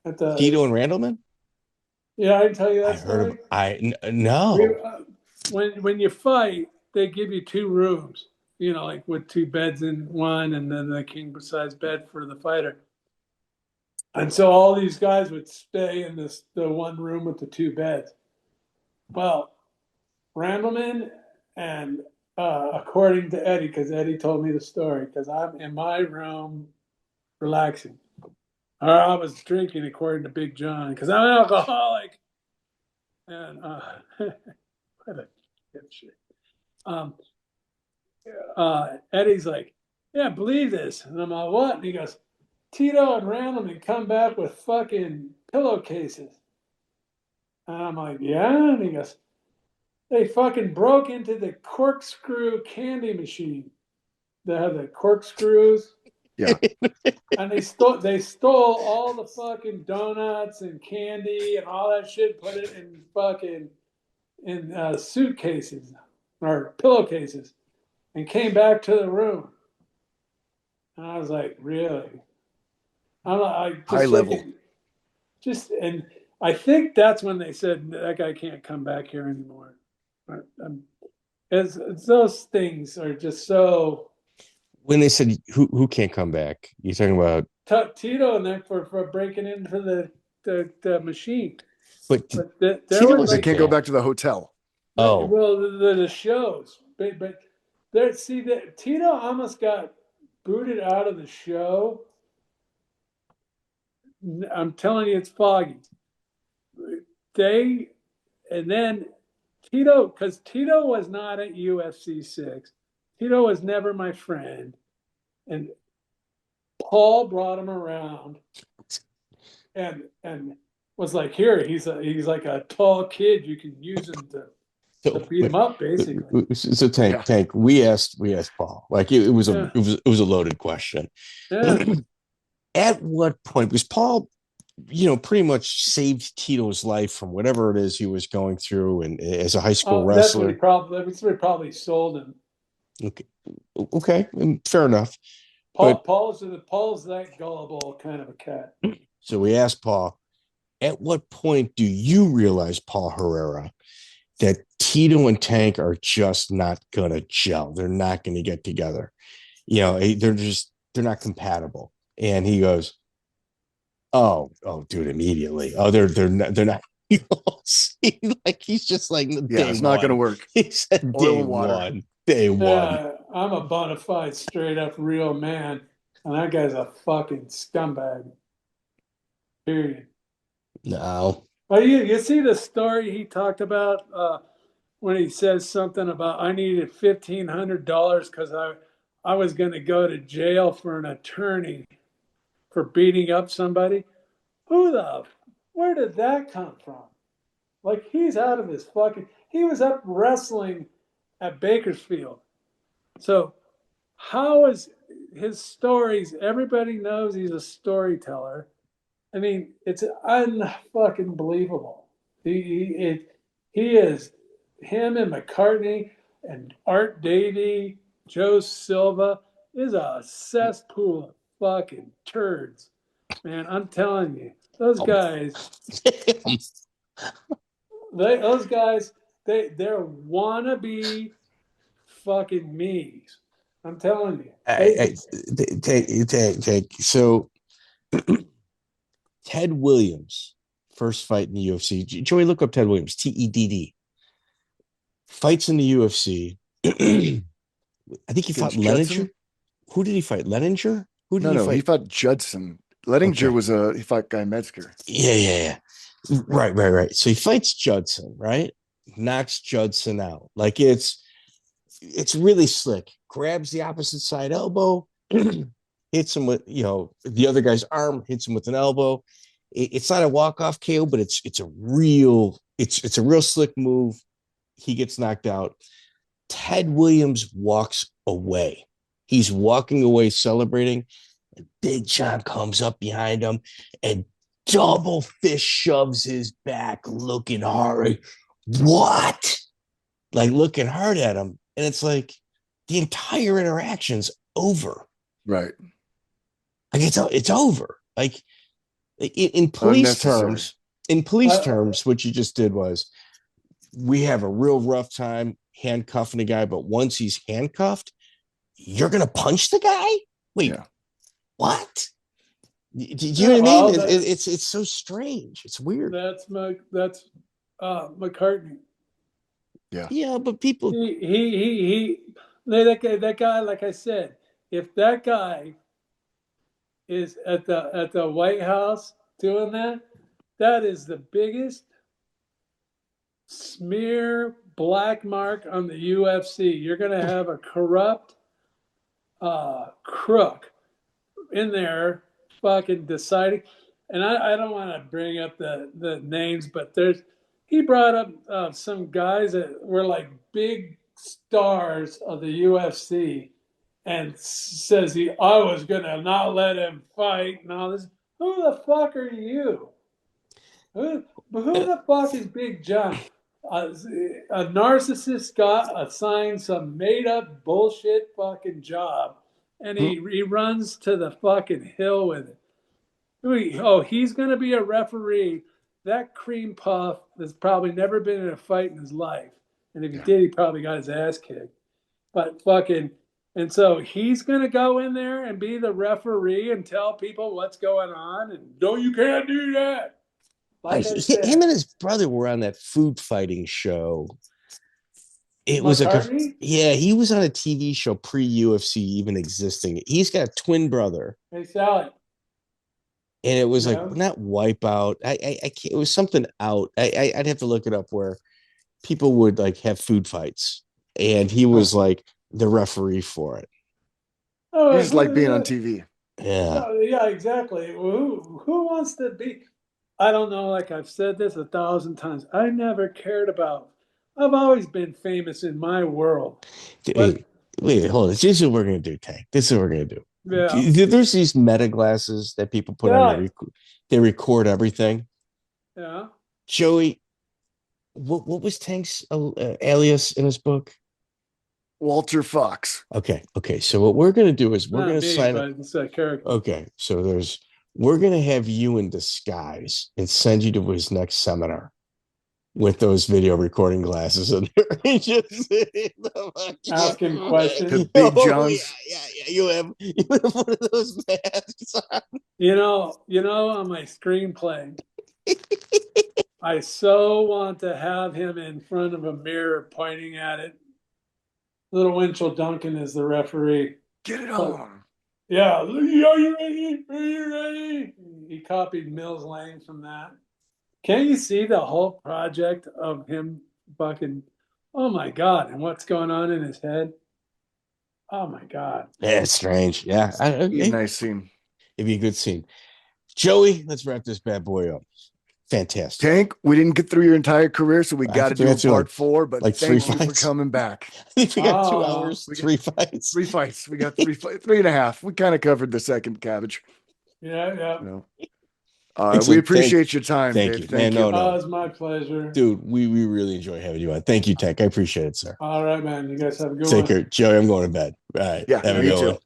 Tito and Randleman? Yeah, I can tell you that story. No. When you fight, they give you 2 rooms, like with 2 beds in one, and then the king size bed for the fighter. And so all these guys would stay in the one room with the 2 beds. Well, Randleman and according to Eddie, because Eddie told me the story, because I'm in my room relaxing. Or I was drinking, according to Big John, because I'm an alcoholic. And what a shit. Eddie's like, yeah, believe this. And I'm like, what? And he goes, Tito and Randleman come back with fucking pillowcases. And I'm like, yeah? And he goes, they fucking broke into the corkscrew candy machine. They have the corkscrews. Yeah. And they stole all the fucking donuts and candy and all that shit, put it in fucking suitcases or pillowcases, and came back to the room. And I was like, really? I'm like, high level. And I think that's when they said that guy can't come back here anymore. As those things are just so. When they said who can't come back, you're talking about Tito and them for breaking into the machine. But Tito was can't go back to the hotel. Oh, well, the shows, but there. See that Tito almost got booted out of the show. I'm telling you, it's foggy. And then Tito, because Tito was not at UFC 6. Tito was never my friend. And Paul brought him around and was like, here, he's like a tall kid. You can use him to beat him up, basically. So Tank, we asked Paul, like it was a loaded question. Yeah. At what point, because Paul, pretty much saved Tito's life from whatever it is he was going through, and as a high school wrestler, that's what he probably sold him. Okay, fair enough. Paul's that gullible kind of a cat. So we asked Paul, at what point do you realize, Paul Herrera, that Tito and Tank are just not gonna gel? They're not gonna get together. They're not compatible. And he goes, oh, dude, immediately. Oh, they're not. Like he's just like, it's not going to work. He said day one. I'm a bona fide, straight up real man, and that guy's a fucking scumbag. Period. No. Well, you see the story he talked about when he says something about I needed $1,500 because I was going to go to jail for an attorney for beating up somebody. Where did that come from? Like, he's out of his fucking. He was up wrestling at Bakersfield. So how is his stories? Everybody knows he's a storyteller. I mean, it's unfucking believable. He is, him and McCartney and Art Davey, Joe Silva is a cesspool of fucking turds. Man, I'm telling you, those guys, they're wannabe fucking me's. I'm telling you. Take. So Ted Williams, first fight in the UFC. Joey, look up Ted Williams, TEDD. Fights in the UFC. I think he fought Leninger. Who did he fight? Leninger? Who did he fight? He fought Judson. Lettinger was he fought Guy Metzger. Yeah. Right. So he fights Judson, right? Knocks Judson out. Like it's really slick. Grabs the opposite side elbow, hits him with, the other guy's arm, hits him with an elbow. It's not a walk-off KO, but it's a real slick move. He gets knocked out. Ted Williams walks away. He's walking away celebrating. And Big John comes up behind him and double fist shoves his back, looking hard. What? Like looking hard at him. And it's like the entire interaction's over. Right. Like it's over. Like in police terms, what you just did was we have a real rough time handcuffing a guy, but once he's handcuffed, you're gonna punch the guy? Wait, what? Do you know what I mean? It's so strange. It's weird. That's McCartney. Yeah, but people that guy, like I said, if that guy is at the White House doing that, that is the biggest smear black mark on the UFC. You're going to have a corrupt crook in there fucking deciding. And I don't want to bring up the names, but he brought up some guys that were like big stars of the UFC and says I was going to not let him fight and all this. Who the fuck are you? Who the fuck is Big John? A narcissist got assigned some made-up bullshit fucking job, and he runs to the fucking hill with it. He's going to be a referee. That cream puff has probably never been in a fight in his life. And if he did, he probably got his ass kicked. But and so he's going to go in there and be the referee and tell people what's going on. And no, you can't do that. Like him and his brother were on that food fighting show. It was he was on a TV show pre-UFC even existing. He's got a twin brother. Hey, Sally. And it was like not Wipeout. I can't, it was something out. I'd have to look it up where people would like have food fights, and he was like the referee for it. Oh, he's like being on TV. Yeah. Yeah, exactly. Who wants to be? I don't know. Like I've said this 1,000 times. I never cared about. I've always been famous in my world. Wait, hold on. This is what we're gonna do, Tank. This is what we're gonna do. Yeah. There's these meta glasses that people put on. They record everything. Yeah. Joey, what was Tank's alias in his book? Walter Fox. Okay. So what we're gonna do is we're gonna sign up. It's that character. Okay. So we're gonna have you in disguise and send you to his next seminar with those video recording glasses in there. Just asking questions. The Big Johns. Yeah. You have one of those masks on. You know, on my screenplay, I so want to have him in front of a mirror pointing at it. Little Winchell Duncan is the referee. Get it on. Yeah. Are you ready? Are you ready? He copied Mills Lane from that. Can't you see the whole project of him fucking, oh my God, and what's going on in his head? Oh my God. Yeah, it's strange. Yeah. Nice scene. It'd be a good scene. Joey, let's wrap this bad boy up. Fantastic. Tank, we didn't get through your entire career, so we got to do a part 4, but like thank you for coming back. I think we got 2 hours, 3 fights. 3 fights. We got 3 3.5. We kind of covered the second Cabbage. Yeah. No. We appreciate your time, Thank Dave. you. Thank you. Oh, it's my pleasure. Dude, we really enjoy having you on. Thank you, Tank. I appreciate it, sir. All right, man. You guys have a good one. Take care. Joey, I'm going to bed. All right. Yeah, have a me good too. one.